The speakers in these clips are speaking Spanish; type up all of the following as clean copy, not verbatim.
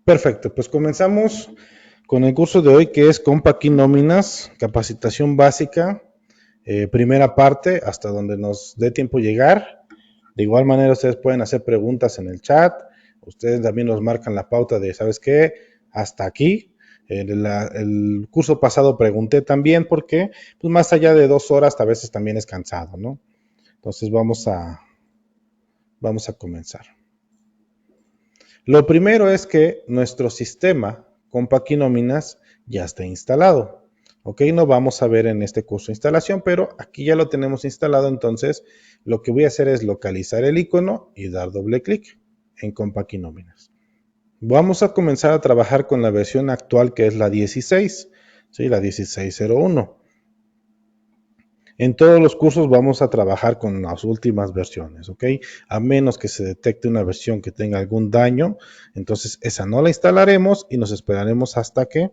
Perfecto, pues comenzamos con el curso de hoy que es Compa aquí Nóminas, capacitación básica, primera parte, hasta donde nos dé tiempo llegar. De igual manera, ustedes pueden hacer preguntas en el chat. Ustedes también nos marcan la pauta de, ¿sabes qué? Hasta aquí. El curso pasado pregunté también porque, pues más allá de 2 horas, a veces también es cansado, ¿no? Entonces vamos a comenzar. Lo primero es que nuestro sistema Compaquinóminas ya está instalado. Ok, no vamos a ver en este curso instalación, pero aquí ya lo tenemos instalado, entonces lo que voy a hacer es localizar el icono y dar doble clic en Compaquinóminas. Vamos a comenzar a trabajar con la versión actual que es la 16, ¿sí? La 16.01. En todos los cursos vamos a trabajar con las últimas versiones, ¿ok? A menos que se detecte una versión que tenga algún daño, entonces esa no la instalaremos y nos esperaremos hasta que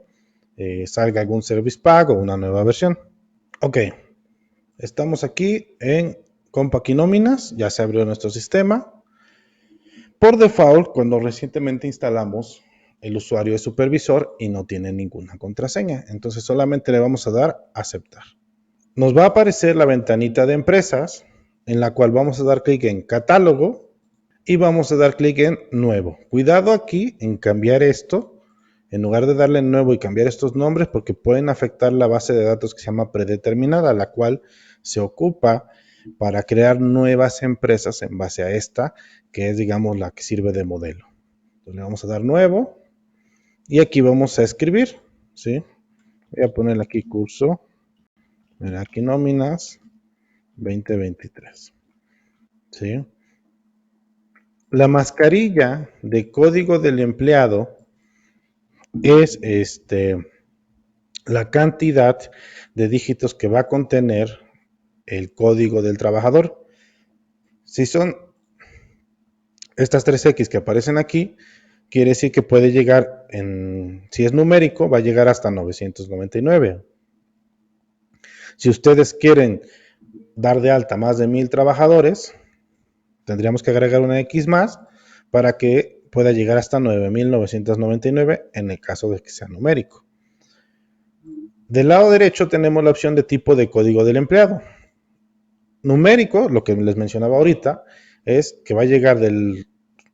salga algún service pack o una nueva versión. Ok, estamos aquí en Compaquinóminas, ya se abrió nuestro sistema. Por default, cuando recientemente instalamos, el usuario es supervisor y no tiene ninguna contraseña, entonces solamente le vamos a dar aceptar. Nos va a aparecer la ventanita de empresas, en la cual vamos a dar clic en catálogo y vamos a dar clic en nuevo. Cuidado aquí en cambiar esto, en lugar de darle nuevo y cambiar estos nombres, porque pueden afectar la base de datos que se llama predeterminada, la cual se ocupa para crear nuevas empresas en base a esta, que es, digamos, la que sirve de modelo. Entonces le vamos a dar nuevo y aquí vamos a escribir, ¿sí? Voy a ponerle aquí curso, aquí nóminas 2023, ¿sí? La mascarilla de código del empleado es la cantidad de dígitos que va a contener el código del trabajador. Si son estas 3X que aparecen aquí, quiere decir que puede llegar, si es numérico, va a llegar hasta 999. Si ustedes quieren dar de alta más de 1000 trabajadores, tendríamos que agregar una X más para que pueda llegar hasta 9999 en el caso de que sea numérico. Del lado derecho tenemos la opción de tipo de código del empleado. Numérico, lo que les mencionaba ahorita, es que va a llegar del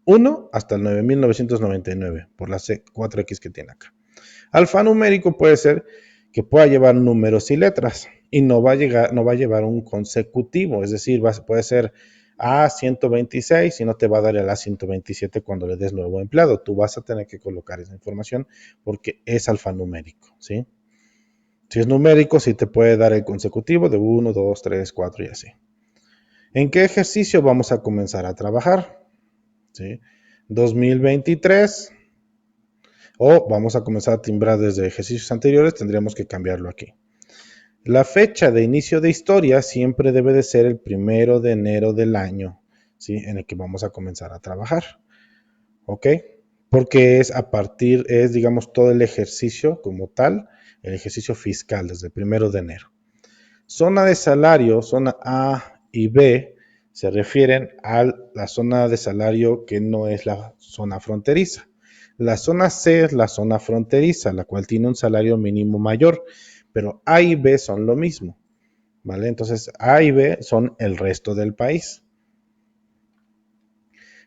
1 hasta el 9999 por las 4X que tiene acá. Alfanumérico puede ser que pueda llevar números y letras y no va a llevar un consecutivo, es decir, puede ser A126 y no te va a dar el A127 cuando le des nuevo empleado. Tú vas a tener que colocar esa información porque es alfanumérico, ¿sí? Si es numérico, sí te puede dar el consecutivo de 1, 2, 3, 4 y así. ¿En qué ejercicio vamos a comenzar a trabajar? ¿Sí? 2023. O vamos a comenzar a timbrar desde ejercicios anteriores, tendríamos que cambiarlo aquí. La fecha de inicio de historia siempre debe de ser el 1 de enero del año, ¿sí? En el que vamos a comenzar a trabajar. ¿Ok? Porque es, digamos, todo el ejercicio como tal, el ejercicio fiscal desde el 1 de enero. Zona de salario, zona A y B, se refieren a la zona de salario que no es la zona fronteriza. La zona C es la zona fronteriza, la cual tiene un salario mínimo mayor, pero A y B son lo mismo, ¿vale? Entonces A y B son el resto del país.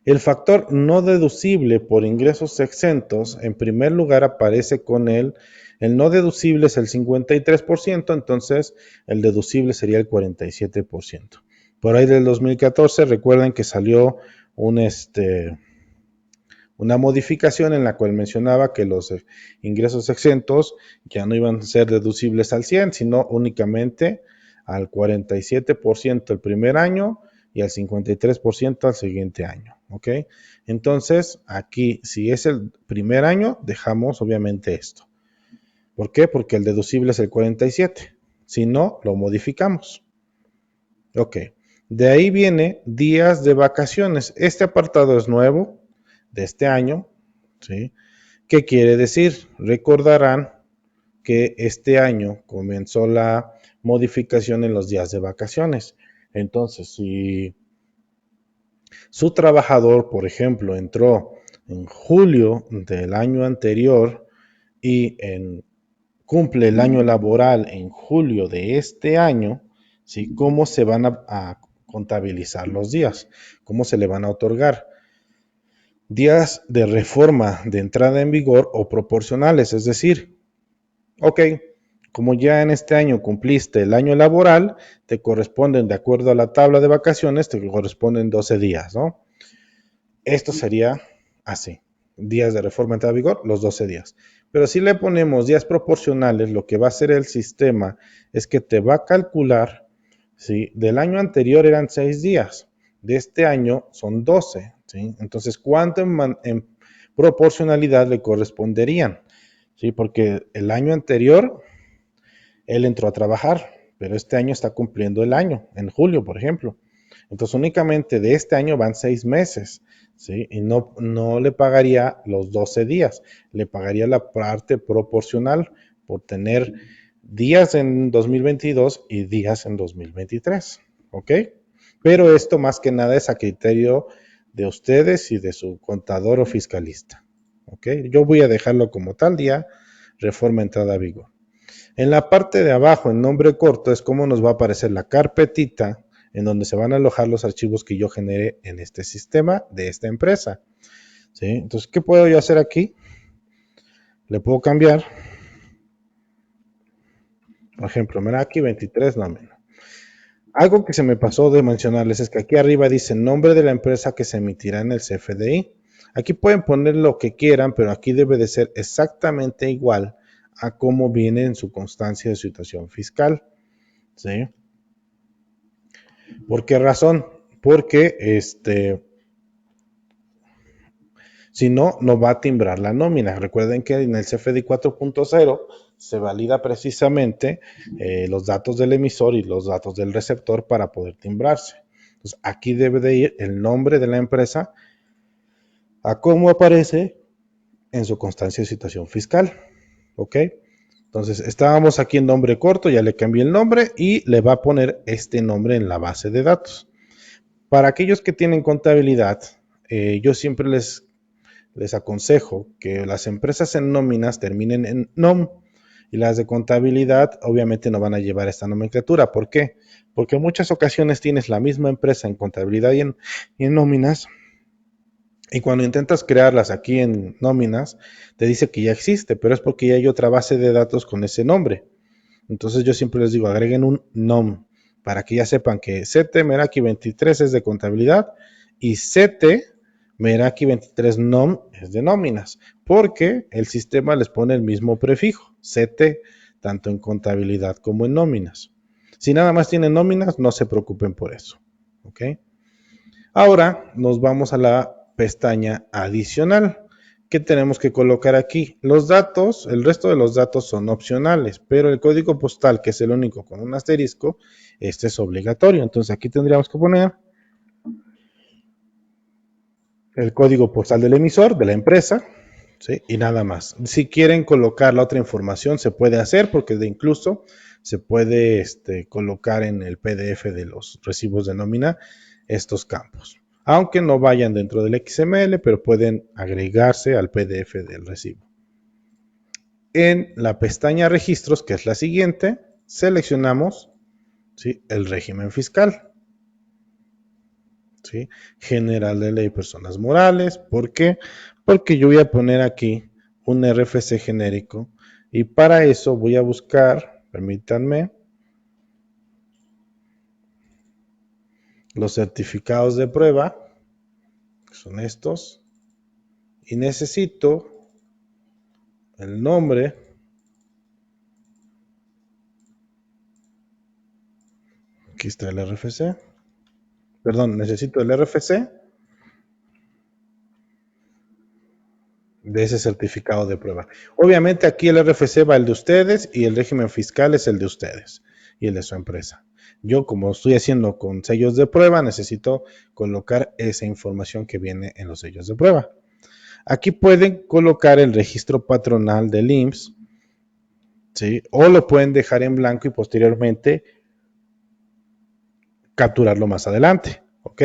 El factor no deducible por ingresos exentos, en primer lugar aparece con el no deducible es el 53%, entonces el deducible sería el 47%. Por ahí del 2014, recuerden que salió una modificación en la cual mencionaba que los ingresos exentos ya no iban a ser deducibles al 100, sino únicamente al 47% el primer año y al 53% al siguiente año, ¿ok? Entonces, aquí, si es el primer año, dejamos obviamente esto. ¿Por qué? Porque el deducible es el 47. Si no, lo modificamos. Ok. De ahí viene días de vacaciones. Este apartado es nuevo de este año, ¿sí? ¿Qué quiere decir? Recordarán que este año comenzó la modificación en los días de vacaciones. Entonces, si su trabajador, por ejemplo, entró en julio del año anterior y cumple el año laboral en julio de este año, ¿sí? ¿Cómo se van a contabilizar los días? ¿Cómo se le van a otorgar? Días de reforma de entrada en vigor o proporcionales, es decir, ok, como ya en este año cumpliste el año laboral, te corresponden, de acuerdo a la tabla de vacaciones, te corresponden 12 días, ¿no? Esto sería así, días de reforma de entrada en vigor, los 12 días. Pero si le ponemos días proporcionales, lo que va a hacer el sistema es que te va a calcular, ¿sí? Del año anterior eran 6 días, de este año son 12, ¿sí? Entonces, ¿cuánto en proporcionalidad le corresponderían? ¿Sí? Porque el año anterior él entró a trabajar, pero este año está cumpliendo el año, en julio, por ejemplo. Entonces, únicamente de este año van 6 meses, ¿sí? Y no le pagaría los 12 días, le pagaría la parte proporcional por tener días en 2022 y días en 2023, ¿ok? Pero esto más que nada es a criterio de ustedes y de su contador o fiscalista, ¿ok? Yo voy a dejarlo como tal día, reforma entrada a vigor. En la parte de abajo, en nombre corto, es como nos va a aparecer la carpetita en donde se van a alojar los archivos que yo genere en este sistema de esta empresa. ¿Sí? Entonces, ¿qué puedo yo hacer aquí? Le puedo cambiar, por ejemplo, Meraki 23 nómina. Algo que se me pasó de mencionarles es que aquí arriba dice nombre de la empresa que se emitirá en el CFDI. Aquí pueden poner lo que quieran, pero aquí debe de ser exactamente igual a cómo viene en su constancia de situación fiscal. ¿Sí? ¿Por qué razón? Porque si no, no va a timbrar la nómina. Recuerden que en el CFDI 4.0 se valida precisamente los datos del emisor y los datos del receptor para poder timbrarse. Entonces, aquí debe de ir el nombre de la empresa a cómo aparece en su constancia de situación fiscal. ¿Ok? Entonces, estábamos aquí en nombre corto, ya le cambié el nombre y le va a poner este nombre en la base de datos. Para aquellos que tienen contabilidad, yo siempre les aconsejo que las empresas en nóminas terminen en NOM y las de contabilidad obviamente no van a llevar esta nomenclatura. ¿Por qué? Porque en muchas ocasiones tienes la misma empresa en contabilidad y en nóminas y cuando intentas crearlas aquí en nóminas te dice que ya existe, pero es porque ya hay otra base de datos con ese nombre. Entonces yo siempre les digo, agreguen un NOM para que ya sepan que CT Meraki 23 es de contabilidad y CT Meraki 23 NOM es de nóminas, porque el sistema les pone el mismo prefijo, CT, tanto en contabilidad como en nóminas. Si nada más tienen nóminas, no se preocupen por eso. ¿Ok? Ahora nos vamos a la pestaña adicional. ¿Qué tenemos que colocar aquí? Los datos, el resto de los datos son opcionales, pero el código postal, que es el único con un asterisco, este es obligatorio. Entonces aquí tendríamos que poner el código postal del emisor, de la empresa, ¿sí? Y nada más. Si quieren colocar la otra información, se puede hacer, porque incluso se puede colocar en el PDF de los recibos de nómina estos campos. Aunque no vayan dentro del XML, pero pueden agregarse al PDF del recibo. En la pestaña registros, que es la siguiente, seleccionamos, ¿sí?, el régimen fiscal. ¿Sí? General de ley personas morales. ¿Por qué? Porque yo voy a poner aquí un RFC genérico y para eso voy a buscar, permítanme, los certificados de prueba, que son estos, y necesito el nombre, aquí está el RFC, perdón, necesito el RFC de ese certificado de prueba. Obviamente aquí el RFC va el de ustedes y el régimen fiscal es el de ustedes y el de su empresa. Yo, como estoy haciendo con sellos de prueba, necesito colocar esa información que viene en los sellos de prueba. Aquí pueden colocar el registro patronal del IMSS, ¿sí?, o lo pueden dejar en blanco y posteriormente capturarlo más adelante, ¿ok?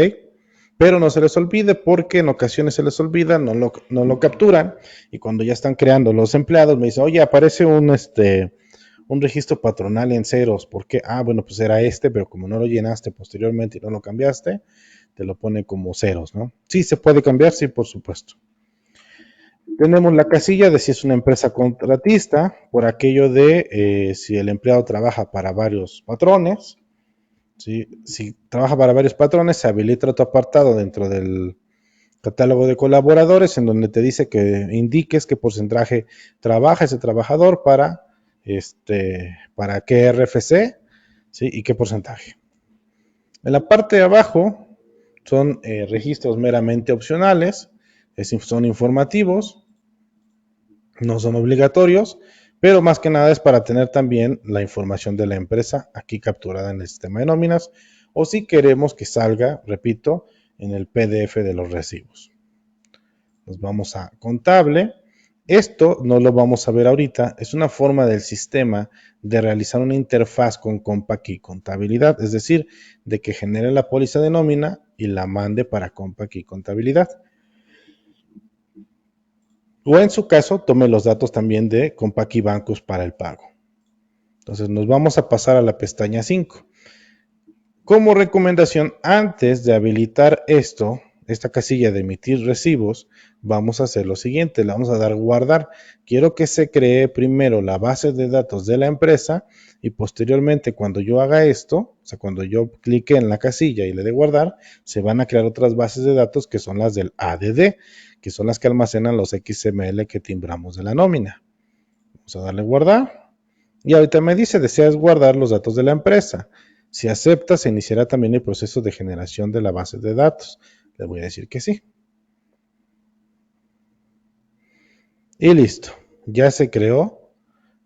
pero no se les olvide porque en ocasiones se les olvida, no lo capturan y cuando ya están creando los empleados me dicen, oye, aparece un registro patronal en ceros, ¿por qué? Ah, bueno, pues era pero como no lo llenaste posteriormente y no lo cambiaste, te lo pone como ceros, ¿no? Sí, se puede cambiar, sí, por supuesto. Tenemos la casilla de si es una empresa contratista, por aquello de si el empleado trabaja para varios patrones. ¿Sí? Si trabaja para varios patrones, se habilita otro apartado dentro del catálogo de colaboradores en donde te dice que indiques qué porcentaje trabaja ese trabajador para qué RFC, ¿sí? Y qué porcentaje. En la parte de abajo son registros meramente opcionales, son informativos, no son obligatorios, pero más que nada es para tener también la información de la empresa aquí capturada en el sistema de nóminas, o si queremos que salga, repito, en el PDF de los recibos. Nos vamos a contable. Esto no lo vamos a ver ahorita, es una forma del sistema de realizar una interfaz con Compact y contabilidad, es decir, de que genere la póliza de nómina y la mande para Compact y contabilidad. O en su caso, tome los datos también de Compact y bancos para el pago. Entonces nos vamos a pasar a la pestaña 5. Como recomendación, antes de habilitar esta casilla de emitir recibos, vamos a hacer lo siguiente, le vamos a dar guardar. Quiero que se cree primero la base de datos de la empresa y posteriormente cuando yo haga esto, o sea, cuando yo clique en la casilla y le dé guardar, se van a crear otras bases de datos que son las del ADD, que son las que almacenan los XML que timbramos de la nómina. Vamos a darle guardar. Y ahorita me dice, deseas guardar los datos de la empresa. Si acepta, se iniciará también el proceso de generación de la base de datos. Le voy a decir que sí. Y listo. Ya se creó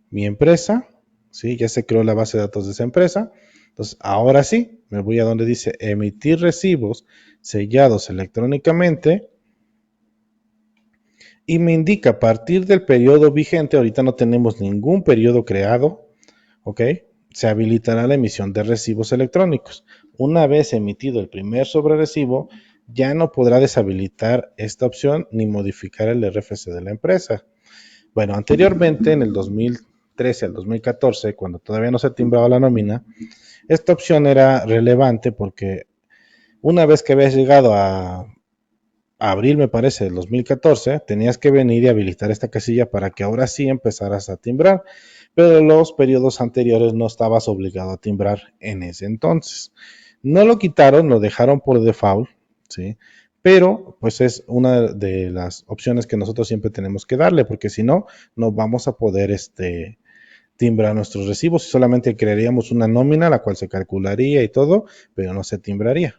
mi empresa. ¿Sí? Ya se creó la base de datos de esa empresa. Entonces, ahora sí, me voy a donde dice emitir recibos sellados electrónicamente. Y me indica a partir del periodo vigente, ahorita no tenemos ningún periodo creado, ¿ok? Se habilitará la emisión de recibos electrónicos. Una vez emitido el primer sobrerecibo, ya no podrá deshabilitar esta opción ni modificar el RFC de la empresa. Bueno, anteriormente, en el 2013 al 2014, cuando todavía no se timbraba la nómina, esta opción era relevante porque una vez que habías llegado a abril, me parece, del 2014, tenías que venir y habilitar esta casilla para que ahora sí empezaras a timbrar, pero los periodos anteriores no estabas obligado a timbrar en ese entonces. No lo quitaron, lo dejaron por default, ¿sí? Pero pues es una de las opciones que nosotros siempre tenemos que darle, porque si no, no vamos a poder timbrar nuestros recibos y solamente crearíamos una nómina, la cual se calcularía y todo, pero no se timbraría.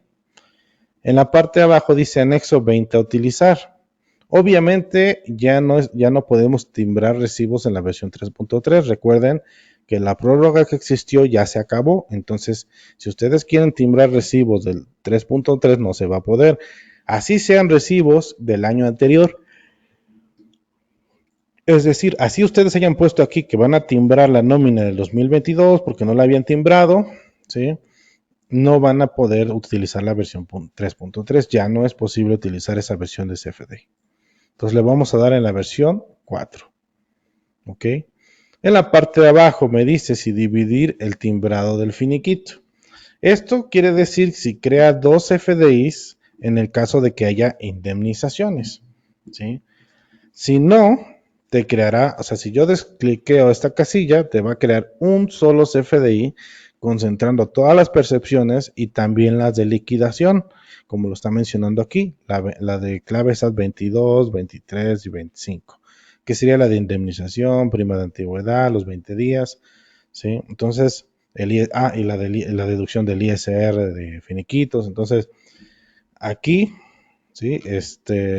En la parte de abajo dice anexo 20 a utilizar. Obviamente ya no podemos timbrar recibos en la versión 3.3. Recuerden que la prórroga que existió ya se acabó. Entonces, si ustedes quieren timbrar recibos del 3.3 no se va a poder. Así sean recibos del año anterior. Es decir, así ustedes hayan puesto aquí que van a timbrar la nómina del 2022 porque no la habían timbrado, ¿sí? No van a poder utilizar la versión 3.3. Ya no es posible utilizar esa versión de CFD. Entonces le vamos a dar en la versión 4. ¿Ok? En la parte de abajo me dice si dividir el timbrado del finiquito. Esto quiere decir si crea dos FDIs en el caso de que haya indemnizaciones. ¿Sí? Si no, te creará, o sea, si yo descliqueo esta casilla, te va a crear un solo CFDI concentrando todas las percepciones y también las de liquidación, como lo está mencionando aquí, la de clave SAT 22, 23 y 25, que sería la de indemnización, prima de antigüedad, los 20 días, ¿sí? Entonces, y la deducción del ISR de finiquitos, entonces, aquí ¿sí?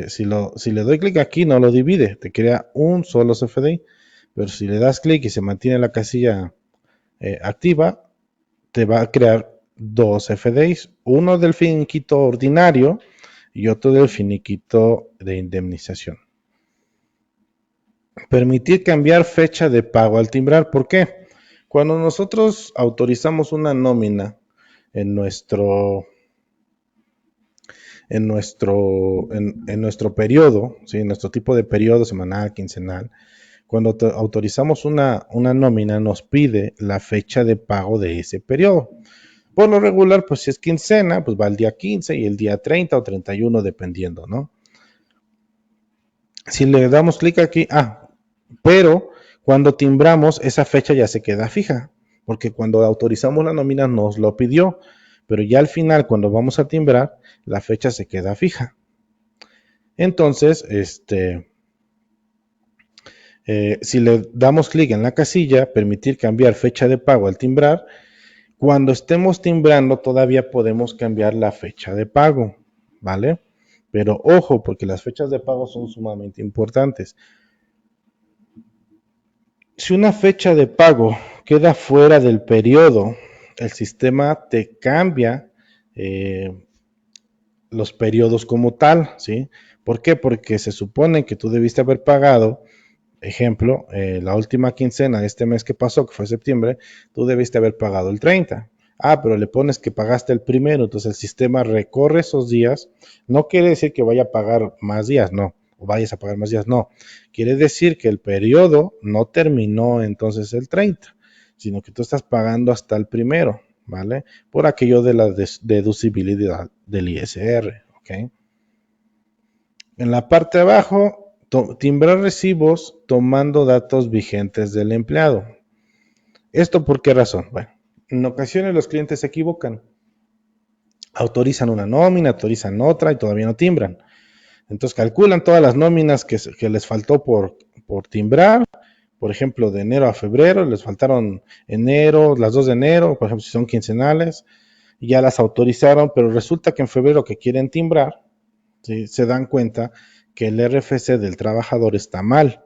Si le doy clic aquí, no lo divide, te crea un solo CFDI. Pero si le das clic y se mantiene la casilla activa, te va a crear dos FDIs, uno del finiquito ordinario y otro del finiquito de indemnización. Permitir cambiar fecha de pago al timbrar. ¿Por qué? Cuando nosotros autorizamos una nómina en en nuestro periodo, ¿sí? En nuestro tipo de periodo semanal, quincenal, cuando autorizamos una nómina, nos pide la fecha de pago de ese periodo. Por lo regular, pues si es quincena, pues va el día 15 y el día 30 o 31, dependiendo, ¿no? Si le damos clic aquí, pero cuando timbramos, esa fecha ya se queda fija, porque cuando autorizamos la nómina nos lo pidió, pero ya al final, cuando vamos a timbrar, la fecha se queda fija. Entonces, si le damos clic en la casilla, permitir cambiar fecha de pago al timbrar, cuando estemos timbrando todavía podemos cambiar la fecha de pago, ¿vale? Pero ojo, porque las fechas de pago son sumamente importantes. Si una fecha de pago queda fuera del periodo, el sistema te cambia los periodos como tal, ¿sí? ¿Por qué? Porque se supone que tú debiste haber pagado, ejemplo, la última quincena de este mes que pasó, que fue septiembre, tú debiste haber pagado el 30. Pero le pones que pagaste el primero, entonces el sistema recorre esos días. No quiere decir que vaya a pagar más días, no, o vayas a pagar más días, no. Quiere decir que el periodo no terminó entonces el 30, sino que tú estás pagando hasta el primero, ¿vale? Por aquello de la deducibilidad del ISR, ¿ok? En la parte de abajo, timbrar recibos tomando datos vigentes del empleado. ¿Esto por qué razón? Bueno, en ocasiones los clientes se equivocan. Autorizan una nómina, autorizan otra y todavía no timbran. Entonces calculan todas las nóminas que les faltó por timbrar. Por ejemplo, de enero a febrero, les faltaron enero, las 2 de enero, por ejemplo, si son quincenales, ya las autorizaron, pero resulta que en febrero que quieren timbrar, ¿sí? Se dan cuenta que el RFC del trabajador está mal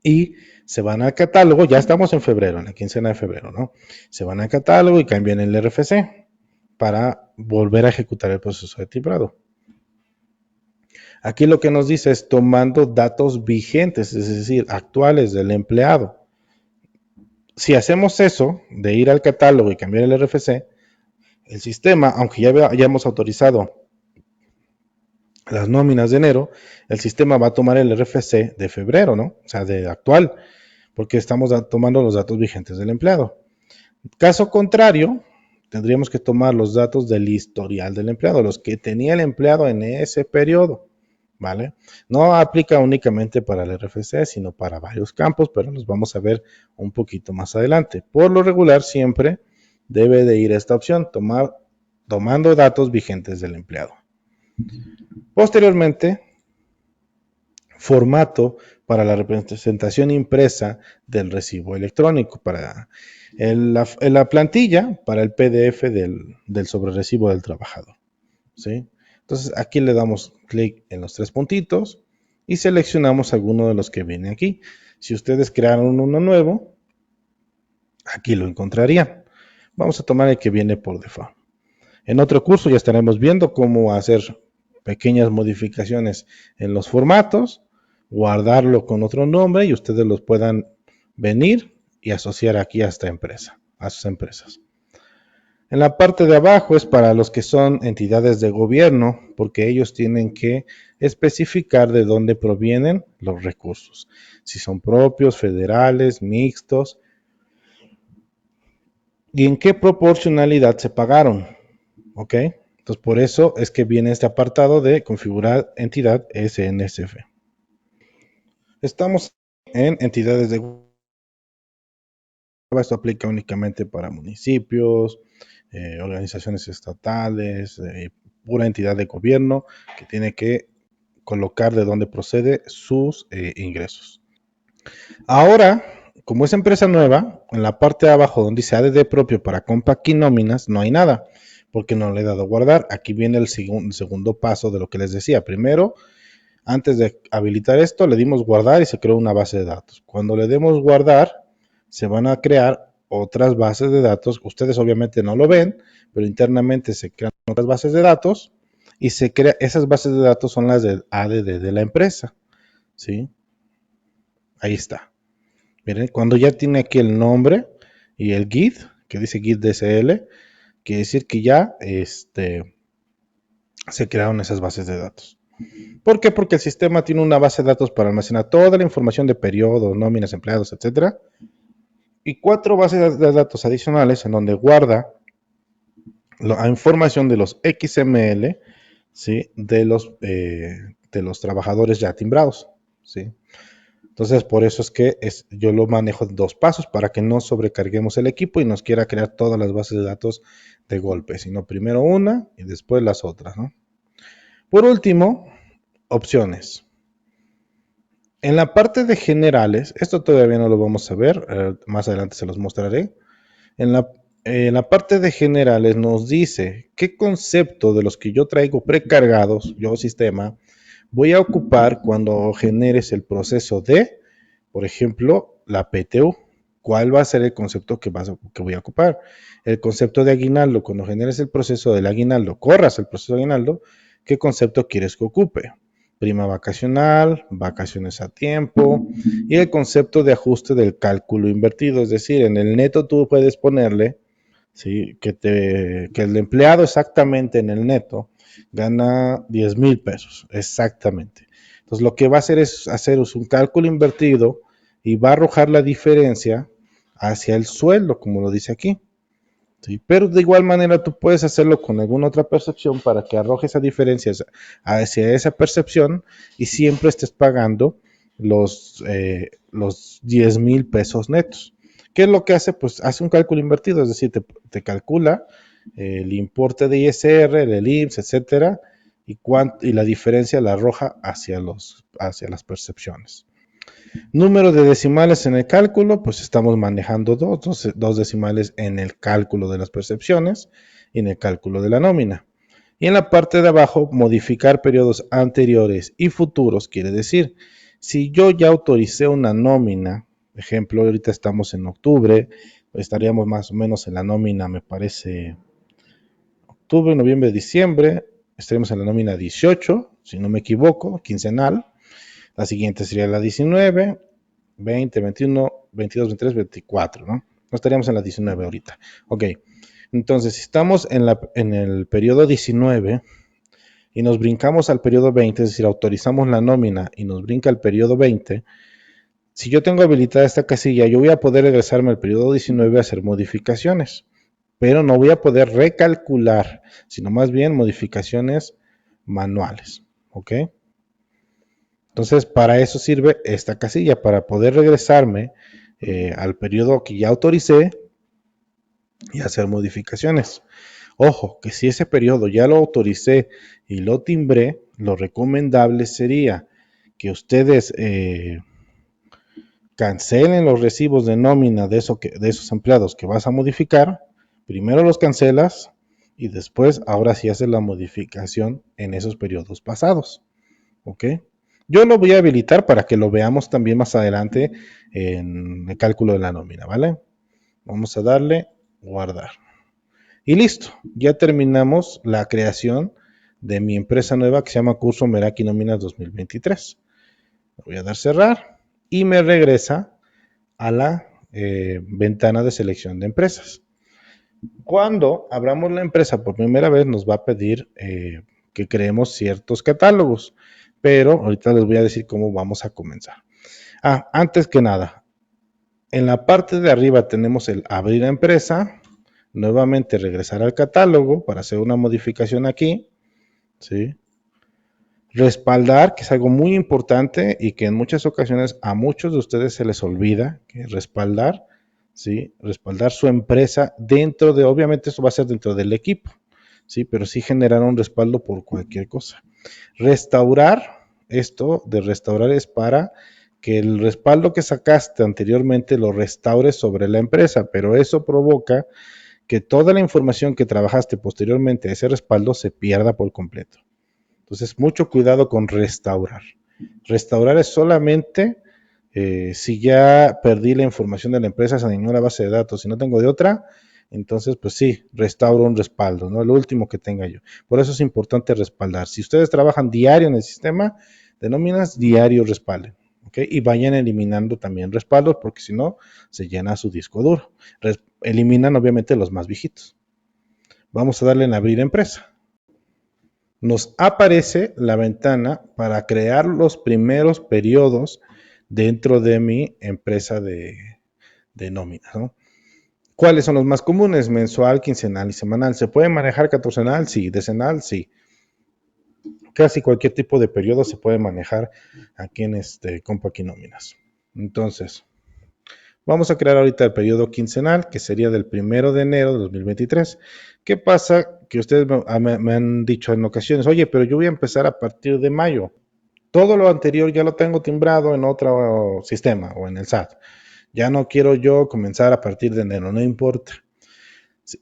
y se van al catálogo, ya estamos en febrero, en la quincena de febrero, ¿no? Se van al catálogo y cambian el RFC para volver a ejecutar el proceso de timbrado. Aquí lo que nos dice es tomando datos vigentes, es decir, actuales del empleado. Si hacemos eso, de ir al catálogo y cambiar el RFC, el sistema, aunque ya hayamos autorizado las nóminas de enero, el sistema va a tomar el RFC de febrero, ¿no? O sea, de actual, porque estamos tomando los datos vigentes del empleado. Caso contrario, tendríamos que tomar los datos del historial del empleado, los que tenía el empleado en ese periodo, ¿vale? No aplica únicamente para el RFC, sino para varios campos, pero los vamos a ver un poquito más adelante. Por lo regular, siempre debe de ir esta opción, tomando datos vigentes del empleado. Posteriormente, formato para la representación impresa del recibo electrónico, para la plantilla, para el PDF del sobrerecibo del trabajador, ¿sí? Entonces aquí le damos clic en los 3 puntitos y seleccionamos alguno de los que viene aquí. Si ustedes crearon uno nuevo, aquí lo encontrarían. Vamos a tomar el que viene por default. En otro curso ya estaremos viendo cómo hacer pequeñas modificaciones en los formatos, guardarlo con otro nombre y ustedes los puedan venir y asociar aquí a esta empresa, a sus empresas. En la parte de abajo es para los que son entidades de gobierno, porque ellos tienen que especificar de dónde provienen los recursos, si son propios, federales, mixtos, y en qué proporcionalidad se pagaron. ¿Ok? Entonces, por eso es que viene este apartado de configurar entidad SNSF. Estamos en entidades de gobierno. Esto aplica únicamente para municipios, organizaciones estatales, pura entidad de gobierno que tiene que colocar de dónde procede sus ingresos. Ahora, como es empresa nueva, en la parte de abajo donde dice ADD propio para Compact y nóminas, no hay nada, porque no le he dado a guardar. Aquí viene el segundo paso de lo que les decía. Primero, antes de habilitar esto, le dimos guardar y se creó una base de datos. Cuando le demos guardar, se van a crear otras bases de datos. Ustedes obviamente no lo ven, pero internamente se crean otras bases de datos y esas bases de datos son las del ADD de la empresa, ¿sí? Ahí está. Miren, cuando ya tiene aquí el nombre y el GID, que dice GID DSL, quiere decir que ya se crearon esas bases de datos. ¿Por qué? Porque el sistema tiene una base de datos para almacenar toda la información de periodos, nóminas, empleados, etcétera, y 4 bases de datos adicionales en donde guarda la información de los XML, ¿sí? De los trabajadores ya timbrados, ¿sí? Entonces, por eso es que yo lo manejo en 2 pasos para que no sobrecarguemos el equipo y nos quiera crear todas las bases de datos de golpe, sino primero una y después las otras, ¿no? Por último, opciones. En la parte de generales, esto todavía no lo vamos a ver, más adelante se los mostraré. En la parte de generales nos dice qué concepto de los que yo traigo precargados, yo sistema, voy a ocupar cuando generes el proceso de, por ejemplo, la PTU. ¿Cuál va a ser el concepto que voy a ocupar? El concepto de aguinaldo, cuando generes el proceso del aguinaldo, corras el proceso de aguinaldo, ¿qué concepto quieres que ocupe? Prima vacacional, vacaciones a tiempo y el concepto de ajuste del cálculo invertido, es decir, en el neto tú puedes ponerle, ¿sí? Que el empleado exactamente en el neto gana 10,000 pesos, exactamente. Entonces lo que va a hacer es un cálculo invertido y va a arrojar la diferencia hacia el sueldo, como lo dice aquí. ¿Sí? Pero de igual manera tú puedes hacerlo con alguna otra percepción para que arroje esa diferencia hacia esa percepción y siempre estés pagando los 10,000 pesos netos. ¿Qué es lo que hace? Pues hace un cálculo invertido, es decir, te calcula el importe de ISR, el IMSS, etcétera, y la diferencia la arroja hacia las percepciones. Número de decimales en el cálculo, pues estamos manejando dos decimales en el cálculo de las percepciones y en el cálculo de la nómina. Y en la parte de abajo, modificar periodos anteriores y futuros, quiere decir, si yo ya autoricé una nómina, ejemplo, ahorita estamos en octubre, estaríamos más o menos en la nómina, me parece, octubre, noviembre, diciembre, estaríamos en la nómina 18, si no me equivoco, quincenal. La siguiente sería la 19, 20, 21, 22, 23, 24, ¿no? No estaríamos en la 19 ahorita. Ok, entonces si estamos en el periodo 19 y nos brincamos al periodo 20, es decir, autorizamos la nómina y nos brinca al periodo 20, si yo tengo habilitada esta casilla, yo voy a poder regresarme al periodo 19 a hacer modificaciones, pero no voy a poder recalcular, sino más bien modificaciones manuales, ¿ok? Entonces, para eso sirve esta casilla, para poder regresarme al periodo que ya autoricé y hacer modificaciones. Ojo, que si ese periodo ya lo autoricé y lo timbré, lo recomendable sería que ustedes cancelen los recibos de nómina de esos empleados que vas a modificar. Primero los cancelas y después, ahora sí haces la modificación en esos periodos pasados. ¿Ok? Yo lo voy a habilitar para que lo veamos también más adelante en el cálculo de la nómina, ¿vale? Vamos a darle guardar. Y listo, ya terminamos la creación de mi empresa nueva que se llama Curso Meraki Nóminas 2023. Le voy a dar cerrar y me regresa a la ventana de selección de empresas. Cuando abramos la empresa por primera vez nos va a pedir que creemos ciertos catálogos, pero ahorita les voy a decir cómo vamos a comenzar. Antes que nada, en la parte de arriba tenemos el abrir empresa, nuevamente regresar al catálogo para hacer una modificación aquí, ¿sí? Respaldar, que es algo muy importante y que en muchas ocasiones a muchos de ustedes se les olvida, que respaldar, ¿sí? Respaldar su empresa dentro de, obviamente eso va a ser dentro del equipo, ¿sí? Pero sí generar un respaldo por cualquier cosa. Restaurar, esto de restaurar es para que el respaldo que sacaste anteriormente lo restaures sobre la empresa, pero eso provoca que toda la información que trabajaste posteriormente a ese respaldo se pierda por completo. Entonces, mucho cuidado con restaurar. Restaurar es solamente si ya perdí la información de la empresa, se dañó la base de datos, si no tengo de otra, entonces pues sí, restauro un respaldo, ¿no? El último que tenga yo. Por eso es importante respaldar. Si ustedes trabajan diario en el sistema de nóminas, diario respalden. ¿Okay? Y vayan eliminando también respaldos porque si no, se llena su disco duro. Eliminan obviamente los más viejitos. Vamos a darle en abrir empresa. nos aparece la ventana para crear los primeros periodos dentro de mi empresa de nóminas, ¿no? ¿Cuáles son los más comunes? Mensual, quincenal y semanal. ¿Se puede manejar catorcenal? Sí. Decenal, sí. Casi cualquier tipo de periodo se puede manejar aquí en Compact Nóminas. Entonces, vamos a crear ahorita el periodo quincenal, que sería del 1 de enero de 2023. ¿Qué pasa? Que ustedes me han dicho en ocasiones, oye, pero yo voy a empezar a partir de mayo. Todo lo anterior ya lo tengo timbrado en otro sistema o en el SAT. Ya no quiero yo comenzar a partir de enero, no importa.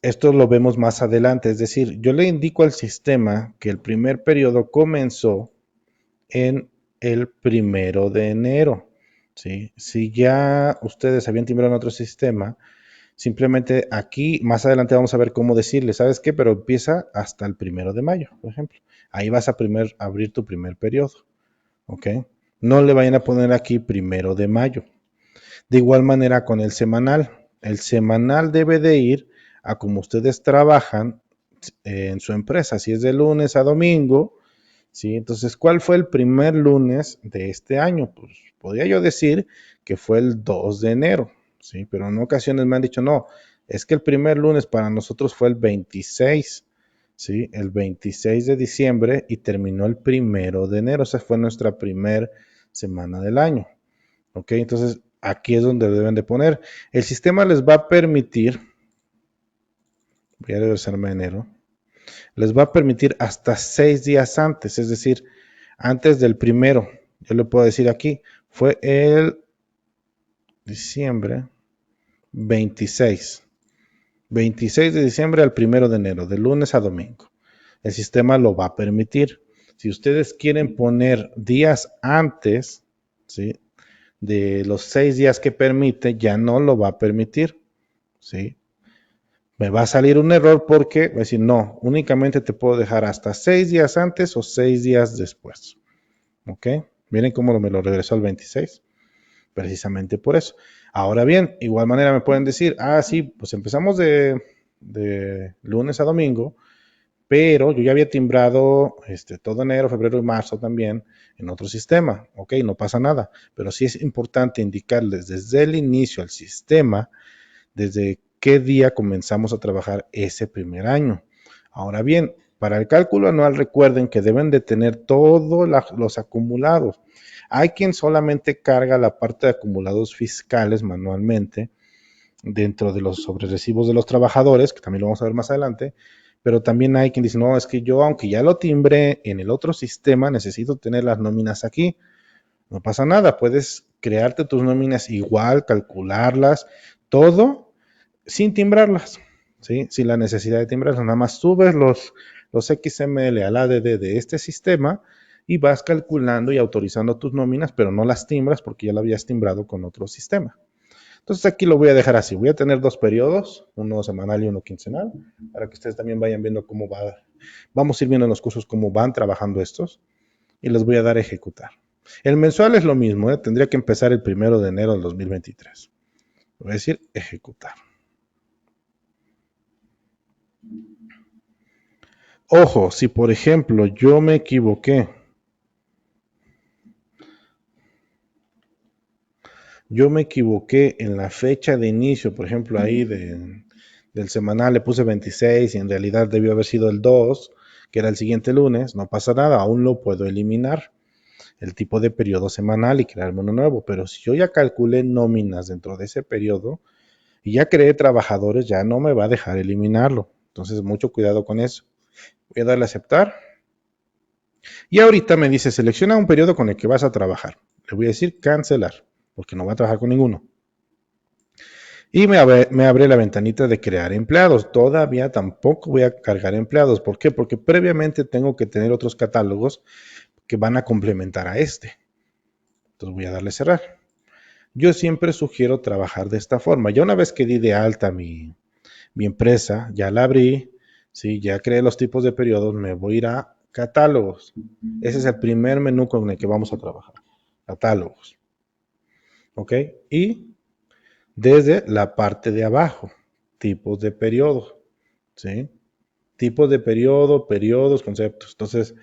Esto lo vemos más adelante, es decir, yo le indico al sistema que el primer periodo comenzó en el 1 de enero. ¿Sí? Si ya ustedes habían timbrado en otro sistema, simplemente aquí más adelante vamos a ver cómo decirle, ¿sabes qué? Pero empieza hasta el 1 de mayo, por ejemplo. Ahí vas a abrir tu primer periodo. ¿Ok? No le vayan a poner aquí 1 de mayo. De igual manera con el semanal. El semanal debe de ir a como ustedes trabajan en su empresa. Si es de lunes a domingo, ¿sí? Entonces, ¿cuál fue el primer lunes de este año? Pues podría yo decir que fue el 2 de enero, ¿sí? Pero en ocasiones me han dicho, no, es que el primer lunes para nosotros fue el 26, ¿sí? El 26 de diciembre y terminó el 1 de enero. Esa fue nuestra primera semana del año, ¿ok? Entonces, aquí es donde deben de poner. El sistema les va a permitir, voy a regresarme a enero, les va a permitir hasta 6 días antes, es decir, antes del primero. Yo le puedo decir aquí, fue el diciembre 26. 26 de diciembre al 1 de enero, de lunes a domingo. El sistema lo va a permitir. Si ustedes quieren poner días antes, ¿sí? De los 6 días que permite, ya no lo va a permitir, ¿sí? Me va a salir un error porque va a decir, no, únicamente te puedo dejar hasta 6 días antes o 6 días después. ¿Ok? Miren cómo me lo regresó al 26. Precisamente por eso. Ahora bien, igual manera me pueden decir, sí, pues empezamos de lunes a domingo, pero yo ya había timbrado todo enero, febrero y marzo también en otro sistema. Ok, no pasa nada. Pero sí es importante indicarles desde el inicio al sistema desde qué día comenzamos a trabajar ese primer año. Ahora bien, para el cálculo anual recuerden que deben de tener todos los acumulados. Hay quien solamente carga la parte de acumulados fiscales manualmente dentro de los sobrerecibos de los trabajadores, que también lo vamos a ver más adelante, pero también hay quien dice, no, es que yo, aunque ya lo timbré en el otro sistema, necesito tener las nóminas aquí. No pasa nada, puedes crearte tus nóminas igual, calcularlas, todo sin timbrarlas, ¿sí? Sin la necesidad de timbrarlas, nada más subes los XML al ADD de este sistema y vas calculando y autorizando tus nóminas, pero no las timbras porque ya lo habías timbrado con otro sistema. Entonces aquí lo voy a dejar así. Voy a tener dos periodos, uno semanal y uno quincenal, para que ustedes también vayan viendo cómo va. Vamos a ir viendo en los cursos cómo van trabajando estos y les voy a dar a ejecutar. El mensual es lo mismo, ¿eh? Tendría que empezar el 1 de enero del 2023. Voy a decir ejecutar. Ojo, si por ejemplo yo me equivoqué en la fecha de inicio, por ejemplo ahí del semanal le puse 26 y en realidad debió haber sido el 2, que era el siguiente lunes, no pasa nada, aún lo puedo eliminar, el tipo de periodo semanal y crearme uno nuevo, pero si yo ya calculé nóminas dentro de ese periodo y ya creé trabajadores, ya no me va a dejar eliminarlo. Entonces, mucho cuidado con eso. Voy a darle a aceptar. Y ahorita me dice, selecciona un periodo con el que vas a trabajar. Le voy a decir cancelar, porque no va a trabajar con ninguno. Y me abre la ventanita de crear empleados. Todavía tampoco voy a cargar empleados. ¿Por qué? Porque previamente tengo que tener otros catálogos que van a complementar a este. Entonces voy a darle cerrar. Yo siempre sugiero trabajar de esta forma. Ya una vez que di de alta mi empresa, ya la abrí, ¿sí? Ya creé los tipos de periodos, me voy a ir a catálogos. Ese es el primer menú con el que vamos a trabajar. Catálogos. ¿Ok? Y desde la parte de abajo, tipos de periodos. ¿Sí? Tipos de periodo, periodos, conceptos. Entonces,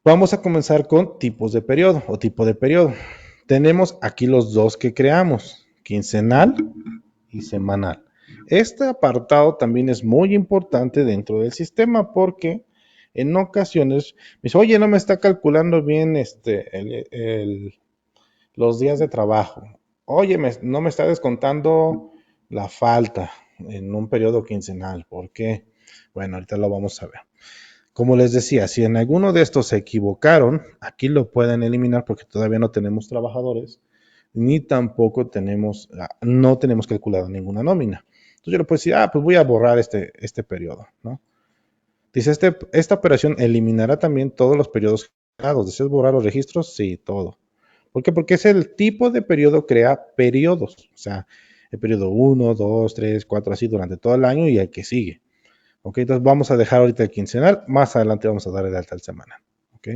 vamos a comenzar con tipos de periodo o tipo de periodo. Tenemos aquí los dos que creamos, quincenal y semanal. Este apartado también es muy importante dentro del sistema porque en ocasiones me dice, oye, no me está calculando bien los días de trabajo. Oye, no me está descontando la falta en un periodo quincenal. ¿Por qué? Bueno, ahorita lo vamos a ver. Como les decía, si en alguno de estos se equivocaron, aquí lo pueden eliminar porque todavía no tenemos trabajadores, ni tampoco no tenemos calculado ninguna nómina. Entonces yo le puedo decir, pues voy a borrar este periodo, ¿no? Dice, esta operación eliminará también todos los periodos creados. ¿Deseas borrar los registros? Sí, todo. ¿Por qué? Porque es el tipo de periodo crea periodos. O sea, el periodo 1, 2, 3, 4, así durante todo el año y el que sigue. Ok, entonces vamos a dejar ahorita el quincenal. Más adelante vamos a dar el alta al semanal. Ok.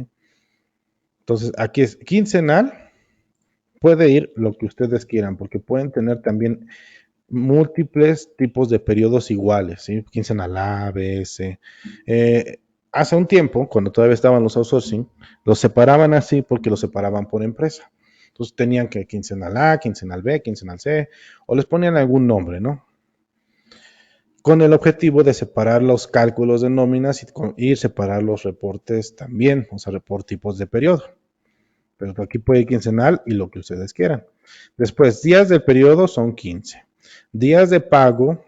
Entonces aquí es quincenal. Puede ir lo que ustedes quieran, porque pueden tener también múltiples tipos de periodos iguales, ¿sí? Quincenal A, B, C. Hace un tiempo, cuando todavía estaban los outsourcing, los separaban así porque los separaban por empresa. Entonces tenían que quincenal A, quincenal B, quincenal C, o les ponían algún nombre, ¿no? Con el objetivo de separar los cálculos de nóminas y separar los reportes también, o sea, por tipos de periodo. Pero aquí puede ir quincenal y lo que ustedes quieran. Después, días de periodo son 15. Días de pago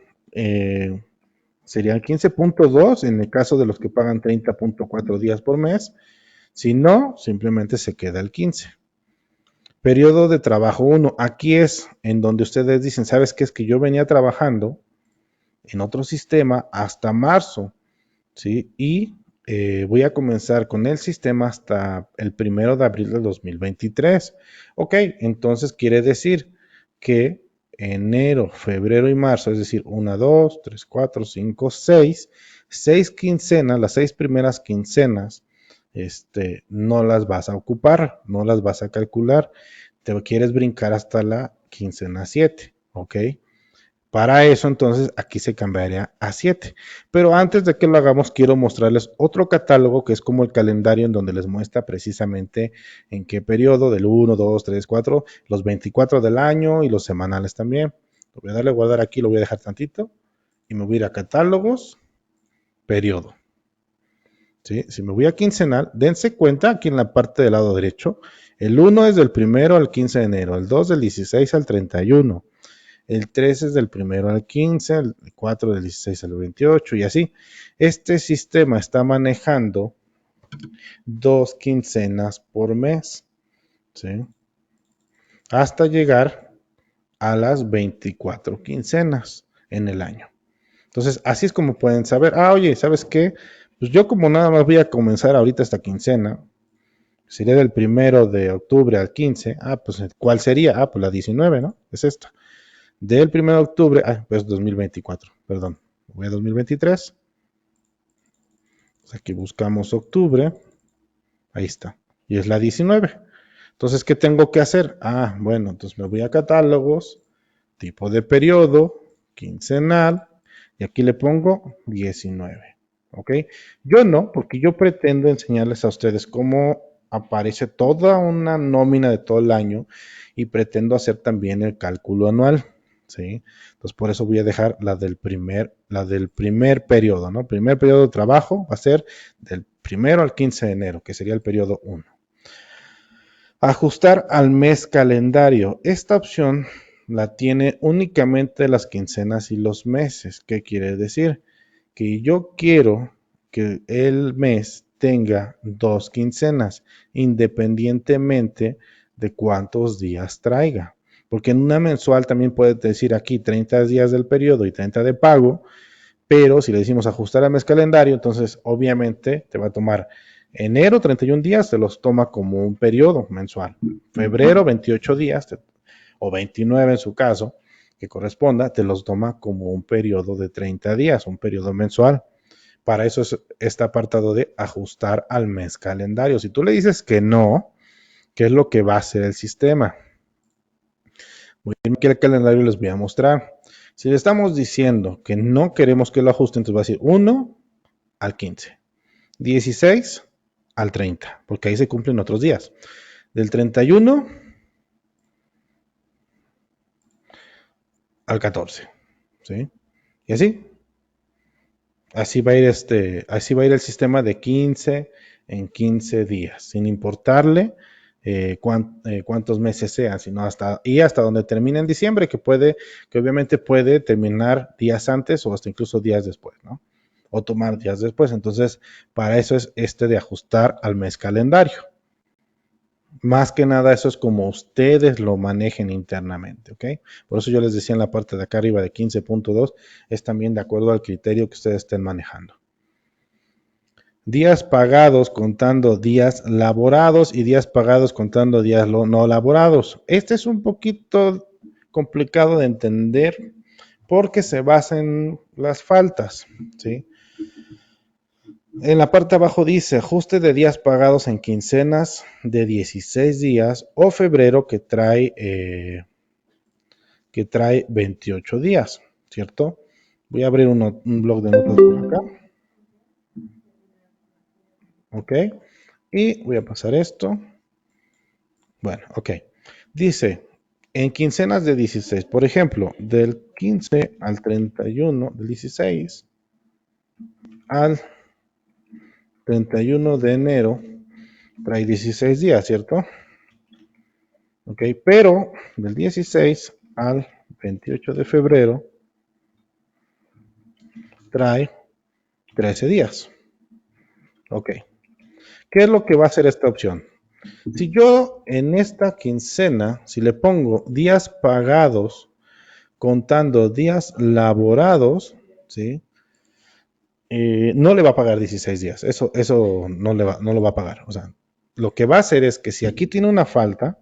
serían 15.2 en el caso de los que pagan 30.4 días por mes. Si no, simplemente se queda el 15. Periodo de trabajo 1. Aquí es en donde ustedes dicen, ¿sabes qué? Es que yo venía trabajando en otro sistema hasta marzo, ¿sí? Y voy a comenzar con el sistema hasta el 1 de abril del 2023. Ok, entonces quiere decir que enero, febrero y marzo, es decir, 1, 2, 3, 4, 5, 6, 6 quincenas, las 6 primeras quincenas, no las vas a ocupar, no las vas a calcular, te quieres brincar hasta la quincena 7, ¿ok? Para eso, entonces, aquí se cambiaría a 7. Pero antes de que lo hagamos, quiero mostrarles otro catálogo que es como el calendario en donde les muestra precisamente en qué periodo, del 1, 2, 3, 4, los 24 del año y los semanales también. Lo voy a darle a guardar aquí, lo voy a dejar tantito y me voy a ir a catálogos, periodo. ¿Sí? Si me voy a quincenal, dense cuenta aquí en la parte del lado derecho, el 1 es del 1 al 15 de enero, el 2 del 16 al 31. El 3 es del 1 al 15, el 4 del 16 al 28 y así. Este sistema está manejando 2 quincenas por mes, ¿sí? Hasta llegar a las 24 quincenas en el año. Entonces, así es como pueden saber, oye, ¿sabes qué? Pues yo como nada más voy a comenzar ahorita esta quincena, sería del 1 de octubre al 15, pues ¿cuál sería? Pues la 19, ¿no? Es esta. Del 1 de octubre, pues 2024, perdón, voy a 2023. Pues aquí buscamos octubre, ahí está, y es la 19. Entonces, ¿qué tengo que hacer? Bueno, entonces me voy a catálogos, tipo de periodo, quincenal, y aquí le pongo 19. ¿Ok? Yo no, porque yo pretendo enseñarles a ustedes cómo aparece toda una nómina de todo el año y pretendo hacer también el cálculo anual. ¿Sí? Entonces por eso voy a dejar la del primer periodo, ¿no? Primer periodo de trabajo va a ser del 1 al 15 de enero, que sería el periodo 1. Ajustar al mes calendario. Esta opción la tiene únicamente las quincenas y los meses. ¿Qué quiere decir? Que yo quiero que el mes tenga 2 quincenas, independientemente de cuántos días traiga. Porque en una mensual también puede decir aquí 30 días del periodo y 30 de pago, pero si le decimos ajustar al mes calendario, entonces obviamente te va a tomar enero 31 días, te los toma como un periodo mensual. Febrero 28 días o 29 en su caso, que corresponda, te los toma como un periodo de 30 días, un periodo mensual. Para eso es este apartado de ajustar al mes calendario. Si tú le dices que no, ¿qué es lo que va a hacer el sistema? Voy a ir aquí al calendario y les voy a mostrar. Si le estamos diciendo que no queremos que lo ajuste, entonces va a decir 1 al 15, 16 al 30, porque ahí se cumplen otros días. Del 31 al 14, ¿sí? Y así va a ir así va a ir el sistema de 15 en 15 días, sin importarle cuántos meses sean, sino hasta donde termine en diciembre, que obviamente puede terminar días antes o hasta incluso días después, ¿no? O tomar días después. Entonces, para eso es de ajustar al mes calendario. Más que nada, eso es como ustedes lo manejen internamente, ¿ok? Por eso yo les decía en la parte de acá arriba de 15.2, es también de acuerdo al criterio que ustedes estén manejando. Días pagados contando días laborados y días pagados contando días no laborados. Este es un poquito complicado de entender porque se basa en las faltas, ¿sí? En la parte de abajo dice ajuste de días pagados en quincenas de 16 días o febrero que trae 28 días, ¿cierto? Voy a abrir un blog de notas por acá, ¿ok? Y voy a pasar esto. Bueno, ok. Dice, en quincenas de 16, por ejemplo, del 15 al 31, del 16 al 31 de enero, trae 16 días, ¿cierto? Ok, pero del 16 al 28 de febrero trae 13 días. Ok, ¿qué es lo que va a hacer esta opción? Si yo en esta quincena, si le pongo días pagados contando días laborados, ¿sí? No le va a pagar 16 días. Eso no lo va a pagar. O sea, lo que va a hacer es que si aquí tiene una falta,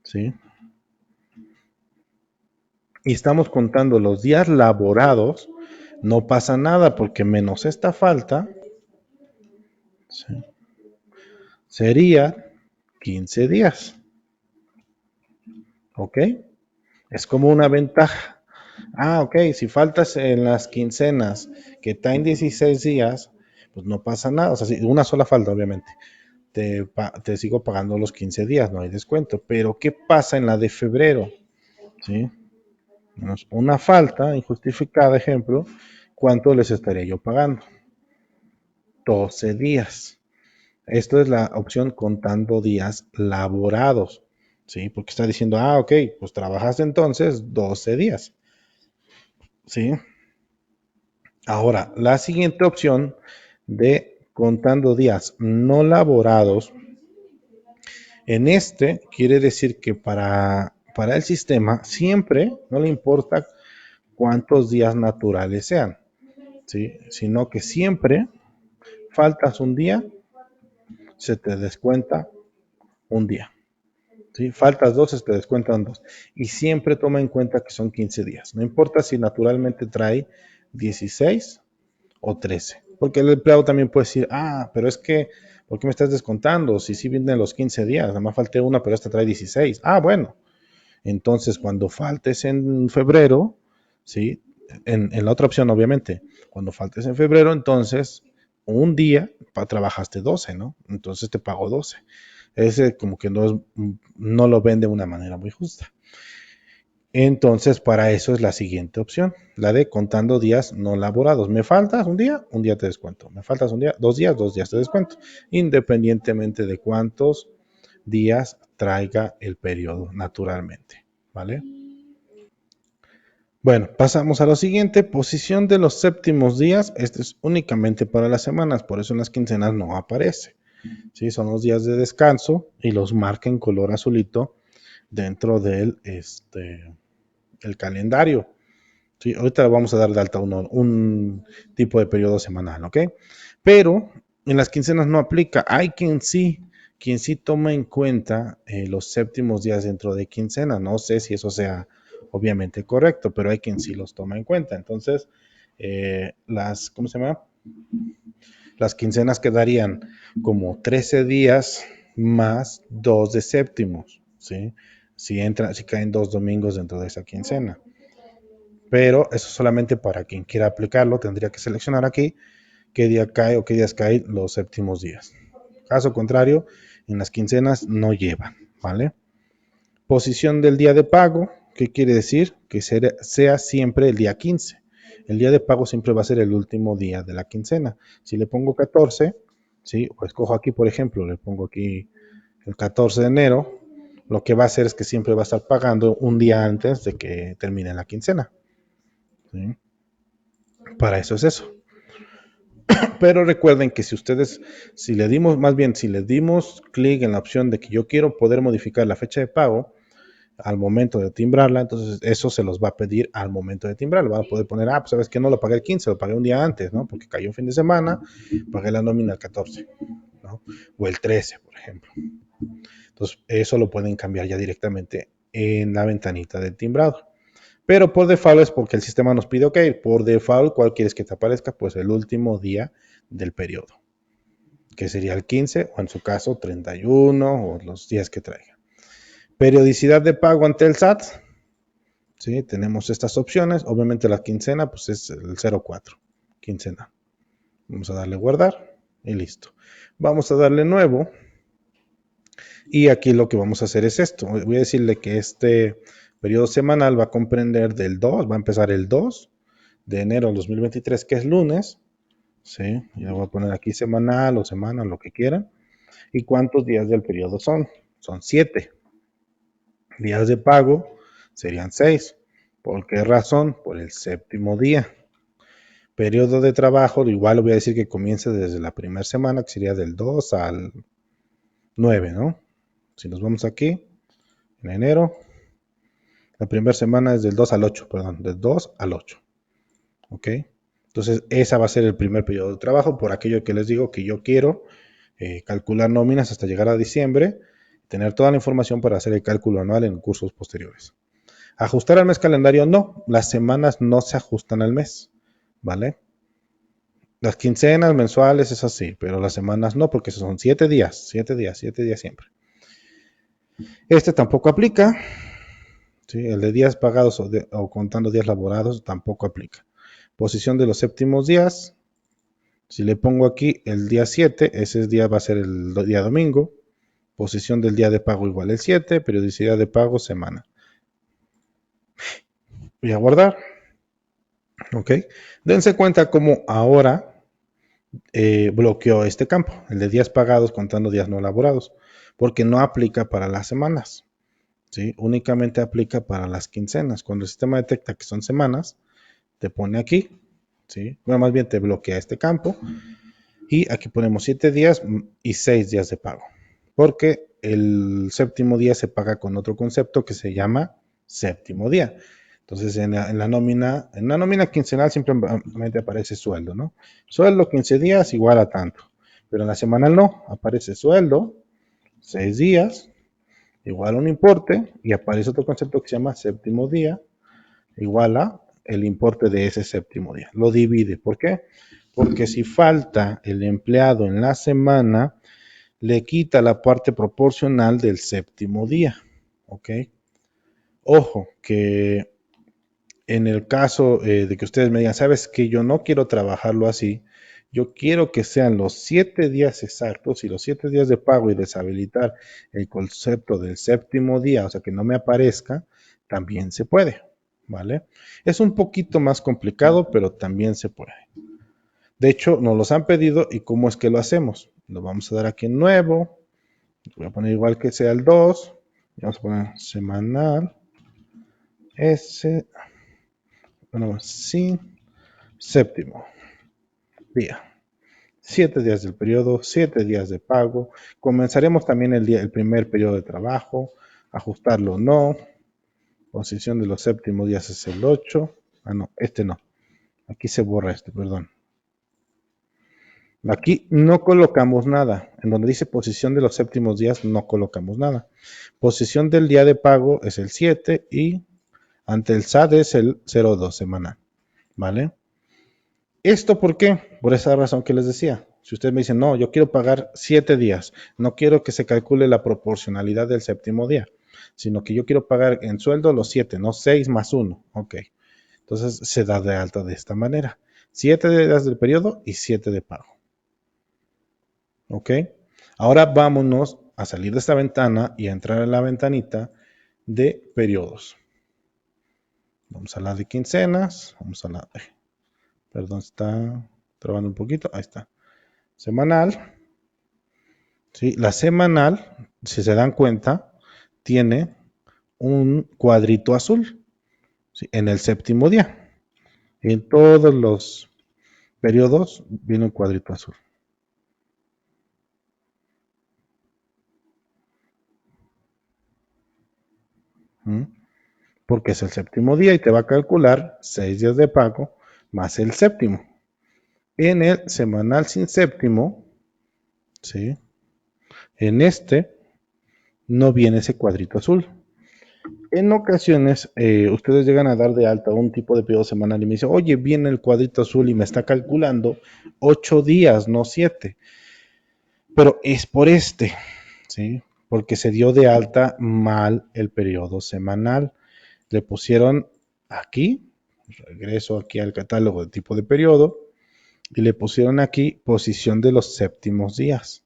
¿sí? Y estamos contando los días laborados, no pasa nada porque menos esta falta, ¿sí? Sería 15 días. ¿Ok? Es como una ventaja. Ah, ok, si faltas en las quincenas que está en 16 días, pues no pasa nada. O sea, si una sola falta, obviamente. Te sigo pagando los 15 días, no hay descuento. Pero, ¿qué pasa en la de febrero? ¿Sí? Una falta injustificada, ejemplo, ¿cuánto les estaría yo pagando? 12 días. Esto es la opción contando días laborados, ¿sí? Porque está diciendo, ah, ok, pues trabajaste entonces 12 días, ¿sí? Ahora, la siguiente opción de contando días no laborados, en este quiere decir que para el sistema siempre, no le importa cuántos días naturales sean, ¿sí? Sino que siempre faltas un día, se te descuenta un día. ¿Sí? Faltas dos, se te descuentan dos. Y siempre toma en cuenta que son 15 días. No importa si naturalmente trae 16 o 13. Porque el empleado también puede decir, ah, pero es que, ¿por qué me estás descontando? Si sí vienen los 15 días, nada más falté una, pero esta trae 16. Ah, bueno. Entonces, cuando faltes en febrero, ¿sí? En la otra opción, obviamente, cuando faltes en febrero, entonces, un día trabajaste 12, ¿no? Entonces te pago 12. Ese como que no lo ven de una manera muy justa. Entonces, para eso es la siguiente opción, la de contando días no laborados. ¿Me faltas un día te descuento. ¿Me faltas un día? 2 días, 2 días te descuento. Independientemente de cuántos días traiga el periodo naturalmente. ¿Vale? Bueno, pasamos a lo siguiente, posición de los séptimos días. Este es únicamente para las semanas, por eso en las quincenas no aparece. ¿Sí? Son los días de descanso y los marca en color azulito dentro del el calendario. ¿Sí? Ahorita vamos a dar de alta un tipo de periodo semanal, ¿ok? Pero en las quincenas no aplica. Hay quien sí toma en cuenta los séptimos días dentro de quincena. No sé si eso sea obviamente correcto, pero hay quien sí los toma en cuenta. Entonces, ¿cómo se llama? Las quincenas quedarían como 13 días más 2 de séptimos, ¿sí? Si caen 2 domingos dentro de esa quincena. pero eso solamente para quien quiera aplicarlo, tendría que seleccionar aquí qué día cae o qué días caen los séptimos días. Caso contrario, en las quincenas no llevan, ¿vale? Posición del día de pago, ¿qué quiere decir? Que sea siempre el día 15. El día de pago siempre va a ser el último día de la quincena. Si le pongo 14, ¿sí? O escojo aquí, por ejemplo, le pongo aquí el 14 de enero, lo que va a hacer es que siempre va a estar pagando un día antes de que termine la quincena, ¿sí? Para eso es eso. Pero recuerden que si le dimos, más bien, si le dimos clic en la opción de que yo quiero poder modificar la fecha de pago al momento de timbrarla, entonces eso se los va a pedir al momento de timbrarla. Van a poder poner, pues sabes que no lo pagué el 15, lo pagué un día antes, ¿no? Porque cayó un fin de semana, pagué la nómina el 14, ¿no? O el 13, por ejemplo. Entonces, eso lo pueden cambiar ya directamente en la ventanita del timbrado. Pero por default es porque el sistema nos pide, ok, por default, ¿cuál quieres que te aparezca? Pues el último día del periodo, que sería el 15 o en su caso 31 o los días que traiga. Periodicidad de pago ante el SAT. Sí, tenemos estas opciones. Obviamente la quincena pues es el 04, quincena. Vamos a darle guardar y listo. Vamos a darle nuevo. Y aquí lo que vamos a hacer es esto. Voy a decirle que este periodo semanal va a comprender del 2, va a empezar el 2 de enero del 2023, que es lunes. Sí, ya voy a poner aquí semanal o semana, lo que quieran. ¿Y cuántos días del periodo son? Son 7. Días de pago serían 6. ¿Por qué razón? Por el séptimo día. Periodo de trabajo, igual voy a decir que comience desde la primera semana, que sería del 2 al 9, ¿no? Si nos vamos aquí, en enero, la primera semana es del 2 al 8, perdón, del 2 al 8. ¿Ok? Entonces, esa va a ser el primer periodo de trabajo, por aquello que les digo que yo quiero calcular nóminas hasta llegar a diciembre, tener toda la información para hacer el cálculo anual en cursos posteriores. Ajustar al mes calendario, no, las semanas no se ajustan al mes, ¿vale? Las quincenas mensuales es así, pero las semanas no, porque son 7 días, 7 días, 7 días siempre. Este tampoco aplica, ¿sí? El de días pagados o contando días laborados tampoco aplica. Posición de los séptimos días, si le pongo aquí el día 7, ese día va a ser el día domingo. Posición del día de pago igual el 7, periodicidad de pago semana. Voy a guardar. Ok. Dense cuenta cómo ahora bloqueó este campo, el de días pagados contando días no laborados, porque no aplica para las semanas. ¿Sí? Únicamente aplica para las quincenas. Cuando el sistema detecta que son semanas, te pone aquí, ¿sí? Bueno, más bien te bloquea este campo y aquí ponemos 7 días y 6 días de pago, porque el séptimo día se paga con otro concepto que se llama séptimo día. Entonces, en la nómina quincenal simplemente aparece sueldo, ¿no? Sueldo 15 días igual a tanto. Pero en la semanal no, aparece sueldo, 6 días, igual a un importe, y aparece otro concepto que se llama séptimo día, igual a el importe de ese séptimo día. Lo divide. ¿Por qué? Porque si falta el empleado en la semana, le quita la parte proporcional del séptimo día. ¿Ok? Ojo, que en el caso de que ustedes me digan, sabes que yo no quiero trabajarlo así, yo quiero que sean los 7 días exactos y los 7 días de pago y deshabilitar el concepto del séptimo día, o sea que no me aparezca, también se puede, ¿vale? Es un poquito más complicado, pero también se puede. De hecho, nos los han pedido y ¿cómo es que lo hacemos? Lo vamos a dar aquí en nuevo, voy a poner igual que sea el 2, vamos a poner semanal, S, bueno, sin séptimo día. 7 días del periodo, 7 días de pago. Comenzaremos también el primer periodo de trabajo, ajustarlo o no. Posición de los séptimos días es el 8. Ah, no, este no. Aquí se borra este, perdón. Aquí no colocamos nada. En donde dice posición de los séptimos días no colocamos nada. Posición del día de pago es el 7 y ante el SAT es el 02 semanal. ¿Vale? ¿Esto por qué? Por esa razón que les decía. Si ustedes me dicen, no, yo quiero pagar 7 días, no quiero que se calcule la proporcionalidad del séptimo día, sino que yo quiero pagar en sueldo los 7, no 6 más 1. Ok. Entonces se da de alta de esta manera. 7 días del periodo y 7 de pago. ¿Ok? Ahora vámonos a salir de esta ventana y a entrar en la ventanita de periodos. Vamos a la de quincenas. Vamos a la de... Perdón, está trabando un poquito. Ahí está. Semanal. ¿Sí? La semanal, si se dan cuenta, tiene un cuadrito azul, ¿sí? En el séptimo día. En todos los periodos viene un cuadrito azul. ¿Mm? Porque es el séptimo día y te va a calcular 6 días de pago más el séptimo. En el semanal sin séptimo, ¿sí? En este no viene ese cuadrito azul. En ocasiones, ustedes llegan a dar de alta un tipo de periodo semanal y me dicen, oye, viene el cuadrito azul y me está calculando 8 días, no 7. Pero es por este, ¿sí? Porque se dio de alta mal el periodo semanal. Le pusieron aquí, regreso aquí al catálogo de tipo de periodo, y le pusieron aquí posición de los séptimos días.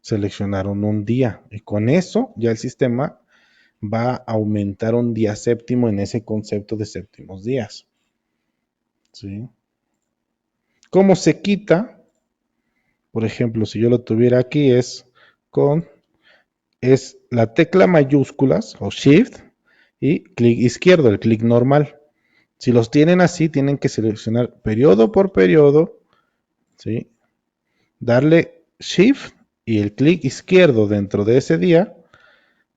Seleccionaron un día y con eso ya el sistema va a aumentar un día séptimo en ese concepto de séptimos días. ¿Sí? ¿Cómo se quita? Por ejemplo, si yo lo tuviera aquí es la tecla mayúsculas o shift y clic izquierdo, el clic normal. Si los tienen así, tienen que seleccionar periodo por periodo, ¿sí? Darle shift y el clic izquierdo dentro de ese día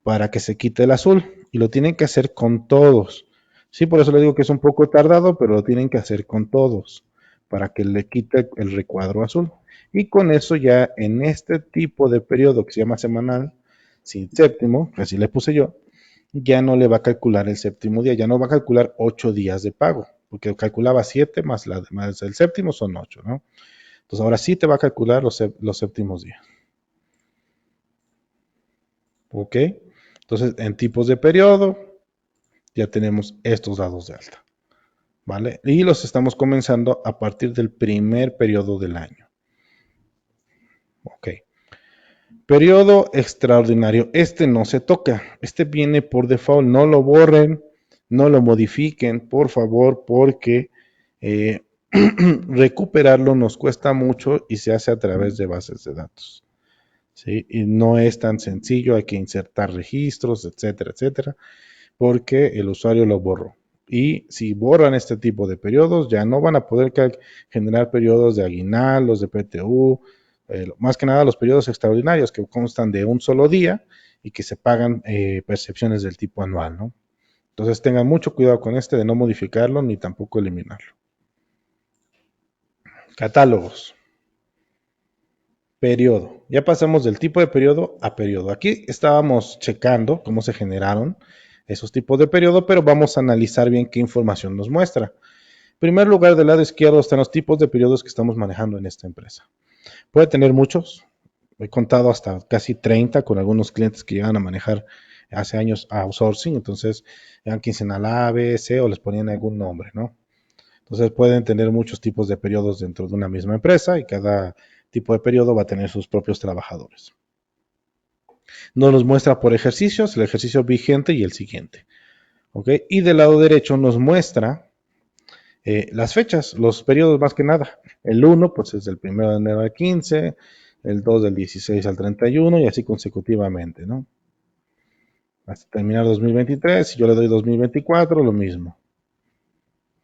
para que se quite el azul. Y lo tienen que hacer con todos. Sí, por eso le digo que es un poco tardado, pero lo tienen que hacer con todos para que le quite el recuadro azul. Y con eso ya en este tipo de periodo que se llama semanal, sin séptimo, que así le puse yo, ya no le va a calcular el séptimo día, ya no va a calcular 8 días de pago, porque calculaba 7 más el séptimo son 8, ¿no? Entonces ahora sí te va a calcular los séptimos días. ¿Ok? Entonces en tipos de periodo ya tenemos estos dados de alta. ¿Vale? Y los estamos comenzando a partir del primer periodo del año. Ok. Periodo extraordinario. Este no se toca. Este viene por default. No lo borren, no lo modifiquen, por favor, porque recuperarlo nos cuesta mucho y se hace a través de bases de datos. ¿Sí? Y no es tan sencillo, hay que insertar registros, etcétera, etcétera, porque el usuario lo borró. Y si borran este tipo de periodos, ya no van a poder generar periodos de aguinaldos, de PTU, más que nada los periodos extraordinarios que constan de un solo día y que se pagan percepciones del tipo anual, ¿no? Entonces tengan mucho cuidado con este de no modificarlo ni tampoco eliminarlo. Catálogos. Periodo. Ya pasamos del tipo de periodo a periodo. Aquí estábamos checando cómo se generaron esos tipos de periodo, pero vamos a analizar bien qué información nos muestra. En primer lugar, del lado izquierdo están los tipos de periodos que estamos manejando en esta empresa. Puede tener muchos. He contado hasta casi 30 con algunos clientes que llegan a manejar hace años outsourcing. Entonces, eran quincenal A, B, C o les ponían algún nombre, ¿no? Entonces, pueden tener muchos tipos de periodos dentro de una misma empresa y cada tipo de periodo va a tener sus propios trabajadores. Nos los muestra por ejercicios, el ejercicio vigente y el siguiente. ¿Ok? Y del lado derecho nos muestra las fechas, los periodos más que nada. El 1, pues es del 1 de enero al 15, el 2 del 16 al 31 y así consecutivamente, ¿no? Hasta terminar 2023, si yo le doy 2024, lo mismo.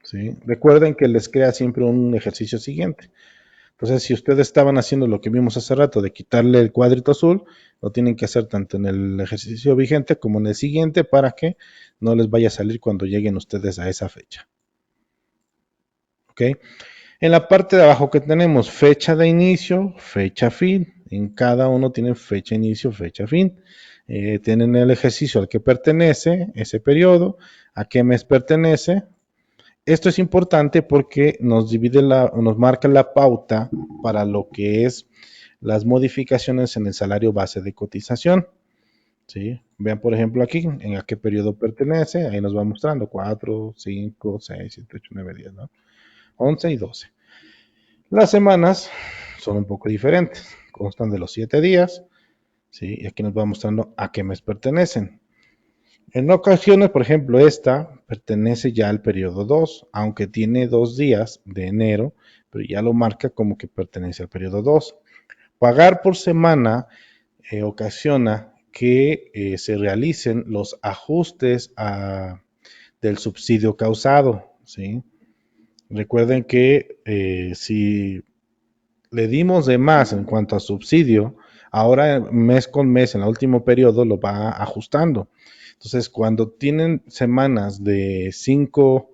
¿Sí? Recuerden que les crea siempre un ejercicio siguiente. Entonces, si ustedes estaban haciendo lo que vimos hace rato de quitarle el cuadrito azul, lo tienen que hacer tanto en el ejercicio vigente como en el siguiente para que no les vaya a salir cuando lleguen ustedes a esa fecha. ¿Ok? En la parte de abajo que tenemos fecha de inicio, fecha fin. En cada uno tienen fecha inicio, fecha fin. Tienen el ejercicio al que pertenece ese periodo, a qué mes pertenece. Esto es importante porque nos marca la pauta para lo que es las modificaciones en el salario base de cotización. ¿Sí? Vean, por ejemplo, aquí en a qué periodo pertenece. Ahí nos va mostrando 4, 5, 6, 7, 8, 9, 10, ¿no? 11 y 12. Las semanas son un poco diferentes. Constan de los 7 días, ¿sí? Y aquí nos va mostrando a qué mes pertenecen. En ocasiones, por ejemplo, esta pertenece ya al periodo 2, aunque tiene 2 días de enero, pero ya lo marca como que pertenece al periodo 2. Pagar por semana ocasiona que se realicen los ajustes del subsidio causado, ¿sí? Recuerden que si le dimos de más en cuanto a subsidio, ahora mes con mes en el último periodo lo va ajustando. Entonces, cuando tienen semanas de 5,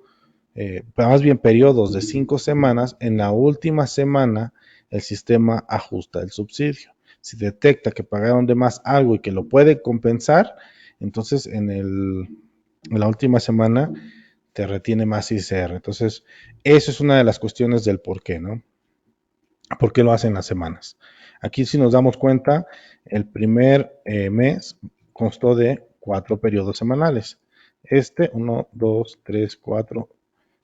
más bien periodos de 5 semanas, en la última semana el sistema ajusta el subsidio. Si detecta que pagaron de más algo y que lo puede compensar, entonces en la última semana te retiene más ICR. Entonces, eso es una de las cuestiones del por qué, ¿no? ¿Por qué lo hacen las semanas? Aquí si nos damos cuenta, el primer mes constó de 4 periodos semanales. 1, 2, 3, 4,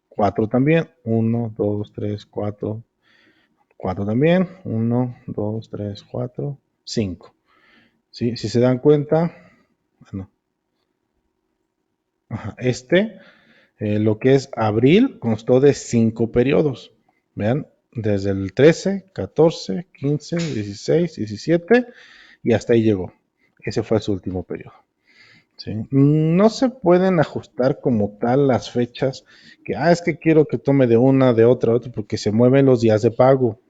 4 también. 1, 2, 3, 4, 4 también. 1, 2, 3, 4, 5. ¿Sí? Si se dan cuenta, bueno, lo que es abril constó de 5 periodos. Vean, desde el 13, 14, 15, 16, 17 y hasta ahí llegó. Ese fue su último periodo. ¿Sí? No se pueden ajustar como tal las fechas que, es que quiero que tome de una, de otra, porque se mueven los días de pago.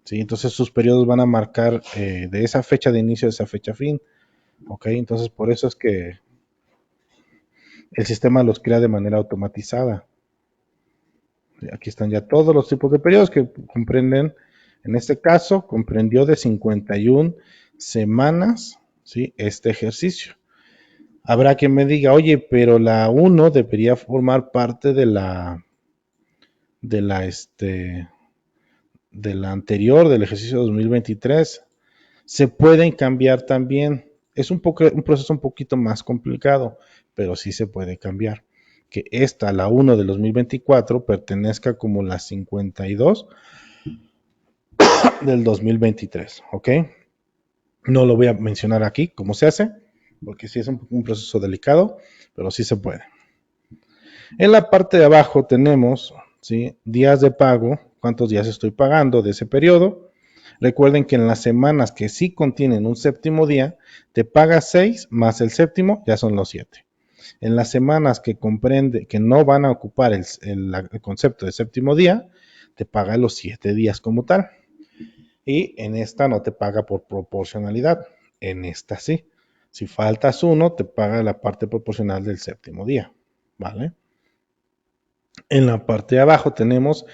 ¿Sí? Entonces sus periodos van a marcar de esa fecha de inicio a esa fecha fin. ¿Ok? Entonces por eso es que el sistema los crea de manera automatizada. Aquí están ya todos los tipos de periodos que comprenden. En este caso, comprendió de 51 semanas, ¿sí? Este ejercicio. Habrá quien me diga, oye, pero la uno debería formar parte de la, este, de la anterior, del ejercicio 2023. Se pueden cambiar también. Es un proceso un poquito más complicado, pero sí se puede cambiar. Que esta, la 1 del 2024, pertenezca como la 52 del 2023, ¿ok? No lo voy a mencionar aquí cómo se hace, porque sí es un proceso delicado, pero sí se puede. En la parte de abajo tenemos, ¿sí? Días de pago, cuántos días estoy pagando de ese periodo. Recuerden que en las semanas que sí contienen un séptimo día, te pagas 6 más el séptimo, ya son los 7. En las semanas que comprende, que no van a ocupar el concepto de séptimo día, te paga los 7 días como tal. Y en esta no te paga por proporcionalidad, en esta sí. Si faltas uno, te paga la parte proporcional del séptimo día, ¿vale? En la parte de abajo tenemos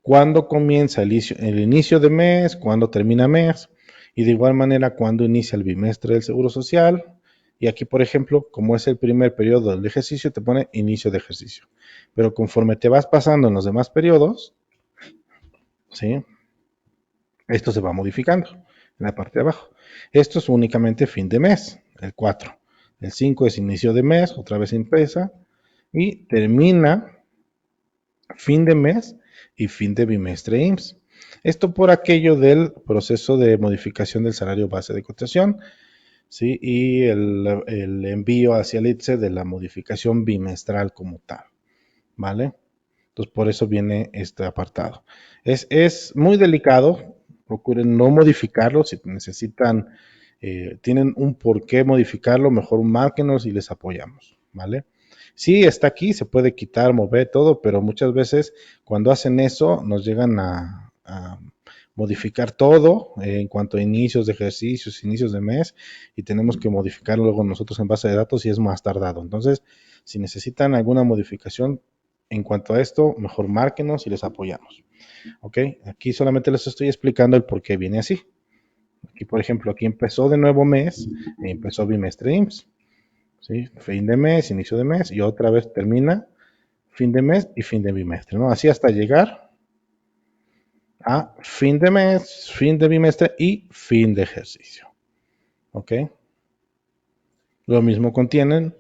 cuándo comienza el inicio de mes, cuándo termina mes, y de igual manera cuándo inicia el bimestre del Seguro Social. Y aquí, por ejemplo, como es el primer periodo del ejercicio, te pone inicio de ejercicio. Pero conforme te vas pasando en los demás periodos, ¿sí? Esto se va modificando en la parte de abajo. Esto es únicamente fin de mes, el 4. El 5 es inicio de mes, otra vez empieza, y termina fin de mes y fin de bimestre IMSS. Esto por aquello del proceso de modificación del salario base de cotización, ¿sí? Y el envío hacia el ITSE de la modificación bimestral como tal, ¿vale? Entonces por eso viene este apartado. Es muy delicado, procuren no modificarlo, si necesitan, tienen un por qué modificarlo, mejor márquenos y les apoyamos, ¿vale? Sí, está aquí, se puede quitar, mover todo, pero muchas veces cuando hacen eso nos llegan a modificar todo en cuanto a inicios de ejercicios, inicios de mes, y tenemos que modificarlo luego nosotros en base de datos y es más tardado. Entonces, si necesitan alguna modificación en cuanto a esto, mejor márquenos y les apoyamos. ¿Ok? Aquí solamente les estoy explicando el por qué viene así. Aquí, por ejemplo, aquí empezó de nuevo mes, empezó bimestre IMSS. ¿Sí? Fin de mes, inicio de mes y otra vez termina fin de mes y fin de bimestre, ¿no? Así hasta llegar a fin de mes, fin de bimestre y fin de ejercicio. ¿Ok? Lo mismo contienen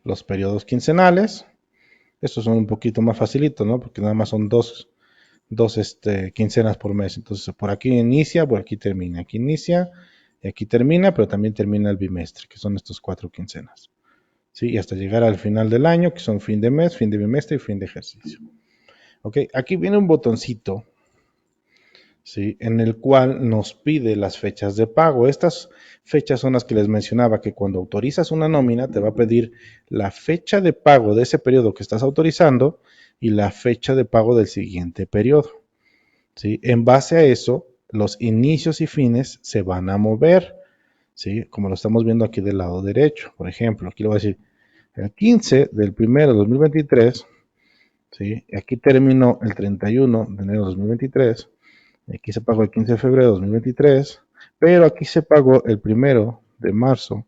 los periodos quincenales. Estos son un poquito más facilitos, ¿no? Porque nada más son dos quincenas por mes. Entonces, por aquí inicia, por aquí termina. Aquí inicia y aquí termina, pero también termina el bimestre, que son estos 4 quincenas. ¿Sí? Y hasta llegar al final del año, que son fin de mes, fin de bimestre y fin de ejercicio. ¿Ok? Aquí viene un botoncito, ¿sí? En el cual nos pide las fechas de pago. Estas fechas son las que les mencionaba, que cuando autorizas una nómina te va a pedir la fecha de pago de ese periodo que estás autorizando y la fecha de pago del siguiente periodo. ¿Sí? En base a eso, los inicios y fines se van a mover, ¿sí? Como lo estamos viendo aquí del lado derecho. Por ejemplo, aquí le voy a decir, el 15 del primero de 2023, ¿sí? Aquí terminó el 31 de enero de 2023, aquí se pagó el 15 de febrero de 2023, pero aquí se pagó el primero de marzo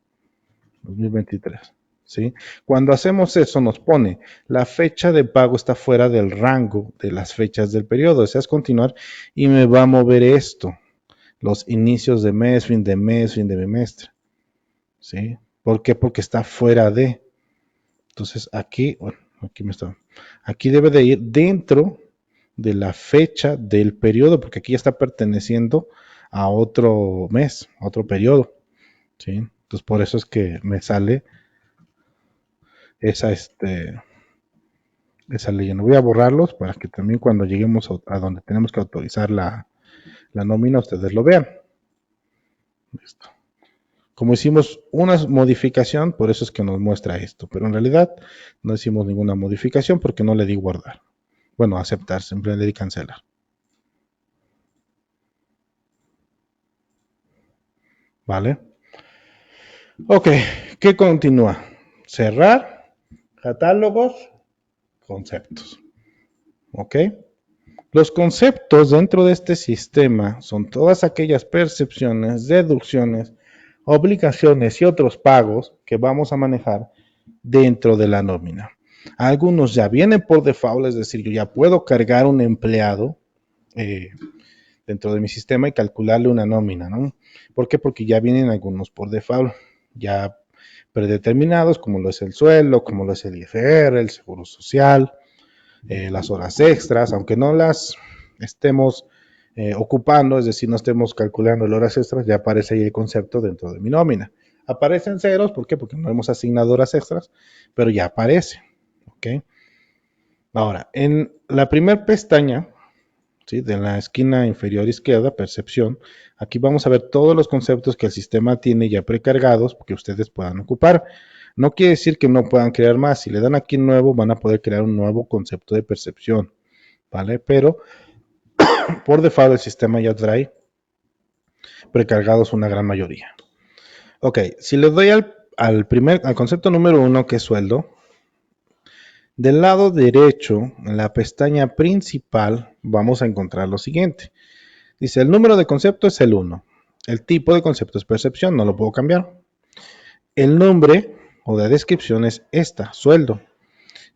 de 2023. ¿Sí? Cuando hacemos eso nos pone la fecha de pago está fuera del rango de las fechas del periodo, deseas continuar y me va a mover esto, los inicios de mes, fin de bimestre. ¿Sí? ¿Por qué? Porque está fuera de. Entonces aquí, bueno, aquí debe de ir dentro de la fecha del periodo, porque aquí ya está perteneciendo a otro mes, a otro periodo. ¿Sí? Entonces por eso es que me sale esa, esa leyenda. Voy a borrarlos para que también cuando lleguemos a donde tenemos que autorizar la nómina, ustedes lo vean. Listo. Como hicimos una modificación, por eso es que nos muestra esto, pero en realidad no hicimos ninguna modificación porque no le di guardar. Bueno, aceptar, siempre le di cancelar. ¿Vale? Ok, ¿qué continúa? Cerrar, catálogos, conceptos. ¿Ok? Los conceptos dentro de este sistema son todas aquellas percepciones, deducciones, obligaciones y otros pagos que vamos a manejar dentro de la nómina. Algunos ya vienen por default, es decir, yo ya puedo cargar un empleado dentro de mi sistema y calcularle una nómina, ¿no? ¿Por qué? Porque ya vienen algunos por default, ya predeterminados, como lo es el sueldo, como lo es el IFR, el seguro social, las horas extras, aunque no las estemos ocupando, es decir, no estemos calculando las horas extras, ya aparece ahí el concepto dentro de mi nómina. Aparecen ceros, ¿por qué? Porque no hemos asignado horas extras, pero ya aparece, ¿ok? Ahora, en la primera pestaña, ¿sí? De la esquina inferior izquierda, percepción, aquí vamos a ver todos los conceptos que el sistema tiene ya precargados que ustedes puedan ocupar. No quiere decir que no puedan crear más. Si le dan aquí nuevo, van a poder crear un nuevo concepto de percepción, ¿vale? Pero por default el sistema ya trae precargados una gran mayoría. Ok, si le doy al concepto número 1, que es sueldo, del lado derecho, en la pestaña principal, vamos a encontrar lo siguiente. Dice, el número de concepto es el 1. El tipo de concepto es percepción, no lo puedo cambiar. El nombre o de descripción es esta, sueldo.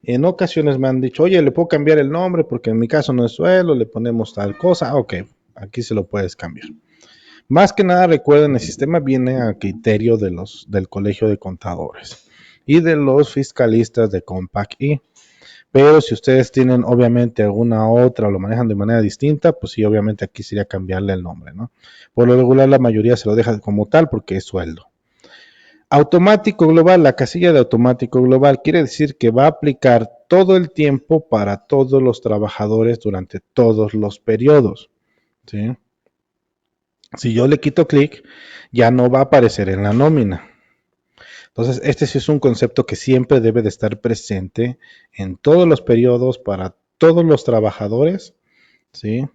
En ocasiones me han dicho, oye, le puedo cambiar el nombre porque en mi caso no es sueldo, le ponemos tal cosa. Ok, aquí se lo puedes cambiar. Más que nada, recuerden, el sistema viene a criterio del Colegio de Contadores y de los fiscalistas de Compact I. Pero si ustedes tienen obviamente alguna otra o lo manejan de manera distinta, pues sí, obviamente aquí sería cambiarle el nombre, ¿no? Por lo regular la mayoría se lo deja como tal porque es sueldo. Automático global, la casilla de automático global quiere decir que va a aplicar todo el tiempo para todos los trabajadores durante todos los periodos, ¿sí? Si yo le quito clic, ya no va a aparecer en la nómina. Entonces, este sí es un concepto que siempre debe de estar presente en todos los periodos para todos los trabajadores, ¿sí?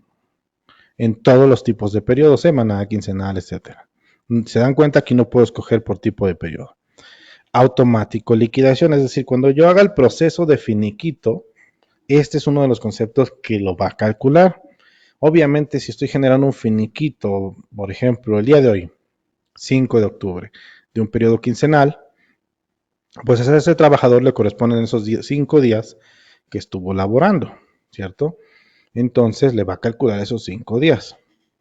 En todos los tipos de periodos, semanal, quincenal, etcétera. Se dan cuenta que no puedo escoger por tipo de periodo. Automático liquidación, es decir, cuando yo haga el proceso de finiquito, este es uno de los conceptos que lo va a calcular. Obviamente, si estoy generando un finiquito, por ejemplo, el día de hoy, 5 de octubre, de un periodo quincenal, pues a ese trabajador le corresponden esos 5 días que estuvo laborando, ¿cierto? Entonces le va a calcular esos 5 días.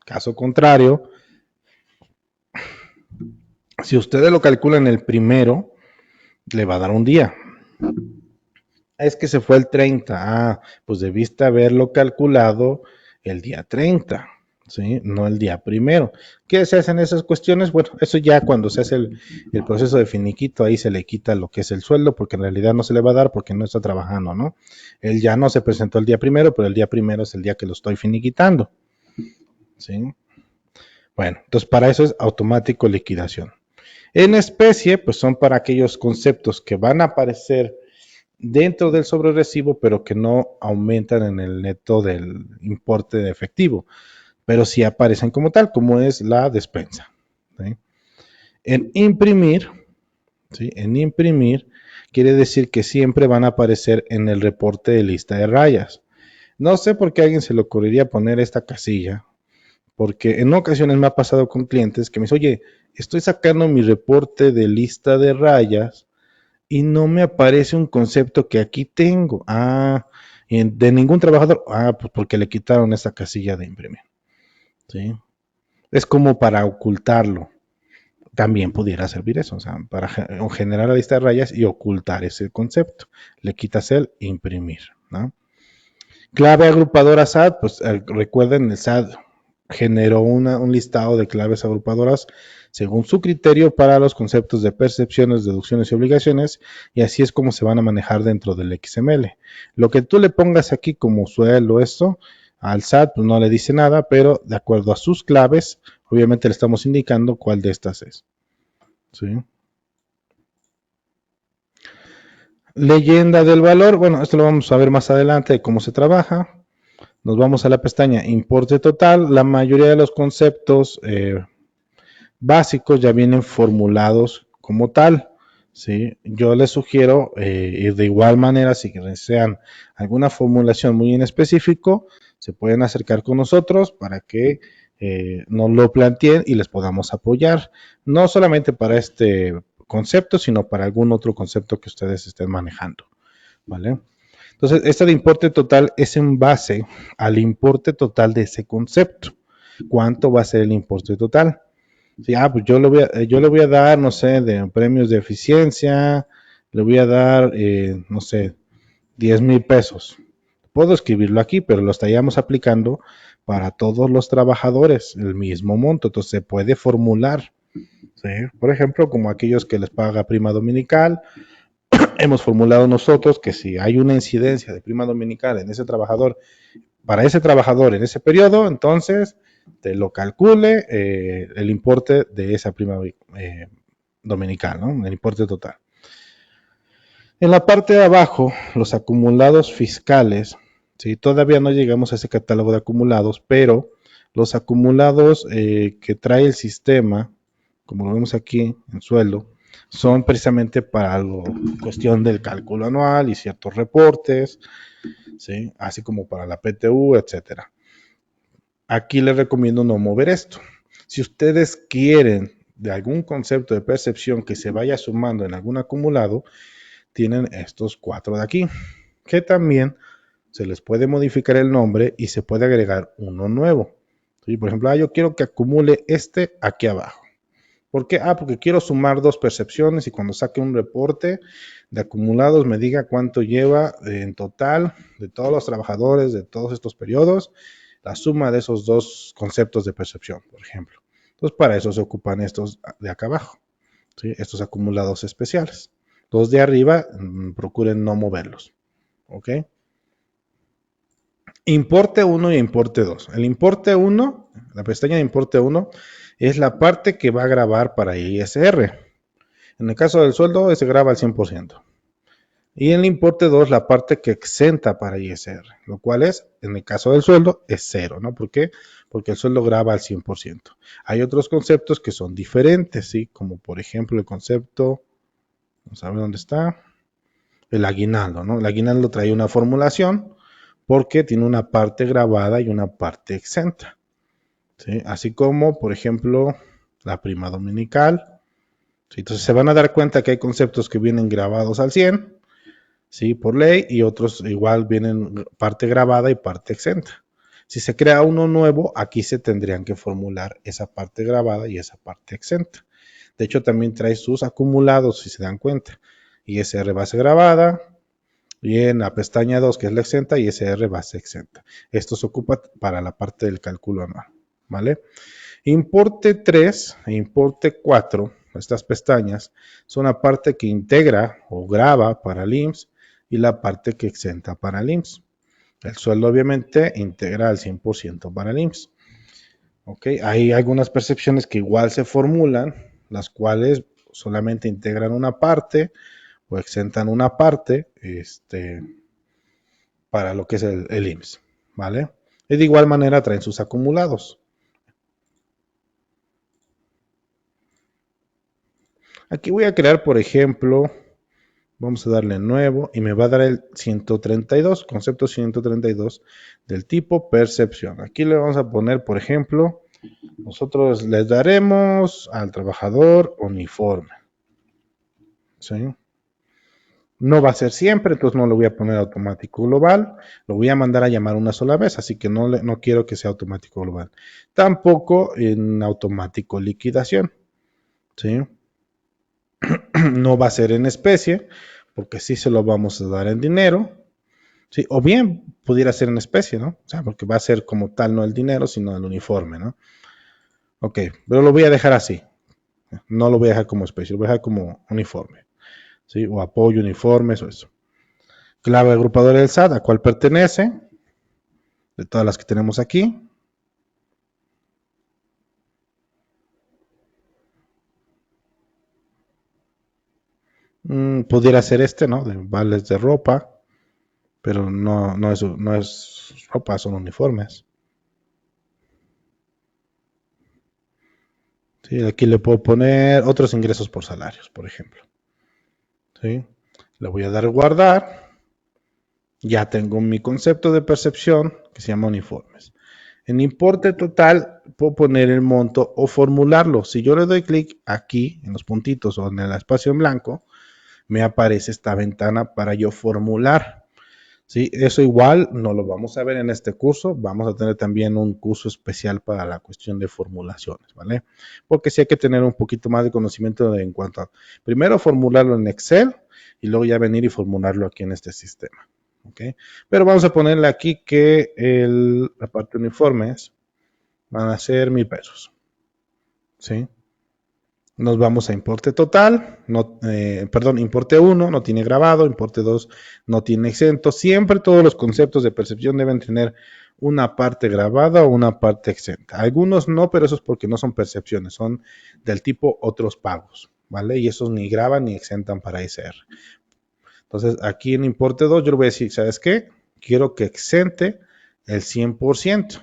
Caso contrario, si ustedes lo calculan el primero, le va a dar un día. Es que se fue el 30. Pues debiste haberlo calculado el día 30, ¿sí? No el día primero. ¿Qué se hacen esas cuestiones? Bueno, eso ya cuando se hace el proceso de finiquito, ahí se le quita lo que es el sueldo, porque en realidad no se le va a dar porque no está trabajando, ¿no? Él ya no se presentó el día primero, pero el día primero es el día que lo estoy finiquitando, ¿sí? Bueno, entonces para eso es automático liquidación. En especie, pues son para aquellos conceptos que van a aparecer dentro del sobrerecibo, pero que no aumentan en el neto del importe de efectivo, pero sí aparecen como tal, como es la despensa. ¿Sí? En imprimir, ¿sí? En imprimir quiere decir que siempre van a aparecer en el reporte de lista de rayas. No sé por qué a alguien se le ocurriría poner esta casilla, porque en ocasiones me ha pasado con clientes que me dicen, oye, estoy sacando mi reporte de lista de rayas y no me aparece un concepto que aquí tengo. De ningún trabajador. Pues porque le quitaron esa casilla de imprimir. ¿Sí? Es como para ocultarlo. También pudiera servir eso, o sea, para generar la lista de rayas y ocultar ese concepto. Le quitas el imprimir, ¿no? Clave agrupadora SAT, pues recuerden, el SAT generó un listado de claves agrupadoras según su criterio para los conceptos de percepciones, deducciones y obligaciones, y así es como se van a manejar dentro del XML. Lo que tú le pongas aquí como suelo, esto, al SAT pues no le dice nada, pero de acuerdo a sus claves, obviamente le estamos indicando cuál de estas es. ¿Sí? Leyenda del valor, bueno, esto lo vamos a ver más adelante de cómo se trabaja. Nos vamos a la pestaña importe total. La mayoría de los conceptos básicos ya vienen formulados como tal. ¿Sí? Yo les sugiero ir de igual manera, si desean alguna formulación muy en específico, se pueden acercar con nosotros para que nos lo planteen y les podamos apoyar. No solamente para este concepto, sino para algún otro concepto que ustedes estén manejando. ¿Vale? Entonces, esta de importe total es en base al importe total de ese concepto. ¿Cuánto va a ser el importe total? Sí, pues yo le voy a dar, no sé, de premios de eficiencia, le voy a dar, no sé, 10,000 pesos. Puedo escribirlo aquí, pero lo estaríamos aplicando para todos los trabajadores, el mismo monto. Entonces se puede formular, ¿sí? Por ejemplo, como aquellos que les paga prima dominical, hemos formulado nosotros que si hay una incidencia de prima dominical en ese trabajador, para ese trabajador en ese periodo, entonces te lo calcule el importe de esa prima dominical, ¿no? El importe total. En la parte de abajo, los acumulados fiscales, ¿sí? Todavía no llegamos a ese catálogo de acumulados, pero los acumulados que trae el sistema, como lo vemos aquí en sueldo, son precisamente para la cuestión del cálculo anual y ciertos reportes, ¿sí? Así como para la PTU, etcétera. Aquí les recomiendo no mover esto. Si ustedes quieren de algún concepto de percepción que se vaya sumando en algún acumulado, tienen estos 4 de aquí, que también se les puede modificar el nombre y se puede agregar uno nuevo. ¿Sí? Por ejemplo, yo quiero que acumule este aquí abajo. ¿Por qué? Porque quiero sumar 2 percepciones y cuando saque un reporte de acumulados me diga cuánto lleva en total de todos los trabajadores de todos estos periodos, la suma de esos 2 conceptos de percepción, por ejemplo. Entonces, para eso se ocupan estos de acá abajo, ¿sí? Estos acumulados especiales. Los de arriba, procuren no moverlos. ¿Ok? Importe 1 y importe 2. El importe 1, la pestaña de importe 1, es la parte que va a grabar para ISR. En el caso del sueldo, se graba al 100%. Y en el importe 2, la parte que exenta para ISR, lo cual es, en el caso del sueldo, es 0, ¿no? ¿Por qué? Porque el sueldo graba al 100%. Hay otros conceptos que son diferentes, ¿sí? Como por ejemplo el concepto, vamos a ver dónde está, el aguinaldo, ¿no? El aguinaldo trae una formulación porque tiene una parte grabada y una parte exenta, ¿sí? Así como, por ejemplo, la prima dominical, ¿sí? Entonces se van a dar cuenta que hay conceptos que vienen grabados al 100, ¿sí? Por ley, y otros igual vienen parte grabada y parte exenta. Si se crea uno nuevo, aquí se tendrían que formular esa parte grabada y esa parte exenta. De hecho, también trae sus acumulados, si se dan cuenta. ISR base grabada, y en la pestaña 2, que es la exenta, ISR base exenta. Esto se ocupa para la parte del cálculo anual, ¿vale? Importe 3 e importe 4, estas pestañas, son la parte que integra o graba para el IMSS y la parte que exenta para el IMSS. El sueldo obviamente integra al 100% para el IMSS. ¿Okay? Hay algunas percepciones que igual se formulan, las cuales solamente integran una parte o exentan una parte para lo que es el IMSS, ¿vale? Y de igual manera traen sus acumulados. Aquí voy a crear, por ejemplo, vamos a darle nuevo y me va a dar el 132, concepto 132 del tipo percepción. Aquí le vamos a poner, por ejemplo, nosotros les daremos al trabajador uniforme. ¿Sí? No va a ser siempre, entonces no lo voy a poner automático global, lo voy a mandar a llamar una sola vez, así que no quiero que sea automático global. Tampoco en automático liquidación, ¿sí? No va a ser en especie, porque sí se lo vamos a dar en dinero, ¿sí? O bien pudiera ser en especie, ¿no? O sea, porque va a ser como tal no el dinero, sino el uniforme, ¿no? Ok, pero lo voy a dejar así, no lo voy a dejar como especie, lo voy a dejar como uniforme, ¿sí? O apoyo, uniformes o eso. Clave agrupadora del SAT, ¿a cuál pertenece? De todas las que tenemos aquí. Pudiera ser ¿no? De vales de ropa, pero no es ropa, son uniformes. ¿Sí? Aquí le puedo poner otros ingresos por salarios, por ejemplo. ¿Sí? Le voy a dar guardar. Ya tengo mi concepto de percepción que se llama uniformes. En importe total puedo poner el monto o formularlo. Si yo le doy clic aquí en los puntitos o en el espacio en blanco, me aparece esta ventana para yo formular. ¿Sí? Eso igual no lo vamos a ver en este curso. Vamos a tener también un curso especial para la cuestión de formulaciones, ¿vale? Porque sí hay que tener un poquito más de conocimiento en cuanto a, primero formularlo en Excel y luego ya venir y formularlo aquí en este sistema. ¿Okay? Pero vamos a ponerle aquí que la parte de uniformes van a ser 1,000 pesos. ¿Sí? Nos vamos a importe total, importe 1 no tiene grabado, importe 2 no tiene exento. Siempre todos los conceptos de percepción deben tener una parte grabada o una parte exenta. Algunos no, pero eso es porque no son percepciones, son del tipo otros pagos, ¿vale? Y esos ni graban ni exentan para ISR. Entonces, aquí en importe 2 yo le voy a decir, ¿sabes qué? Quiero que exente el 100%.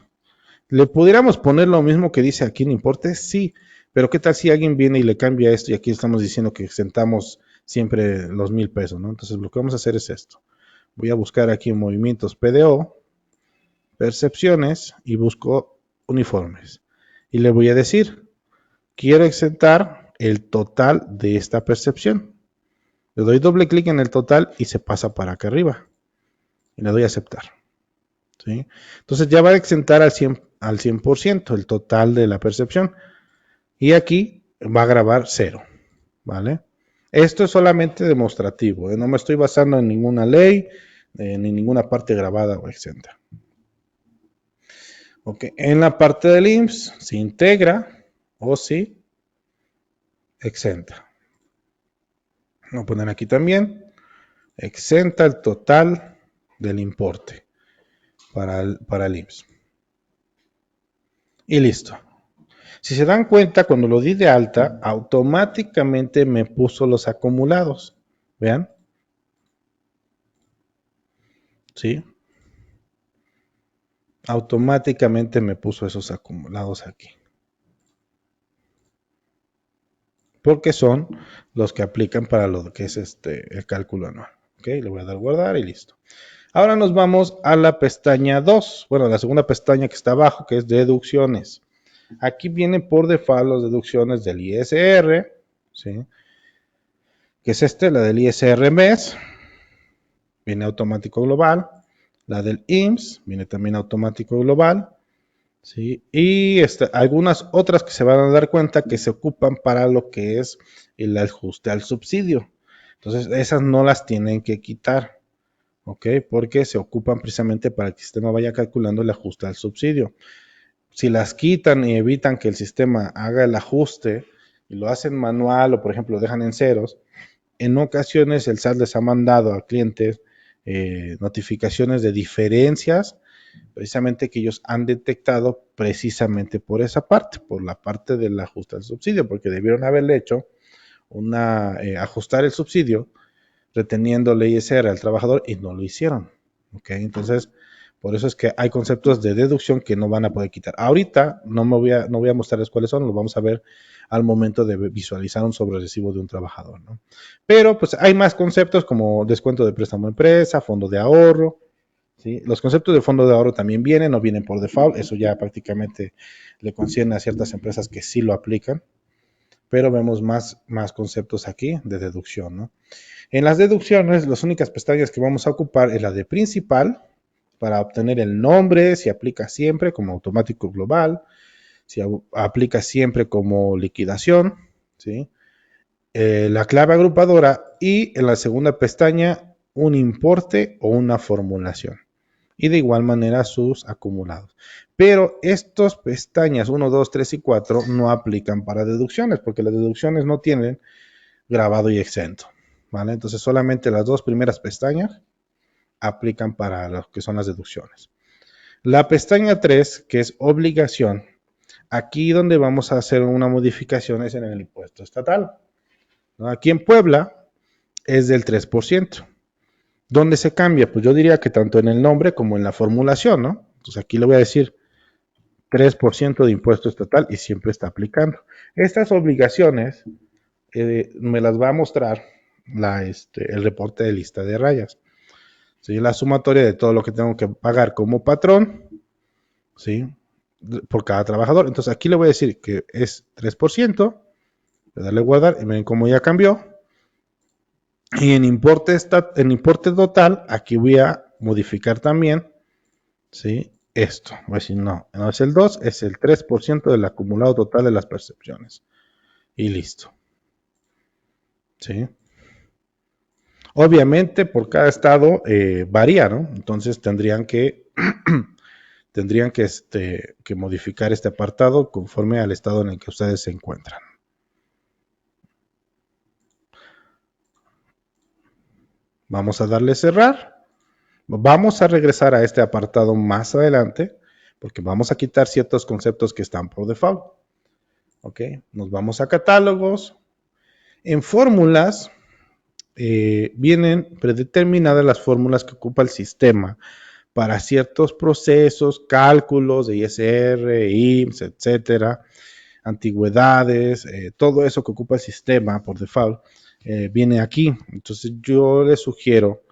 ¿Le pudiéramos poner lo mismo que dice aquí en importe? Sí, pero ¿qué tal si alguien viene y le cambia esto y aquí estamos diciendo que exentamos siempre los 1,000 pesos, ¿no? Entonces lo que vamos a hacer es esto. Voy a buscar aquí en movimientos PDO, percepciones y busco uniformes. Y le voy a decir, quiero exentar el total de esta percepción. Le doy doble clic en el total y se pasa para acá arriba. Y le doy a aceptar. ¿Sí? Entonces ya va a exentar al 100% el total de la percepción. Y aquí va a grabar 0. ¿Vale? Esto es solamente demostrativo. No me estoy basando en ninguna ley, ni ninguna parte grabada o exenta. Okay. En la parte del IMSS se integra o sí exenta. Voy a poner aquí también. Exenta el total del importe para el IMSS. Y listo. Si se dan cuenta, cuando lo di de alta, automáticamente me puso los acumulados. ¿Vean? ¿Sí? Automáticamente me puso esos acumulados aquí. Porque son los que aplican para lo que es el cálculo anual. ¿Ok? Le voy a dar guardar y listo. Ahora nos vamos a la pestaña 2. Bueno, la segunda pestaña que está abajo, que es deducciones. Aquí viene por default las deducciones del ISR, ¿sí? Que es la del ISR mes, viene automático global. La del IMSS viene también automático global, ¿sí? Y algunas otras que se van a dar cuenta que se ocupan para lo que es el ajuste al subsidio. Entonces, esas no las tienen que quitar, ¿ok? Porque se ocupan precisamente para que el sistema vaya calculando el ajuste al subsidio. Si las quitan y evitan que el sistema haga el ajuste y lo hacen manual o, por ejemplo, lo dejan en ceros, en ocasiones el SAT les ha mandado a clientes notificaciones de diferencias precisamente que ellos han detectado precisamente por esa parte, por la parte del ajuste al subsidio, porque debieron haberle hecho ajustar el subsidio reteniendo el ISR al trabajador y no lo hicieron. ¿Okay? Entonces, por eso es que hay conceptos de deducción que no van a poder quitar. Ahorita no voy a mostrarles cuáles son, lo vamos a ver al momento de visualizar un sobrerecibo de un trabajador. ¿No? Pero pues hay más conceptos como descuento de préstamo a empresa, fondo de ahorro. ¿Sí? Los conceptos de fondo de ahorro también vienen, no vienen por default, eso ya prácticamente le concierne a ciertas empresas que sí lo aplican, pero vemos más conceptos aquí de deducción. ¿No? En las deducciones, las únicas pestañas que vamos a ocupar es la de principal, para obtener el nombre, si aplica siempre como automático global, si aplica siempre como liquidación, ¿sí? La clave agrupadora y en la segunda pestaña un importe o una formulación. Y de igual manera sus acumulados. Pero estas pestañas 1, 2, 3 y 4 no aplican para deducciones, porque las deducciones no tienen grabado y exento. ¿Vale? Entonces solamente las dos primeras pestañas aplican para lo que son las deducciones. La pestaña 3, que es obligación, aquí donde vamos a hacer una modificación es en el impuesto estatal. ¿No? Aquí en Puebla es del 3%. ¿Dónde se cambia? Pues yo diría que tanto en el nombre como en la formulación, ¿no? Entonces aquí le voy a decir 3% de impuesto estatal y siempre está aplicando. Estas obligaciones me las va a mostrar el reporte de lista de rayas. ¿Sí? La sumatoria de todo lo que tengo que pagar como patrón, ¿sí? Por cada trabajador. Entonces aquí le voy a decir que es 3%, voy a darle a guardar y ven cómo ya cambió. Y en importe total, aquí voy a modificar también, ¿sí? Esto. Voy a decir, no es el 2, es el 3% del acumulado total de las percepciones. Y listo. ¿Sí? Obviamente por cada estado varía, ¿no? Entonces tendrían que modificar este apartado conforme al estado en el que ustedes se encuentran. Vamos a darle cerrar. Vamos a regresar a este apartado más adelante porque vamos a quitar ciertos conceptos que están por default. ¿Ok? Nos vamos a catálogos. En fórmulas vienen predeterminadas las fórmulas que ocupa el sistema para ciertos procesos, cálculos de ISR, IMSS, etcétera, antigüedades, todo eso que ocupa el sistema por default, viene aquí. Entonces yo les sugiero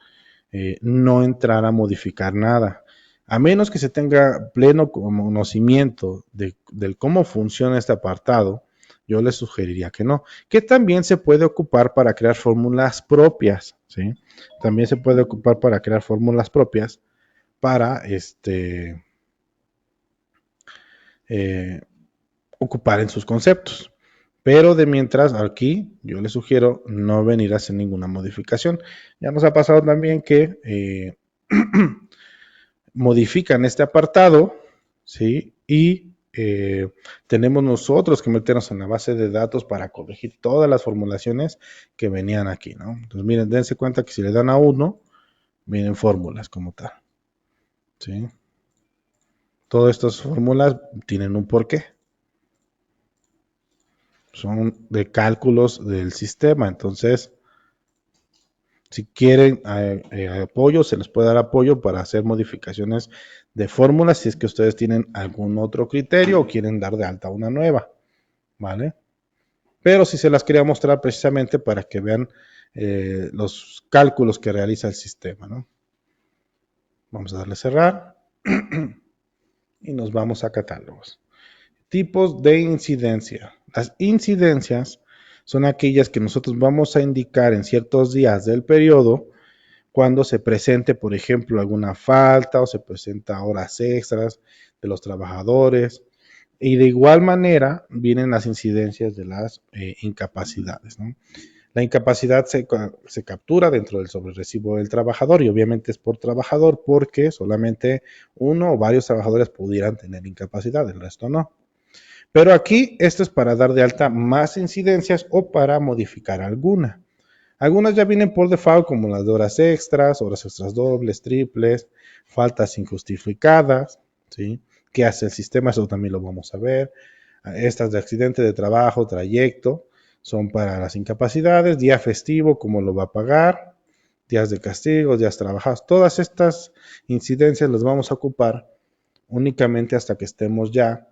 no entrar a modificar nada. A menos que se tenga pleno conocimiento del cómo funciona este apartado, yo les sugeriría que no. Que también se puede ocupar para crear fórmulas propias, ¿sí? También se puede ocupar para crear fórmulas propias para ocupar en sus conceptos. Pero de mientras, aquí yo les sugiero no venir a hacer ninguna modificación. Ya nos ha pasado también que modifican este apartado, ¿sí? Y tenemos nosotros que meternos en la base de datos para corregir todas las formulaciones que venían aquí, ¿no? Entonces, miren, dense cuenta que si le dan a uno, vienen fórmulas como tal, ¿sí? Todas estas fórmulas tienen un porqué. Son de cálculos del sistema, entonces si quieren apoyo, se les puede dar apoyo para hacer modificaciones de fórmulas si es que ustedes tienen algún otro criterio o quieren dar de alta una nueva, ¿vale? Pero si se las quería mostrar precisamente para que vean los cálculos que realiza el sistema, ¿no? Vamos a darle a cerrar y nos vamos a catálogos. Tipos de incidencia. Las incidencias son aquellas que nosotros vamos a indicar en ciertos días del periodo cuando se presente, por ejemplo, alguna falta o se presenta horas extras de los trabajadores. Y de igual manera vienen las incidencias de las incapacidades, ¿no? La incapacidad se captura dentro del sobrerecibo del trabajador y obviamente es por trabajador porque solamente uno o varios trabajadores pudieran tener incapacidad, el resto no. Pero aquí esto es para dar de alta más incidencias o para modificar alguna. Algunas ya vienen por default como las de horas extras dobles, triples, faltas injustificadas, ¿sí? ¿Qué hace el sistema? Eso también lo vamos a ver. Estas de accidente de trabajo, trayecto, son para las incapacidades, día festivo, cómo lo va a pagar, días de castigo, días trabajados. Todas estas incidencias las vamos a ocupar únicamente hasta que estemos ya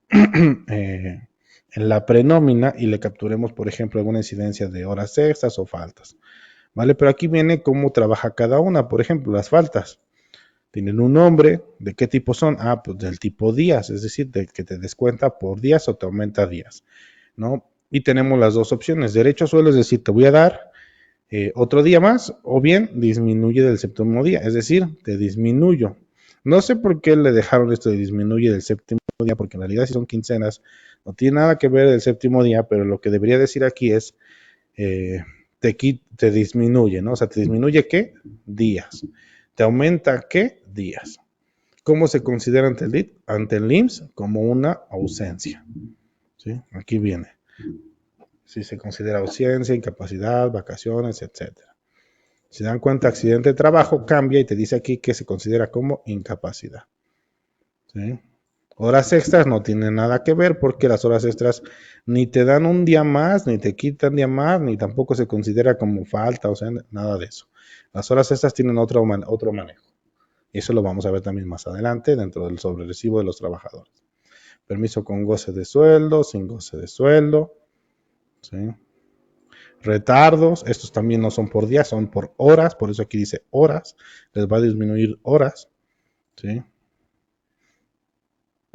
en la prenómina y le capturemos, por ejemplo, alguna incidencia de horas extras o faltas. ¿Vale? Pero aquí viene cómo trabaja cada una. Por ejemplo, las faltas. Tienen un nombre. ¿De qué tipo son? Ah, pues del tipo días, es decir, de que te descuenta por días o te aumenta días, ¿no? Y tenemos las dos opciones. Derecho a sueldo, es decir, te voy a dar otro día más, o bien disminuye del séptimo día, es decir, te disminuyo. No sé por qué le dejaron esto de disminuye del séptimo día, porque en realidad si son quincenas, no tiene nada que ver el séptimo día, pero lo que debería decir aquí es, te disminuye, ¿no? O sea, ¿te disminuye qué? Días. ¿Te aumenta qué? Días. ¿Cómo se considera ante el IMSS? Como una ausencia. ¿Sí? Aquí viene. Si se considera ausencia, incapacidad, vacaciones, etcétera. Si dan cuenta, accidente de trabajo cambia y te dice aquí que se considera como incapacidad. ¿Sí? Horas extras no tienen nada que ver porque las horas extras ni te dan un día más, ni te quitan día más, ni tampoco se considera como falta, o sea, nada de eso. Las horas extras tienen otro manejo. Y eso lo vamos a ver también más adelante dentro del sobrerecibo de los trabajadores. Permiso con goce de sueldo, sin goce de sueldo. ¿Sí? Retardos, estos también no son por día, son por horas, por eso aquí dice horas, les va a disminuir horas. ¿Sí?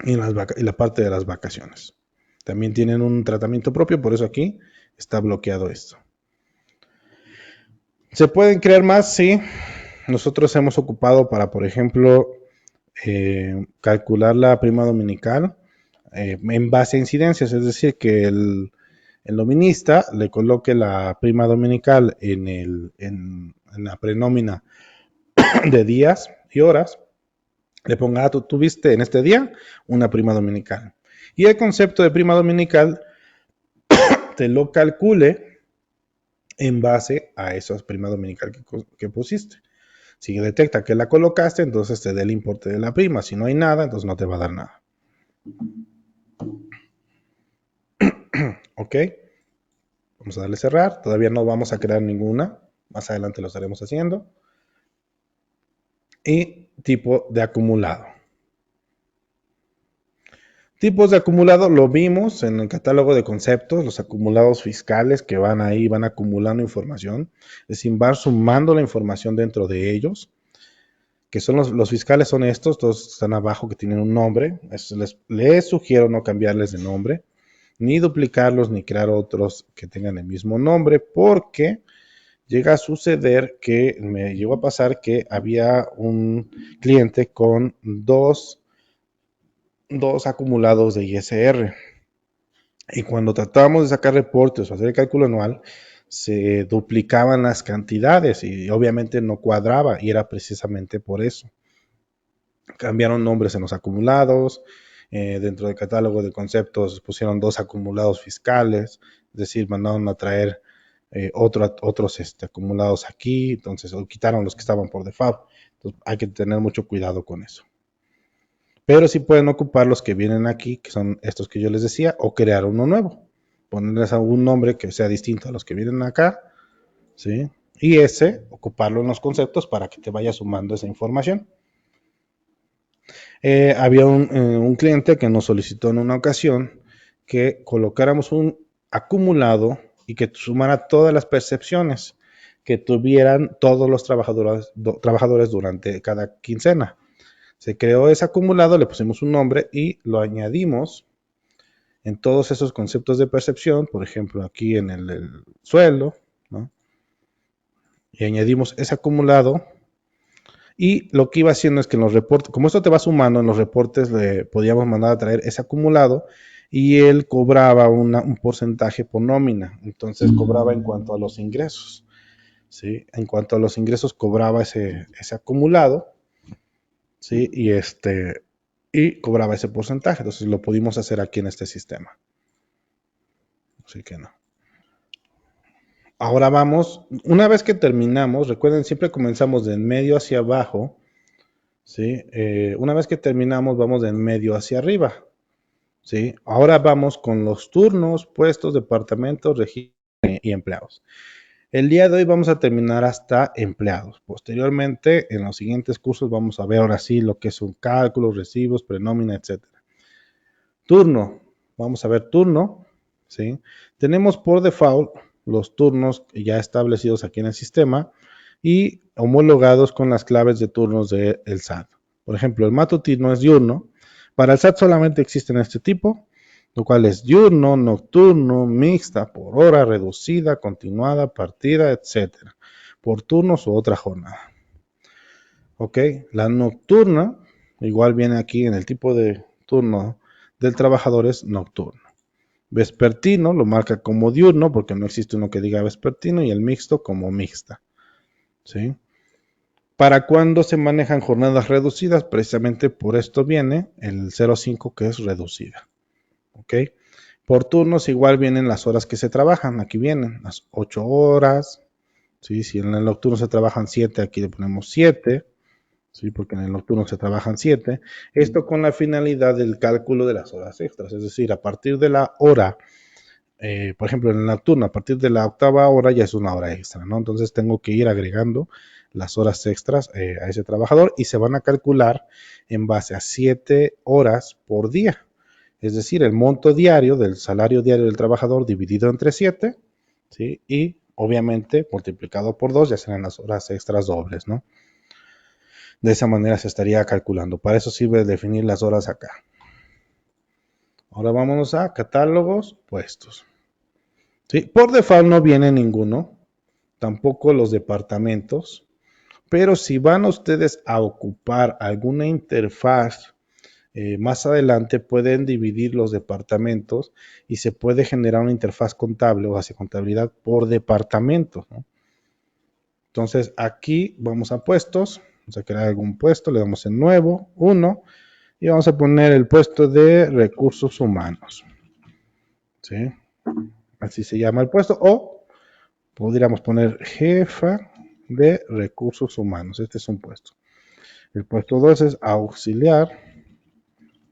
Y la parte de las vacaciones. También tienen un tratamiento propio, por eso aquí está bloqueado esto. ¿Se pueden crear más? Sí. Nosotros hemos ocupado para, por ejemplo, calcular la prima dominical en base a incidencias, es decir, que el nominista le coloque la prima dominical en la prenómina de días y horas, le ponga, tú tuviste en este día una prima dominical. Y el concepto de prima dominical te lo calcule en base a esa prima dominical que pusiste. Si detecta que la colocaste, entonces te dé el importe de la prima. Si no hay nada, entonces no te va a dar nada. ¿Ok? Vamos a darle cerrar. Todavía no vamos a crear ninguna. Más adelante lo estaremos haciendo. Y tipo de acumulado. Tipos de acumulado lo vimos en el catálogo de conceptos, los acumulados fiscales que van ahí, van acumulando información, es decir, van sumando la información dentro de ellos, que son los fiscales son estos, todos están abajo que tienen un nombre, les sugiero no cambiarles de nombre, ni duplicarlos, ni crear otros que tengan el mismo nombre, porque llega a suceder que me llegó a pasar que había un cliente con dos acumulados de ISR. Y cuando tratábamos de sacar reportes o hacer el cálculo anual, se duplicaban las cantidades y obviamente no cuadraba y era precisamente por eso. Cambiaron nombres en los acumulados, dentro del catálogo de conceptos pusieron dos acumulados fiscales, es decir, mandaron a traer otros acumulados aquí, entonces quitaron los que estaban por default. Entonces hay que tener mucho cuidado con eso. Pero sí pueden ocupar los que vienen aquí, que son estos que yo les decía, o crear uno nuevo. Ponerles algún nombre que sea distinto a los que vienen acá, ¿sí? Y ese, ocuparlo en los conceptos para que te vaya sumando esa información. Había un cliente que nos solicitó en una ocasión que colocáramos un acumulado y que sumara todas las percepciones que tuvieran todos los trabajadores durante cada quincena. Se creó ese acumulado, le pusimos un nombre y lo añadimos en todos esos conceptos de percepción, por ejemplo, aquí en el sueldo, ¿no? Y añadimos ese acumulado. Y lo que iba haciendo es que en los reportes, como esto te va sumando, en los reportes le podíamos mandar a traer ese acumulado y él cobraba un porcentaje por nómina, entonces cobraba en cuanto a los ingresos, ¿sí? En cuanto a los ingresos cobraba ese acumulado, ¿sí? Y cobraba ese porcentaje, entonces lo pudimos hacer aquí en este sistema. Así que no. Ahora vamos, una vez que terminamos, recuerden, siempre comenzamos de en medio hacia abajo, ¿sí? Una vez que terminamos, vamos de en medio hacia arriba, ¿sí? Ahora vamos con los turnos, puestos, departamentos, registros y empleados. El día de hoy vamos a terminar hasta empleados. Posteriormente, en los siguientes cursos vamos a ver ahora sí lo que son cálculos, recibos, prenómina, etc. Turno. Vamos a ver turno, ¿sí? Tenemos por default los turnos ya establecidos aquí en el sistema y homologados con las claves de turnos del SAT. Por ejemplo, el matutino es diurno. Para el SAT solamente existen este tipo, lo cual es diurno, nocturno, mixta, por hora, reducida, continuada, partida, etc. Por turnos u otra jornada. Ok, la nocturna igual viene aquí en el tipo de turno del trabajador es nocturno. Vespertino lo marca como diurno porque no existe uno que diga vespertino y el mixto como mixta. ¿Sí? ¿Para cuándo se manejan jornadas reducidas? Precisamente por esto viene el 05 que es reducida. ¿Ok? Por turnos igual vienen las horas que se trabajan. Aquí vienen las 8 horas. ¿Sí? Si en el nocturno se trabajan 7, aquí le ponemos 7. ¿Sí? Porque en el nocturno se trabajan 7. Esto con la finalidad del cálculo de las horas extras. Es decir, a partir de la hora, por ejemplo, en el nocturno, a partir de la octava hora ya es una hora extra, ¿no? Entonces tengo que ir agregando las horas extras a ese trabajador y se van a calcular en base a 7 horas por día. Es decir, el monto diario del salario diario del trabajador dividido entre 7, ¿sí? Y obviamente multiplicado por 2 ya serán las horas extras dobles, ¿no? De esa manera se estaría calculando. Para eso sirve definir las horas acá. Ahora vámonos a catálogos, puestos. ¿Sí? Por default no viene ninguno, tampoco los departamentos, pero si van ustedes a ocupar alguna interfaz, más adelante pueden dividir los departamentos y se puede generar una interfaz contable o hacia contabilidad por departamentos, ¿no? Entonces aquí vamos a puestos, vamos a crear algún puesto, le damos en nuevo, 1, y vamos a poner el puesto de recursos humanos. ¿Sí? Así se llama el puesto. O podríamos poner jefa de recursos humanos. Este es un puesto. El puesto 2 es auxiliar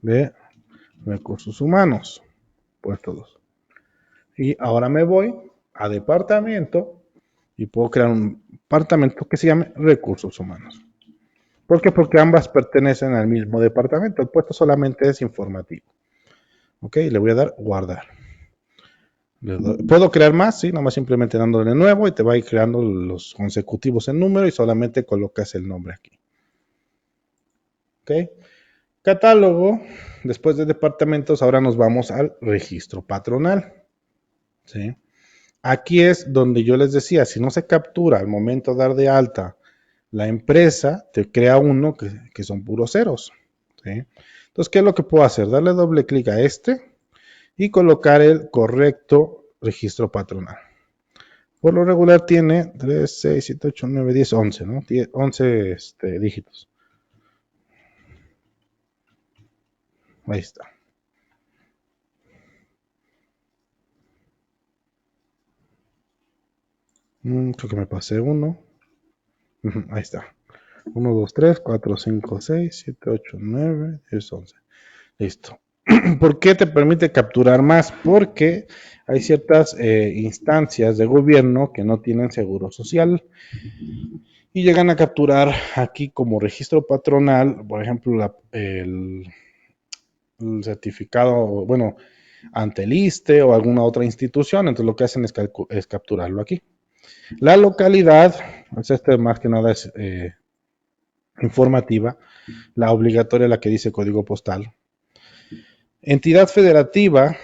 de recursos humanos. Puesto 2. Y ahora me voy a departamento y puedo crear un departamento que se llame recursos humanos. ¿Por qué? Porque ambas pertenecen al mismo departamento. El puesto solamente es informativo. Ok, le voy a dar guardar. Puedo crear más, sí, nomás simplemente dándole nuevo y te va a ir creando los consecutivos en número y solamente colocas el nombre aquí. Ok, catálogo, después de departamentos, ahora nos vamos al registro patronal. ¿Sí? Aquí es donde yo les decía, si no se captura al momento de dar de alta la empresa, te crea uno que son puros ceros. ¿Sí? Entonces, ¿qué es lo que puedo hacer? Darle doble clic a este y colocar el correcto registro patronal. Por lo regular tiene 3, 6, 7, 8, 9, 10, 11, ¿no? 11 dígitos. Ahí está. Creo que me pasé uno. Ahí está. 1, 2, 3, 4, 5, 6, 7, 8, 9, 10, 11. Listo. ¿Por qué te permite capturar más? Porque hay ciertas instancias de gobierno que no tienen seguro social y llegan a capturar aquí como registro patronal, por ejemplo, el certificado, bueno, ante el ISSSTE o alguna otra institución, entonces lo que hacen es capturarlo aquí. La localidad, pues más que nada es informativa, la obligatoria la que dice código postal. Entidad federativa,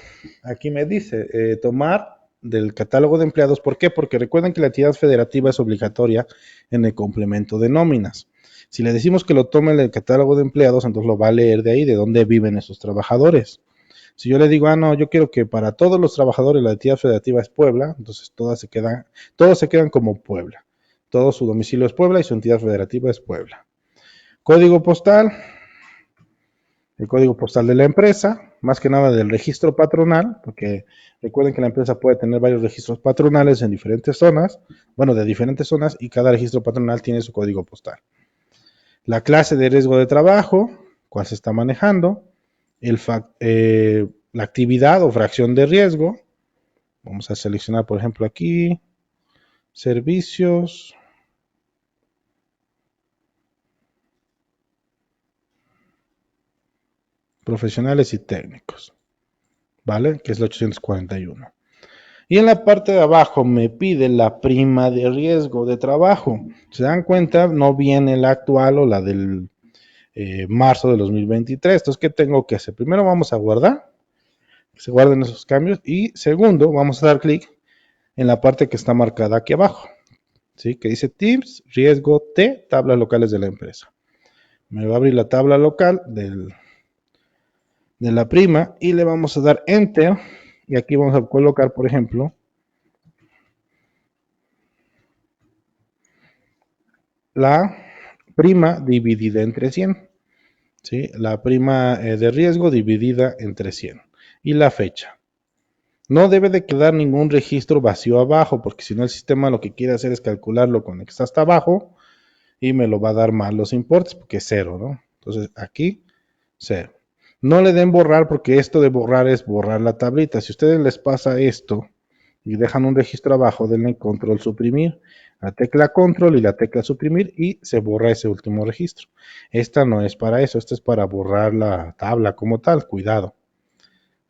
aquí me dice tomar del catálogo de empleados. ¿Por qué? Porque recuerden que la entidad federativa es obligatoria en el complemento de nóminas. Si le decimos que lo tome en el catálogo de empleados, entonces lo va a leer de ahí, de dónde viven esos trabajadores. Si yo le digo, no, yo quiero que para todos los trabajadores la entidad federativa es Puebla, entonces todos se quedan como Puebla. Todo su domicilio es Puebla y su entidad federativa es Puebla. Código postal, el código postal de la empresa, más que nada del registro patronal, porque recuerden que la empresa puede tener varios registros patronales en diferentes zonas, de diferentes zonas, y cada registro patronal tiene su código postal. La clase de riesgo de trabajo, cuál se está manejando, la actividad o fracción de riesgo. Vamos a seleccionar, por ejemplo, aquí, servicios. Profesionales y técnicos, ¿vale? Que es el 841. Y en la parte de abajo me pide la prima de riesgo de trabajo. ¿Se dan cuenta? No viene la actual o la del marzo de 2023. Entonces, ¿qué tengo que hacer? Primero vamos a guardar, que se guarden esos cambios. Y segundo, vamos a dar clic en la parte que está marcada aquí abajo, ¿sí? Que dice Tips, riesgo T, tablas locales de la empresa. Me va a abrir la tabla local de la prima y le vamos a dar Enter. Y aquí vamos a colocar, por ejemplo, la prima dividida entre 100. ¿Sí? La prima de riesgo dividida entre 100. Y la fecha. No debe de quedar ningún registro vacío abajo, porque si no el sistema lo que quiere hacer es calcularlo con el que está hasta abajo y me lo va a dar mal los importes, porque es 0, ¿no? Entonces aquí, 0. No le den borrar, porque esto de borrar es borrar la tablita. Si a ustedes les pasa esto y dejan un registro abajo, denle control suprimir, la tecla control y la tecla suprimir y se borra ese último registro. Esta no es para eso, esta es para borrar la tabla como tal, cuidado.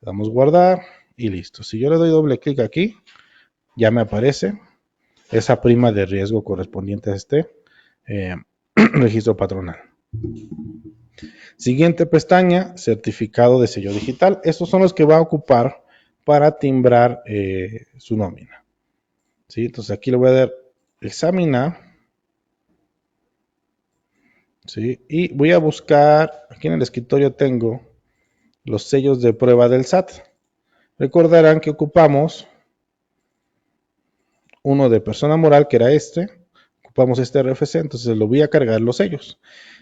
Le damos guardar y listo. Si yo le doy doble clic aquí, ya me aparece esa prima de riesgo correspondiente a este registro patronal. Siguiente pestaña, certificado de sello digital. Estos son los que va a ocupar para timbrar su nómina. ¿Sí? Entonces aquí le voy a dar examinar. ¿Sí? Y voy a buscar, aquí en el escritorio tengo los sellos de prueba del SAT. Recordarán que ocupamos uno de persona moral, que era este. Ocupamos este RFC, entonces lo voy a cargar los sellos.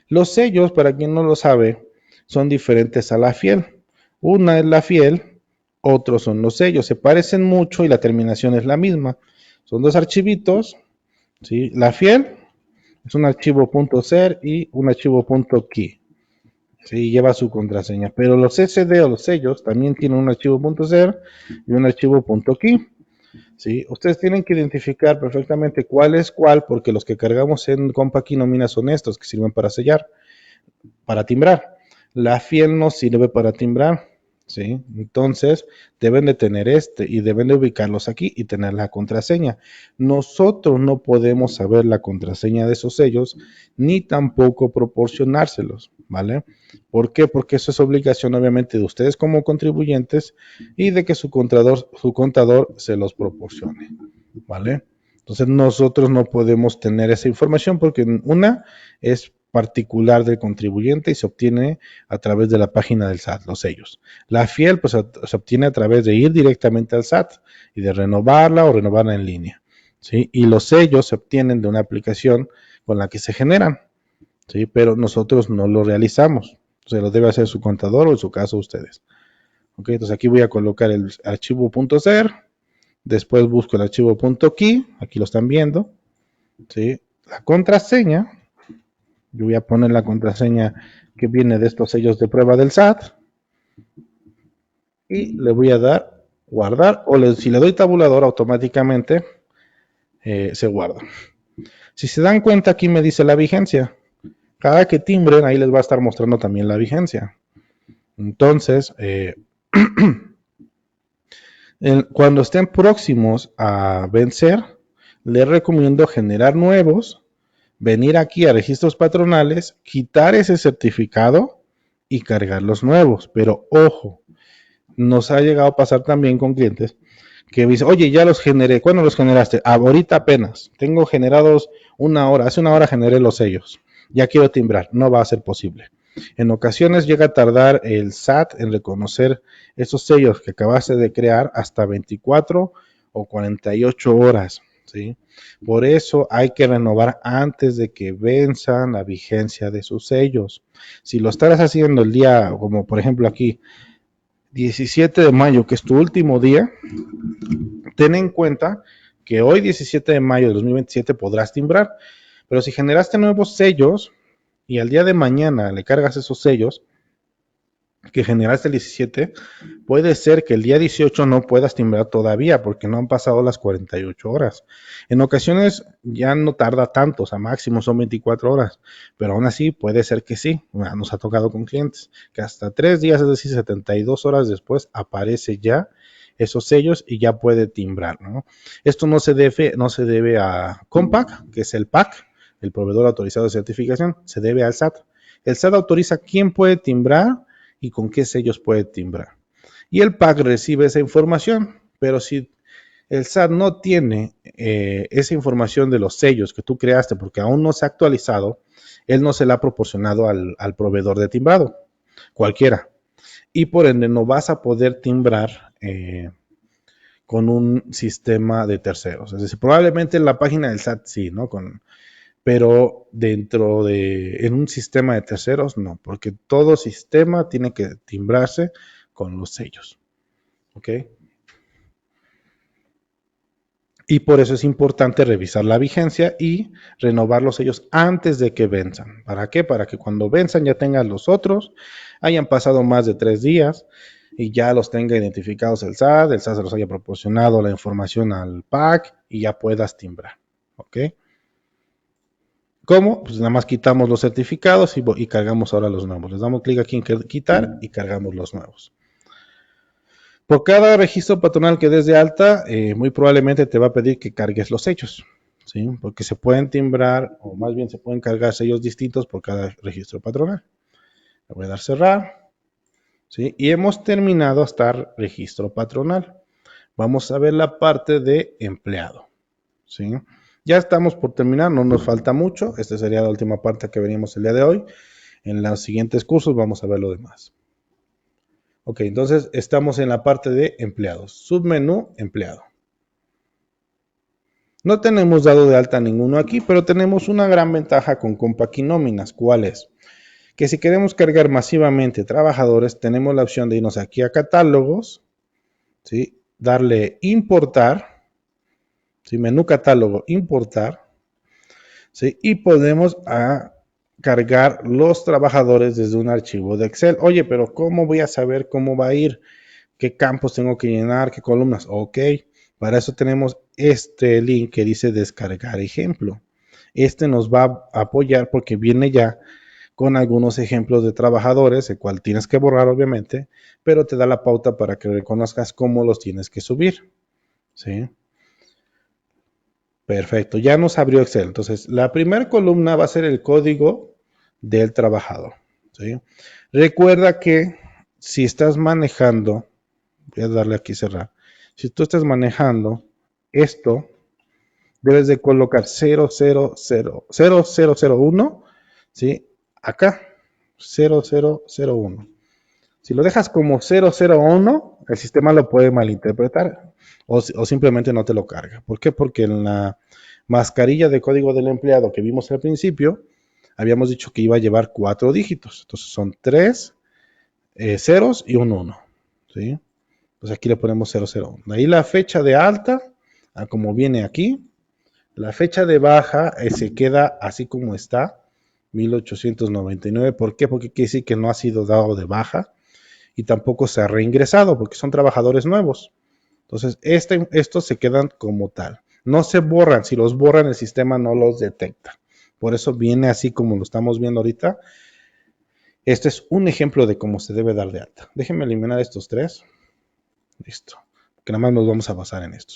Los sellos, para quien no lo sabe, son diferentes a la fiel. Una es la fiel, otros son los sellos. Se parecen mucho y la terminación es la misma. Son dos archivitos, ¿sí? La fiel es un archivo .ser y un archivo .key. Sí, lleva su contraseña. Pero los SD o los sellos también tienen un archivo .ser y un archivo .key. ¿Sí? Ustedes tienen que identificar perfectamente cuál es cuál, porque los que cargamos en CompaKey Nómina son estos, que sirven para sellar, para timbrar. La fiel no sirve para timbrar, ¿sí? Entonces, deben de tener este y deben de ubicarlos aquí y tener la contraseña. Nosotros no podemos saber la contraseña de esos sellos, ni tampoco proporcionárselos, ¿vale? ¿Por qué? Porque eso es obligación, obviamente, de ustedes como contribuyentes y de que su contador se los proporcione, ¿vale? Entonces, nosotros no podemos tener esa información porque una es particular del contribuyente y se obtiene a través de la página del SAT, los sellos. La fiel pues se obtiene a través de ir directamente al SAT y de renovarla o renovarla en línea, ¿sí? Y los sellos se obtienen de una aplicación con la que se generan, ¿sí? Pero nosotros no lo realizamos, se lo debe hacer su contador o en su caso ustedes. ¿Ok? Entonces aquí voy a colocar el archivo .ser, después busco el archivo .key, aquí lo están viendo, ¿sí? La contraseña, yo voy a poner la contraseña que viene de estos sellos de prueba del SAT y le voy a dar guardar o si le doy tabulador automáticamente se guarda. Si se dan cuenta aquí me dice la vigencia. Cada que timbren ahí les va a estar mostrando también la vigencia. Entonces, cuando estén próximos a vencer, les recomiendo generar nuevos, venir aquí a registros patronales, quitar ese certificado y cargar los nuevos. Pero ojo, nos ha llegado a pasar también con clientes que me dicen, oye, ya los generé. ¿Cuándo los generaste? Ahorita apenas. Tengo generados una hora. Hace una hora generé los sellos. Ya quiero timbrar. No va a ser posible. En ocasiones llega a tardar el SAT en reconocer esos sellos que acabaste de crear hasta 24 o 48 horas, ¿sí? Por eso hay que renovar antes de que venzan la vigencia de sus sellos. Si lo estás haciendo el día, como por ejemplo aquí, 17 de mayo, que es tu último día, ten en cuenta que hoy 17 de mayo de 2027 podrás timbrar, pero si generaste nuevos sellos y al día de mañana le cargas esos sellos que generaste el 17, puede ser que el día 18 no puedas timbrar todavía porque no han pasado las 48 horas. En ocasiones ya no tarda tanto, o sea, máximo son 24 horas, pero aún así puede ser que sí. Nos ha tocado con clientes que hasta 3 días, es decir, 72 horas después, aparece ya esos sellos y ya puede timbrar, ¿no? Esto no se debe a Compaq, que es el PAC, el proveedor autorizado de certificación, se debe al SAT. El SAT autoriza quién puede timbrar y con qué sellos puede timbrar. Y el PAC recibe esa información, pero si el SAT no tiene esa información de los sellos que tú creaste porque aún no se ha actualizado, él no se la ha proporcionado al proveedor de timbrado, cualquiera. Y por ende no vas a poder timbrar con un sistema de terceros. Es decir, probablemente en la página del SAT sí, ¿no? Pero en un sistema de terceros, no, porque todo sistema tiene que timbrarse con los sellos. ¿Ok? Y por eso es importante revisar la vigencia y renovar los sellos antes de que venzan. ¿Para qué? Para que cuando venzan ya tengan los otros, hayan pasado más de 3 días y ya los tenga identificados el SAT se los haya proporcionado la información al PAC y ya puedas timbrar. ¿Ok? ¿Cómo? Pues nada más quitamos los certificados y cargamos ahora los nuevos. Les damos clic aquí en quitar y cargamos los nuevos. Por cada registro patronal que des de alta, muy probablemente te va a pedir que cargues los sellos, ¿sí? Porque se pueden timbrar, o más bien se pueden cargar sellos distintos por cada registro patronal. Le voy a dar cerrar, ¿sí? Y hemos terminado hasta registro patronal. Vamos a ver la parte de empleado, ¿sí? Ya estamos por terminar, no nos falta mucho. Esta sería la última parte que veníamos el día de hoy. En los siguientes cursos vamos a ver lo demás. Ok, entonces estamos en la parte de empleados. Submenú, empleado. No tenemos dado de alta ninguno aquí, pero tenemos una gran ventaja con Compaq y Nóminas. ¿Cuál es? Que si queremos cargar masivamente trabajadores, tenemos la opción de irnos aquí a catálogos, ¿sí? Darle importar, ¿sí? Menú catálogo, importar, ¿sí? Y podemos cargar los trabajadores desde un archivo de Excel. Oye, pero ¿cómo voy a saber cómo va a ir? ¿Qué campos tengo que llenar? ¿Qué columnas? Ok, para eso tenemos este link que dice descargar ejemplo. Este nos va a apoyar porque viene ya con algunos ejemplos de trabajadores, el cual tienes que borrar obviamente, pero te da la pauta para que reconozcas cómo los tienes que subir. ¿Sí? Perfecto, ya nos abrió Excel. Entonces, la primera columna va a ser el código del trabajador. ¿Sí? Recuerda que si estás manejando, voy a darle aquí cerrar, si tú estás manejando esto, debes de colocar 0001, ¿sí? Acá, 0001. Si lo dejas como 001, el sistema lo puede malinterpretar o simplemente no te lo carga. ¿Por qué? Porque en la mascarilla de código del empleado que vimos al principio, habíamos dicho que iba a llevar 4 dígitos. Entonces son 3 ceros y un 1. ¿Sí? Pues aquí le ponemos 001. Ahí la fecha de alta, como viene aquí. La fecha de baja se queda así como está, 1899. ¿Por qué? Porque quiere decir que no ha sido dado de baja y tampoco se ha reingresado porque son trabajadores nuevos. Entonces, estos se quedan como tal. No se borran. Si los borran, el sistema no los detecta. Por eso viene así como lo estamos viendo ahorita. Este es un ejemplo de cómo se debe dar de alta. Déjenme eliminar estos 3. Listo. Que nada más nos vamos a basar en esto.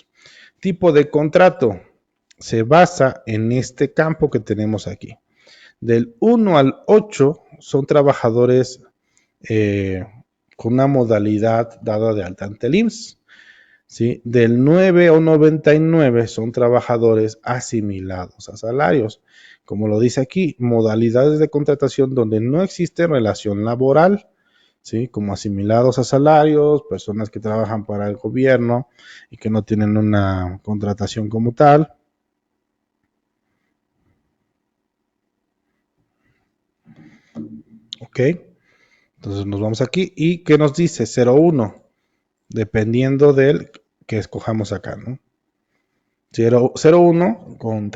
Tipo de contrato. Se basa en este campo que tenemos aquí. Del 1 al 8 son trabajadores con una modalidad dada de alta ante el IMSS. ¿sí? Del 9 o 99 son trabajadores asimilados a salarios. Como lo dice aquí, modalidades de contratación donde no existe relación laboral, ¿sí? Como asimilados a salarios, personas que trabajan para el gobierno y que no tienen una contratación como tal. Ok, entonces nos vamos aquí y ¿qué nos dice? 01, dependiendo del que escojamos acá, ¿no? 01 con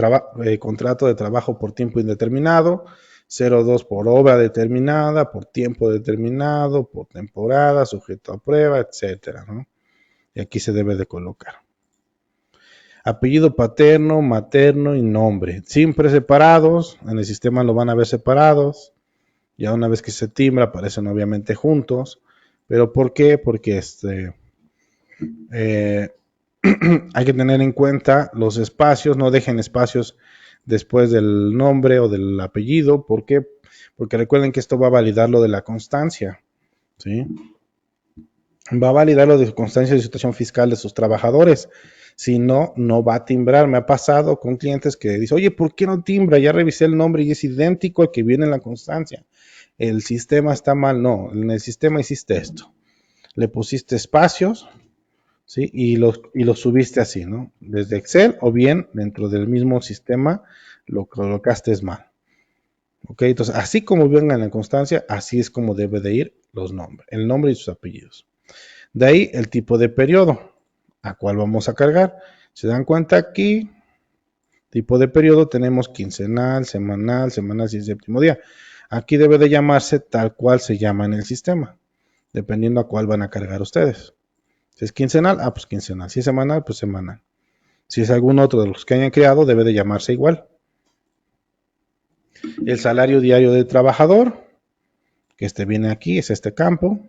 contrato de trabajo por tiempo indeterminado, 02 por obra determinada, por tiempo determinado, por temporada, sujeto a prueba, etcétera, ¿no? Y aquí se debe de colocar. Apellido paterno, materno y nombre. Siempre separados, en el sistema lo van a ver separados. Ya una vez que se timbra aparecen obviamente juntos. ¿Pero por qué? Porque eh, hay que tener en cuenta los espacios, no dejen espacios después del nombre o del apellido. ¿Por qué? Porque recuerden que esto va a validar lo de la constancia, ¿sí? Va a validar lo de constancia de situación fiscal de sus trabajadores. Si no, no va a timbrar. Me ha pasado con clientes que dicen, oye, ¿por qué no timbra? Ya revisé el nombre y es idéntico al que viene en la constancia. El sistema está mal. No, en el sistema hiciste esto. Le pusiste espacios, ¿sí? Y lo subiste así, ¿no? Desde Excel o bien dentro del mismo sistema lo colocaste mal. ¿Ok? Entonces, así como venga en la constancia, así es como debe de ir los nombres, el nombre y sus apellidos. De ahí el tipo de periodo a cuál vamos a cargar. Se dan cuenta aquí, tipo de periodo tenemos quincenal, semanal, semanal y séptimo día. Aquí debe de llamarse tal cual se llama en el sistema, dependiendo a cuál van a cargar ustedes. Si es quincenal, pues quincenal. Si es semanal, pues semanal. Si es algún otro de los que hayan creado, debe de llamarse igual. El salario diario del trabajador, que viene aquí, es este campo,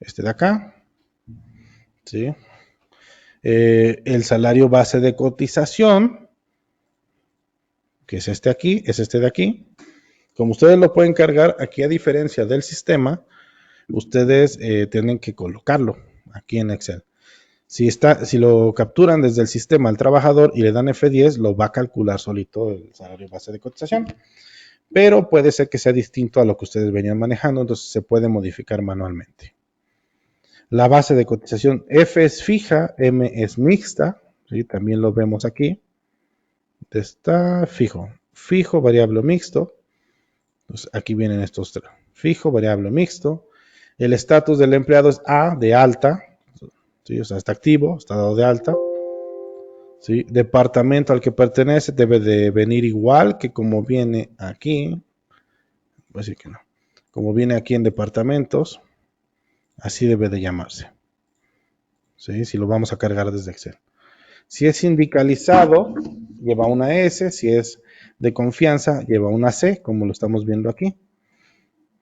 este de acá, ¿sí? El salario base de cotización, que es este aquí, es este de aquí. Como ustedes lo pueden cargar, aquí a diferencia del sistema, ustedes tienen que colocarlo aquí en Excel. Si lo capturan desde el sistema al trabajador y le dan F10, lo va a calcular solito el salario base de cotización. Pero puede ser que sea distinto a lo que ustedes venían manejando, entonces se puede modificar manualmente. La base de cotización F es fija, M es mixta, ¿sí? También lo vemos aquí. Está fijo, fijo, variable mixto. Entonces aquí vienen estos tres. Fijo, variable mixto. El estatus del empleado es A, de alta, ¿sí? O sea, está activo, está dado de alta. ¿Sí? Departamento al que pertenece debe de venir igual que como viene aquí. Voy a decir que no. Como viene aquí en departamentos, así debe de llamarse. ¿Sí? Si lo vamos a cargar desde Excel. Si es sindicalizado, lleva una S. Si es de confianza, lleva una C, como lo estamos viendo aquí.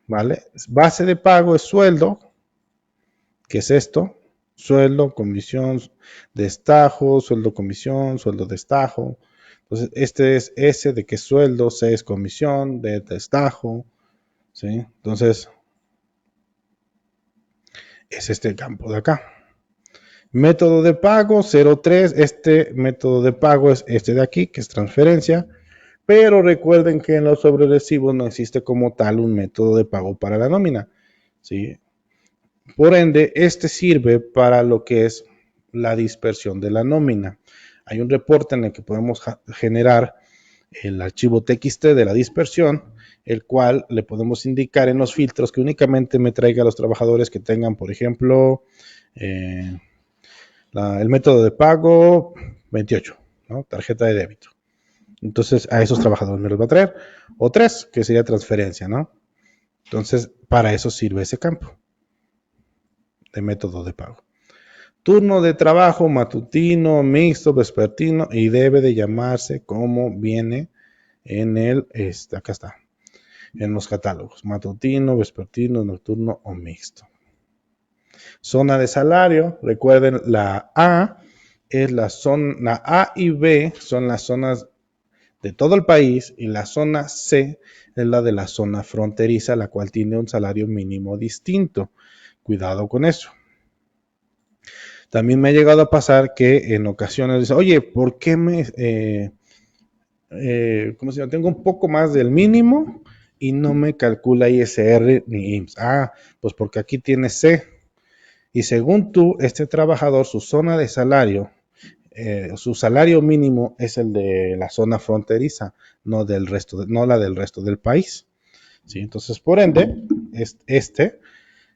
¿Vale? Base de pago es sueldo, que es esto. Sueldo, comisión, destajo, sueldo, comisión, sueldo, destajo. Entonces, este es S de que es sueldo, C es comisión, D destajo. ¿Sí? Entonces, es este campo de acá. Método de pago 03. Este método de pago es este de aquí, que es transferencia. Pero recuerden que en los sobrerecibos no existe como tal un método de pago para la nómina. ¿Sí? Por ende, este sirve para lo que es la dispersión de la nómina. Hay un reporte en el que podemos generar el archivo TXT de la dispersión, el cual le podemos indicar en los filtros que únicamente me traiga a los trabajadores que tengan, por ejemplo, el método de pago 28, ¿no? Tarjeta de débito. Entonces, a esos trabajadores me los va a traer. O 3, que sería transferencia, ¿no? Entonces, para eso sirve ese campo de método de pago. Turno de trabajo matutino, mixto, vespertino y debe de llamarse como viene en acá está, en los catálogos, matutino, vespertino, nocturno o mixto. Zona de salario, recuerden la A es la zona, la A y B son las zonas de todo el país y la zona C es la de la zona fronteriza, la cual tiene un salario mínimo distinto. Cuidado con eso. También me ha llegado a pasar que en ocasiones dice, oye, ¿por qué ¿cómo se llama? Tengo un poco más del mínimo y no me calcula ISR ni IMSS? Ah, pues porque aquí tiene C. Y según tú, este trabajador, su zona de salario, su salario mínimo es el de la zona fronteriza, no del resto, no la del resto del país. ¿Sí? Entonces, por ende, este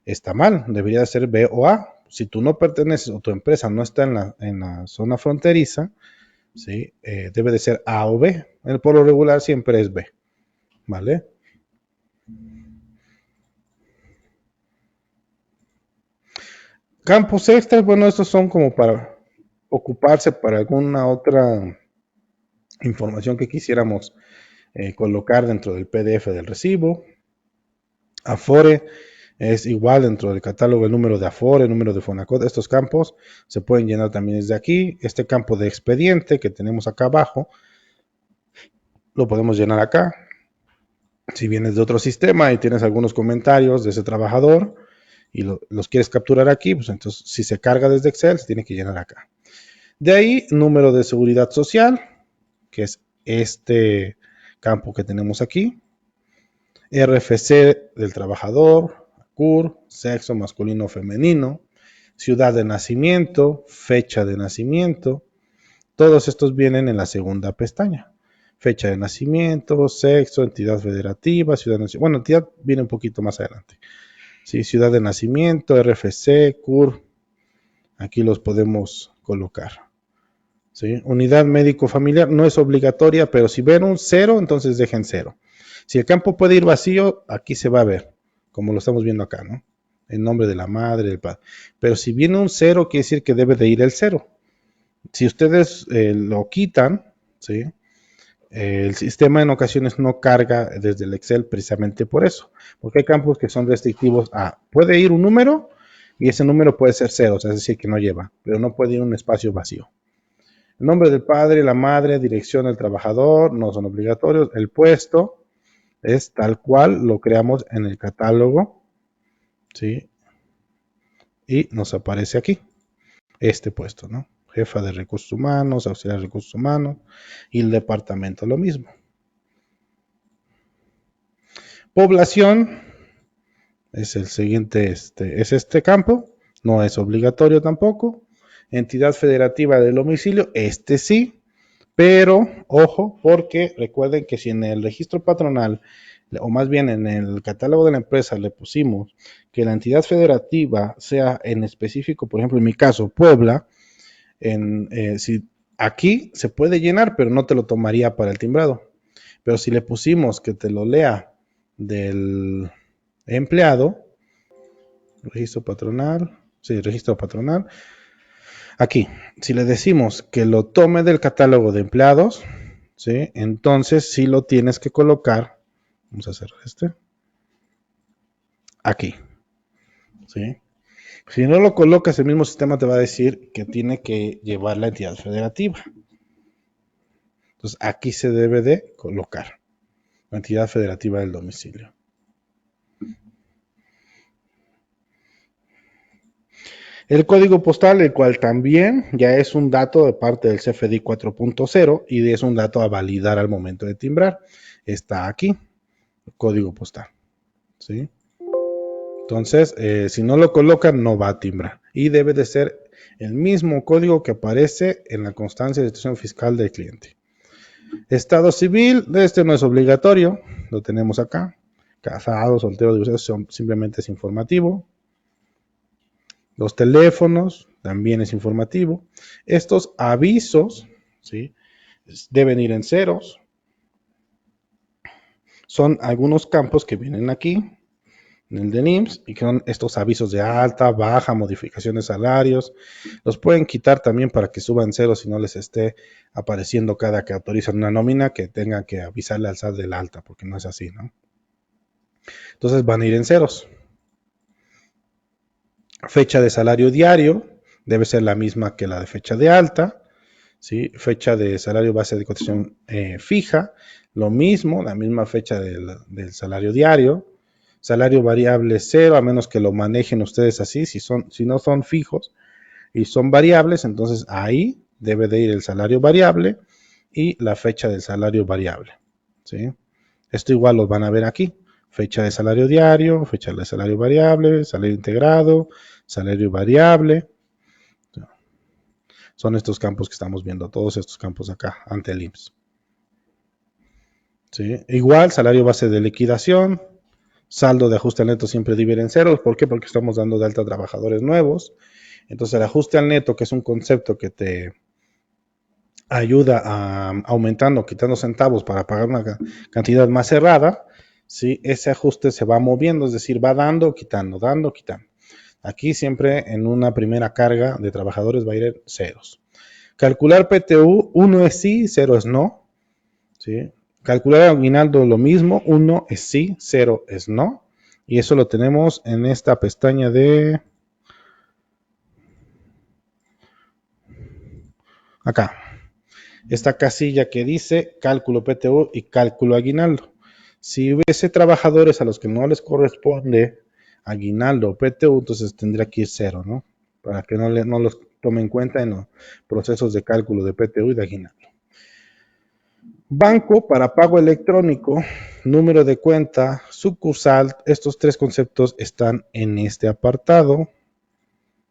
está mal, debería ser B o A. Si tú no perteneces o tu empresa no está en la zona fronteriza, ¿sí? Debe de ser A o B. Por lo regular siempre es B, ¿vale? Campos extras, bueno, estos son como para ocuparse para alguna otra información que quisiéramos colocar dentro del PDF del recibo. Afore es igual dentro del catálogo el número de Afore, el número de Fonacot. Estos campos se pueden llenar también desde aquí. Este campo de expediente que tenemos acá abajo lo podemos llenar acá. Si vienes de otro sistema y tienes algunos comentarios de ese trabajador y los quieres capturar aquí, pues entonces si se carga desde Excel, se tiene que llenar acá. De ahí, número de seguridad social, que es este campo que tenemos aquí. RFC del trabajador, CUR, sexo masculino o femenino, ciudad de nacimiento, fecha de nacimiento. Todos estos vienen en la segunda pestaña. Fecha de nacimiento, sexo, entidad federativa, ciudad de nacimiento. Bueno, entidad viene un poquito más adelante. Sí, ciudad de nacimiento, RFC, CUR. Aquí los podemos colocar. ¿Sí? Unidad médico familiar no es obligatoria, pero si ven un 0, entonces dejen 0. Si el campo puede ir vacío, aquí se va a ver, como lo estamos viendo acá, ¿no? El nombre de la madre, del padre. Pero si viene un 0, quiere decir que debe de ir el 0. Si ustedes lo quitan, ¿sí? El sistema en ocasiones no carga desde el Excel precisamente por eso, porque hay campos que son restrictivos a, puede ir un número y ese número puede ser 0, o sea, es decir, que no lleva, pero no puede ir un espacio vacío. El nombre del padre, la madre, dirección del trabajador, no son obligatorios. El puesto es tal cual lo creamos en el catálogo, ¿sí? Y nos aparece aquí, este puesto, ¿no? Jefa de recursos humanos, auxiliar de recursos humanos y el departamento lo mismo. Población es el siguiente, es este campo, no es obligatorio tampoco. Entidad federativa del domicilio, este sí, pero ojo, porque recuerden que si en el registro patronal, o más bien en el catálogo de la empresa le pusimos que la entidad federativa sea en específico, por ejemplo, en mi caso, Puebla, si aquí se puede llenar, pero no te lo tomaría para el timbrado. Pero si le pusimos que te lo lea del empleado, registro patronal, sí, registro patronal, aquí, si le decimos que lo tome del catálogo de empleados, ¿sí? Entonces sí lo tienes que colocar, vamos a cerrar aquí, ¿sí? Si no lo colocas, el mismo sistema te va a decir que tiene que llevar la entidad federativa. Entonces aquí se debe de colocar la entidad federativa del domicilio. El código postal, el cual también ya es un dato de parte del CFDI 4.0 y es un dato a validar al momento de timbrar. Está aquí, el código postal, ¿sí? Entonces, si no lo colocan, no va a timbrar. Y debe de ser el mismo código que aparece en la constancia de situación fiscal del cliente. Estado civil, este no es obligatorio, lo tenemos acá. Casado, soltero, divorciado, simplemente es informativo. Los teléfonos, también es informativo. Estos avisos, ¿sí? Deben ir en ceros. Son algunos campos que vienen aquí, en el de NIMS, y que son estos avisos de alta, baja, modificación de salarios. Los pueden quitar también para que suban ceros y no les esté apareciendo cada que autorizan una nómina que tengan que avisarle al SAT del alta, porque no es así, ¿no? Entonces van a ir en ceros. Fecha de salario diario debe ser la misma que la de fecha de alta, ¿sí? Fecha de salario base de cotización fija, lo mismo, la misma fecha del salario diario. Salario variable cero, a menos que lo manejen ustedes así, si no son fijos, y son variables, entonces ahí debe de ir el salario variable y la fecha del salario variable, ¿sí? Esto igual lo van a ver aquí. Fecha de salario diario, fecha de salario variable, salario integrado, salario variable. Son estos campos que estamos viendo, todos estos campos acá ante el IMSS. ¿Sí? Igual, salario base de liquidación, saldo de ajuste al neto siempre divide en ceros. ¿Por qué? Porque estamos dando de alta a trabajadores nuevos. Entonces el ajuste al neto, que es un concepto que te ayuda a aumentando, quitando centavos para pagar una cantidad más cerrada, ¿sí? Ese ajuste se va moviendo, es decir, va dando, quitando, dando, quitando. Aquí siempre en una primera carga de trabajadores va a ir en ceros. Calcular PTU, 1 es sí, 0 es no. ¿Sí? Calcular aguinaldo lo mismo, 1 es sí, 0 es no. Y eso lo tenemos en esta pestaña de... acá. Esta casilla que dice cálculo PTU y cálculo aguinaldo. Si hubiese trabajadores a los que no les corresponde aguinaldo o PTU, entonces tendría que ir 0, ¿no? Para que no los tome en cuenta en los procesos de cálculo de PTU y de aguinaldo. Banco para pago electrónico, número de cuenta, sucursal, estos tres conceptos están en este apartado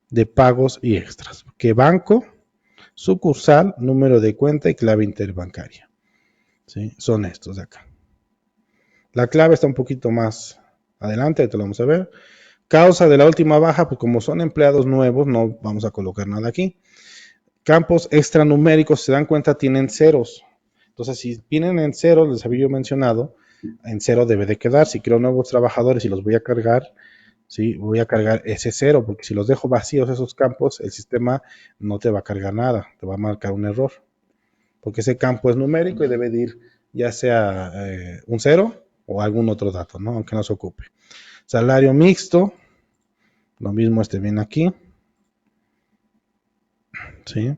de pagos y extras. Que banco, sucursal, número de cuenta y clave interbancaria. ¿Sí? Son estos de acá. La clave está un poquito más adelante, te lo vamos a ver. Causa de la última baja, pues como son empleados nuevos, no vamos a colocar nada aquí. Campos extranuméricos, se dan cuenta, tienen ceros. Entonces, si vienen en cero, les había yo mencionado, en cero debe de quedar. Si creo nuevos trabajadores y los voy a cargar, ¿sí? Voy a cargar ese cero, porque si los dejo vacíos esos campos, el sistema no te va a cargar nada, te va a marcar un error. Porque ese campo es numérico y debe de ir ya sea un cero o algún otro dato, ¿no? Aunque no se ocupe. Salario mixto, lo mismo este viene aquí, ¿sí?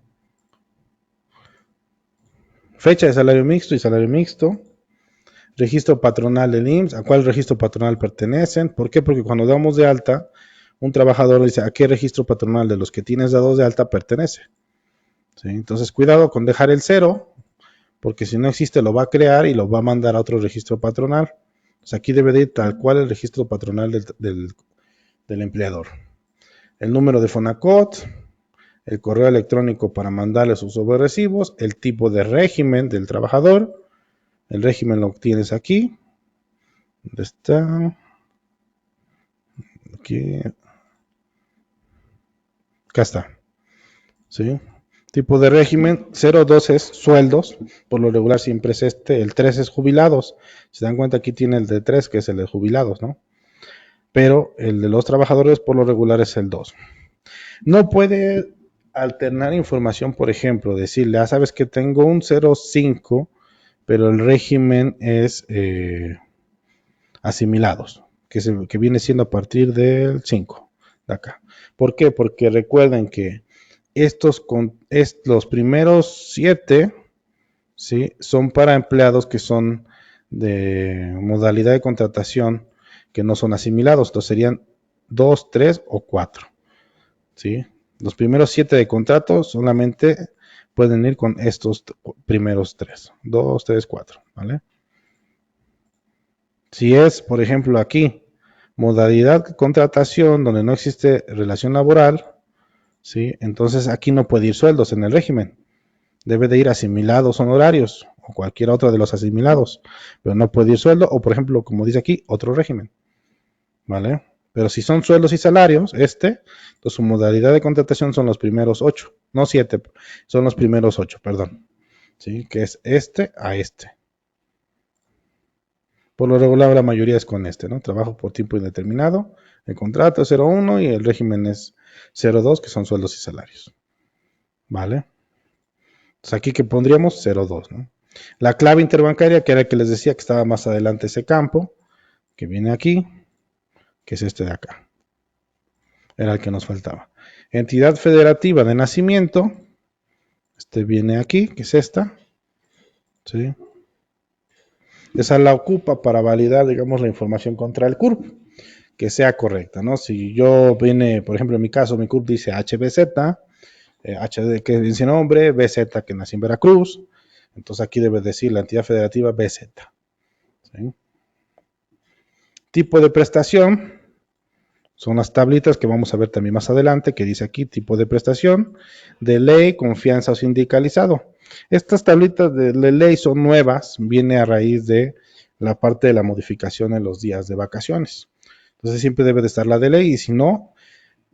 Fecha de salario mixto y salario mixto. Registro patronal del IMSS, ¿a cuál registro patronal pertenecen? ¿Por qué? Porque cuando damos de alta, un trabajador dice, ¿a qué registro patronal de los que tienes dados de alta pertenece? ¿Sí? Entonces, cuidado con dejar el cero, porque si no existe, lo va a crear y lo va a mandar a otro registro patronal. Entonces, aquí debe de ir tal cual el registro patronal del empleador. El número de Fonacot, el correo electrónico para mandarle sus sobrerecibos, el tipo de régimen del trabajador. El régimen lo obtienes aquí. ¿Dónde está? Aquí. Acá está. ¿Sí? Tipo de régimen, 02 es sueldos, por lo regular siempre es este, el 3 es jubilados. Se dan cuenta, aquí tiene el de 3, que es el de jubilados, ¿no? Pero el de los trabajadores por lo regular es el 2. No puede alternar información, por ejemplo, decirle, sabes que tengo un 05, pero el régimen es asimilados, que viene siendo a partir del 5 de acá. ¿Por qué? Porque recuerden que los primeros 7, ¿sí? Son para empleados que son de modalidad de contratación que no son asimilados. Entonces serían 2, 3 o 4. ¿Sí? Los primeros 7 de contrato solamente pueden ir con estos primeros 3. 2, 3, 4. ¿Vale? Si es, por ejemplo, aquí, modalidad de contratación donde no existe relación laboral, ¿sí? Entonces aquí no puede ir sueldos en el régimen. Debe de ir asimilados honorarios o cualquier otro de los asimilados, pero no puede ir sueldo o, por ejemplo, como dice aquí, otro régimen. ¿Vale? Pero si son sueldos y salarios, entonces su modalidad de contratación son los primeros 8, no 7, son los primeros 8, perdón. ¿Sí? Que es este a este. Por lo regular la mayoría es con este, ¿no? Trabajo por tiempo indeterminado, el contrato es 01 y el régimen es 02, que son sueldos y salarios. ¿Vale? Entonces aquí que pondríamos 02, ¿no? La clave interbancaria, que era el que les decía que estaba más adelante ese campo, que viene aquí, que es este de acá. Era el que nos faltaba. Entidad federativa de nacimiento, este viene aquí, que es esta, ¿sí? Esa la ocupa para validar, digamos, la información contra el CURP, que sea correcta, ¿no? Si yo viene, por ejemplo, en mi caso, mi CURP dice HBZ, HD que dice nombre, BZ que nació en Veracruz. Entonces aquí debe decir la entidad federativa BZ. ¿Sí? Tipo de prestación. Son las tablitas que vamos a ver también más adelante, que dice aquí tipo de prestación, de ley, confianza o sindicalizado. Estas tablitas de ley son nuevas, viene a raíz de la parte de la modificación en los días de vacaciones. Entonces siempre debe de estar la de ley y si no,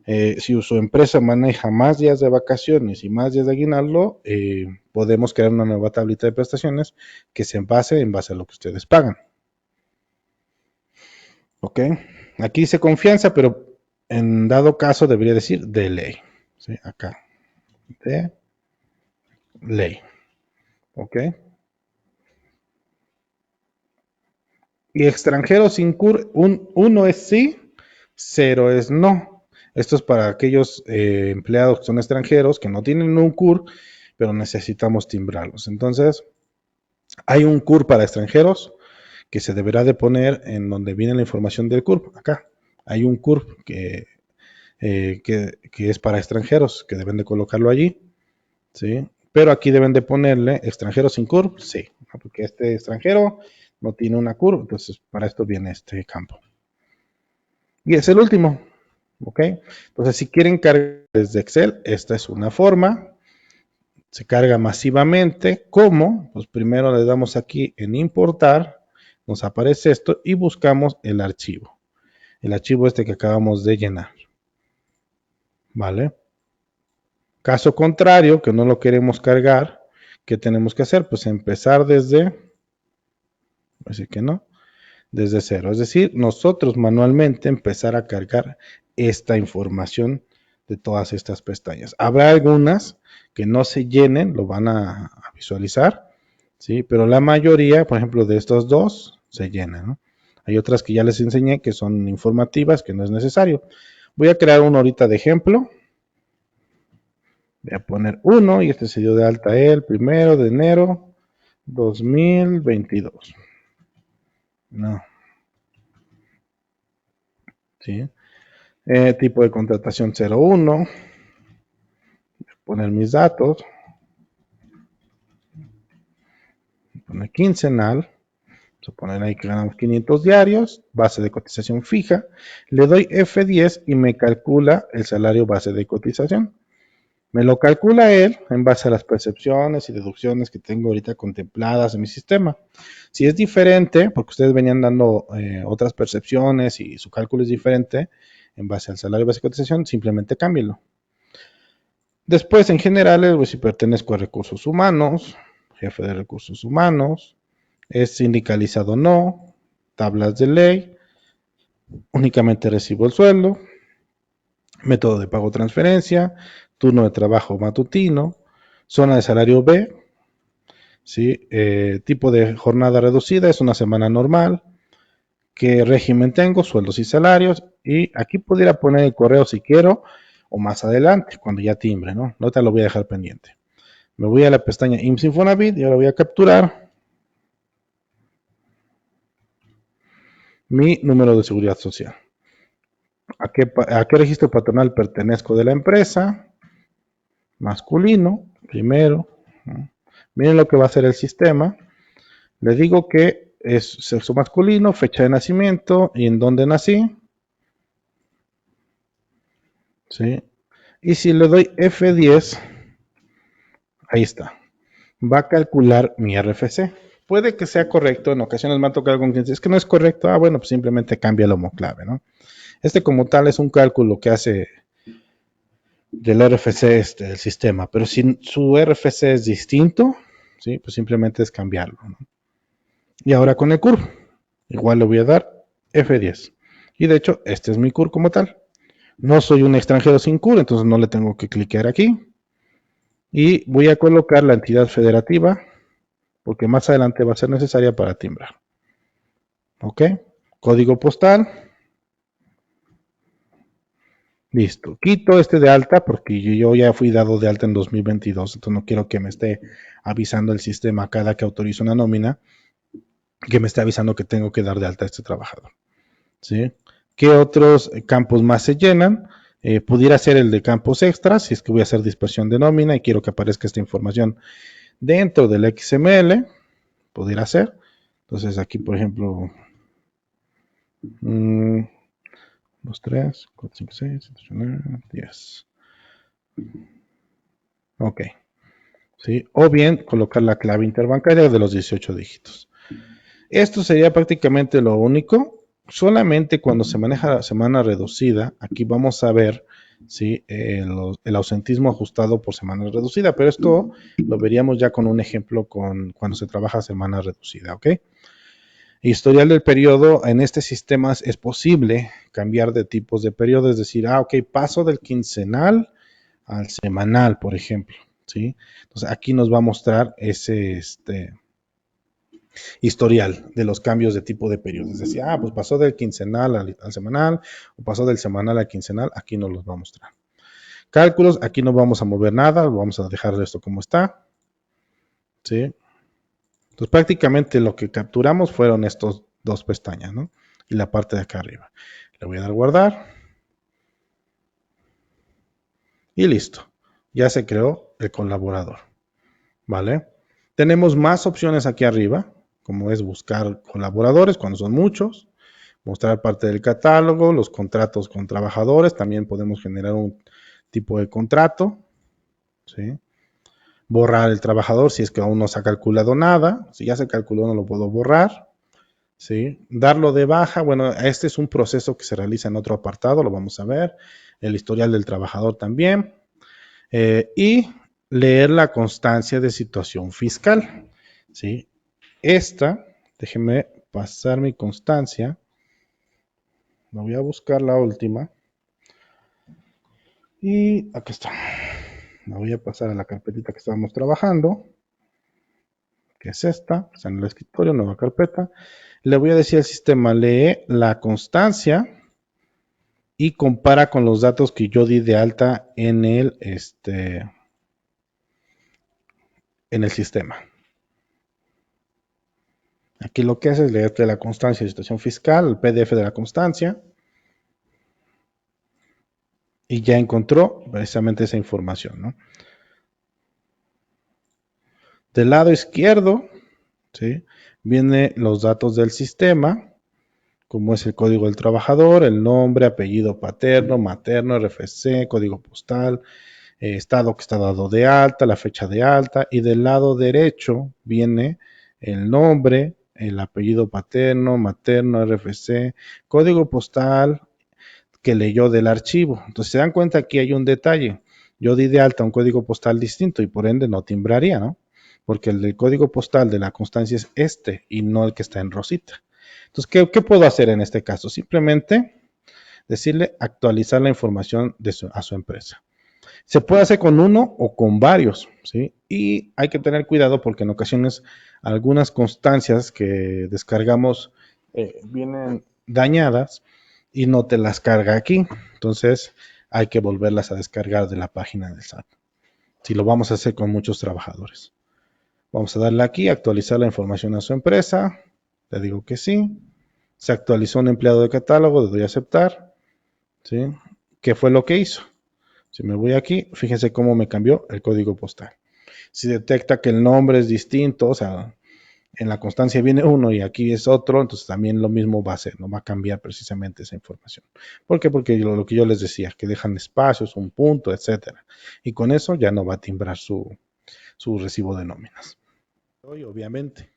si su empresa maneja más días de vacaciones y más días de aguinaldo, podemos crear una nueva tablita de prestaciones que se en base a lo que ustedes pagan. ¿Ok? Aquí dice confianza, pero en dado caso debería decir de ley. ¿Sí? Acá. De ley. ¿Ok? Y extranjero sin CUR, 1 es sí, 0 es no. Esto es para aquellos empleados que son extranjeros, que no tienen un CUR, pero necesitamos timbrarlos. Entonces, hay un CUR para extranjeros que se deberá de poner en donde viene la información del CUR. Acá hay un CUR que es para extranjeros, que deben de colocarlo allí, ¿sí? Pero aquí deben de ponerle extranjero sin CURP, sí, porque este extranjero no tiene una CURP, entonces para esto viene este campo. Y es el último, ¿ok? Entonces si quieren cargar desde Excel, esta es una forma, se carga masivamente, ¿cómo? Pues primero le damos aquí en importar, nos aparece esto y buscamos el archivo este que acabamos de llenar, ¿vale? Caso contrario, que no lo queremos cargar, ¿qué tenemos que hacer? Pues empezar desde, así que no, desde cero. Es decir, nosotros manualmente empezar a cargar esta información de todas estas pestañas. Habrá algunas que no se llenen, lo van a visualizar, ¿sí? Pero la mayoría, por ejemplo, de estos dos, se llenan, ¿no? Hay otras que ya les enseñé que son informativas, que no es necesario. Voy a crear uno ahorita de ejemplo. Voy a poner 1 y este se dio de alta el 1 de enero 2022. No. ¿Sí? Tipo de contratación 01. Voy a poner mis datos. Voy a poner quincenal. Vamos a poner ahí que ganamos 500 diarios. Base de cotización fija. Le doy F10 y me calcula el salario base de cotización. Me lo calcula él en base a las percepciones y deducciones que tengo ahorita contempladas en mi sistema. Si es diferente, porque ustedes venían dando otras percepciones y su cálculo es diferente en base al salario base de cotización, simplemente cámbienlo. Después, en general, pues, si pertenezco a recursos humanos, jefe de recursos humanos, es sindicalizado o no, tablas de ley, únicamente recibo el sueldo, método de pago transferencia, turno de trabajo matutino, zona de salario B, ¿sí? Tipo de jornada reducida es una semana normal, qué régimen tengo, sueldos y salarios, y aquí pudiera poner el correo si quiero, o más adelante, cuando ya timbre, ¿no? Ahorita lo voy a dejar pendiente. Me voy a la pestaña IMSS Infonavit y ahora voy a capturar mi número de seguridad social. ¿A qué registro patronal pertenezco de la empresa? Masculino, primero. Miren lo que va a hacer el sistema. Le digo que es sexo masculino, fecha de nacimiento y en dónde nací. ¿Sí? Y si le doy F10, ahí está. Va a calcular mi RFC. Puede que sea correcto, en ocasiones me ha tocado con quien dice, es que no es correcto. Ah, bueno, pues simplemente cambia el homoclave, ¿no? Este como tal es un cálculo que hace del RFC del sistema, pero si su RFC es distinto, ¿sí? Pues simplemente es cambiarlo, ¿no? Y ahora con el CUR, igual le voy a dar F10. Y de hecho, este es mi CUR como tal. No soy un extranjero sin CUR, entonces no le tengo que cliquear aquí. Y voy a colocar la entidad federativa, porque más adelante va a ser necesaria para timbrar. ¿Ok? Código postal. Listo. Quito este de alta porque yo ya fui dado de alta en 2022, entonces no quiero que me esté avisando el sistema cada que autorizo una nómina, que me esté avisando que tengo que dar de alta a este trabajador. ¿Sí? ¿Qué otros campos más se llenan? Pudiera ser el de campos extras, si es que voy a hacer dispersión de nómina y quiero que aparezca esta información dentro del XML, pudiera ser. Entonces aquí, por ejemplo, 2, 3, 4, 5, 6, 7, 8, 9, 10. Ok. ¿Sí? O bien colocar la clave interbancaria de los 18 dígitos. Esto sería prácticamente lo único. Solamente cuando se maneja la semana reducida, aquí vamos a ver, ¿sí? El ausentismo ajustado por semana reducida, pero esto lo veríamos ya con un ejemplo cuando se trabaja semana reducida, ¿ok? Historial del periodo, en este sistema es posible cambiar de tipos de periodo, es decir, ok, paso del quincenal al semanal, por ejemplo, ¿sí? Entonces aquí nos va a mostrar ese historial de los cambios de tipo de periodo. Es decir, pues pasó del quincenal al semanal, o pasó del semanal al quincenal, aquí nos los va a mostrar. Cálculos, aquí no vamos a mover nada, vamos a dejar esto como está, ¿sí? Entonces prácticamente lo que capturamos fueron estos dos pestañas, ¿no? Y la parte de acá arriba. Le voy a dar guardar. Y listo. Ya se creó el colaborador. ¿Vale? Tenemos más opciones aquí arriba, como es buscar colaboradores cuando son muchos, mostrar parte del catálogo, los contratos con trabajadores, también podemos generar un tipo de contrato, ¿sí? Borrar el trabajador si es que aún no se ha calculado nada, si ya se calculó no lo puedo borrar, ¿sí? Darlo de baja, bueno, este es un proceso que se realiza en otro apartado, lo vamos a ver, el historial del trabajador también, y leer la constancia de situación fiscal, ¿sí? Esta, déjenme pasar mi constancia, me voy a buscar la última, y aquí está, me voy a pasar a la carpetita que estábamos trabajando, que es esta, está en el escritorio, nueva carpeta, le voy a decir al sistema, lee la constancia y compara con los datos que yo di de alta en el sistema. Aquí lo que hace es leerte la constancia de situación fiscal, el PDF de la constancia, y ya encontró precisamente esa información, ¿no? Del lado izquierdo, ¿sí? Vienen los datos del sistema, como es el código del trabajador, el nombre, apellido paterno, materno, RFC, código postal, estado que está dado de alta, la fecha de alta, y del lado derecho viene el nombre, el apellido paterno, materno, RFC, código postal que leyó del archivo. Entonces se dan cuenta que hay un detalle. Yo di de alta un código postal distinto y por ende no timbraría, ¿no? Porque el del código postal de la constancia es este y no el que está en rosita. Entonces, ¿qué puedo hacer en este caso? Simplemente decirle actualizar la información a su empresa. Se puede hacer con uno o con varios, ¿sí? Y hay que tener cuidado porque en ocasiones algunas constancias que descargamos vienen dañadas y no te las carga aquí. Entonces hay que volverlas a descargar de la página del SAT. Si lo vamos a hacer con muchos trabajadores. Vamos a darle aquí, actualizar la información a su empresa. Le digo que sí. Se actualizó un empleado de catálogo, le doy a aceptar. ¿Sí? ¿Qué fue lo que hizo? Si me voy aquí, fíjense cómo me cambió el código postal. Si detecta que el nombre es distinto, o sea, en la constancia viene uno y aquí es otro, entonces también lo mismo va a hacer, no va a cambiar precisamente esa información. ¿Por qué? Porque lo que yo les decía, que dejan espacios, un punto, etcétera. Y con eso ya no va a timbrar su recibo de nóminas. Y obviamente.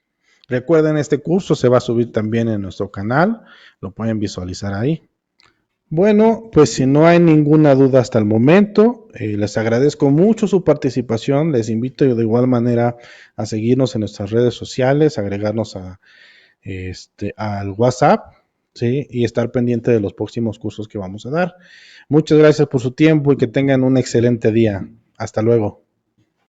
Recuerden, este curso se va a subir también en nuestro canal, lo pueden visualizar ahí. Bueno, pues si no hay ninguna duda hasta el momento, les agradezco mucho su participación. Les invito de igual manera a seguirnos en nuestras redes sociales, agregarnos al WhatsApp, ¿sí? Y estar pendiente de los próximos cursos que vamos a dar. Muchas gracias por su tiempo y que tengan un excelente día. Hasta luego.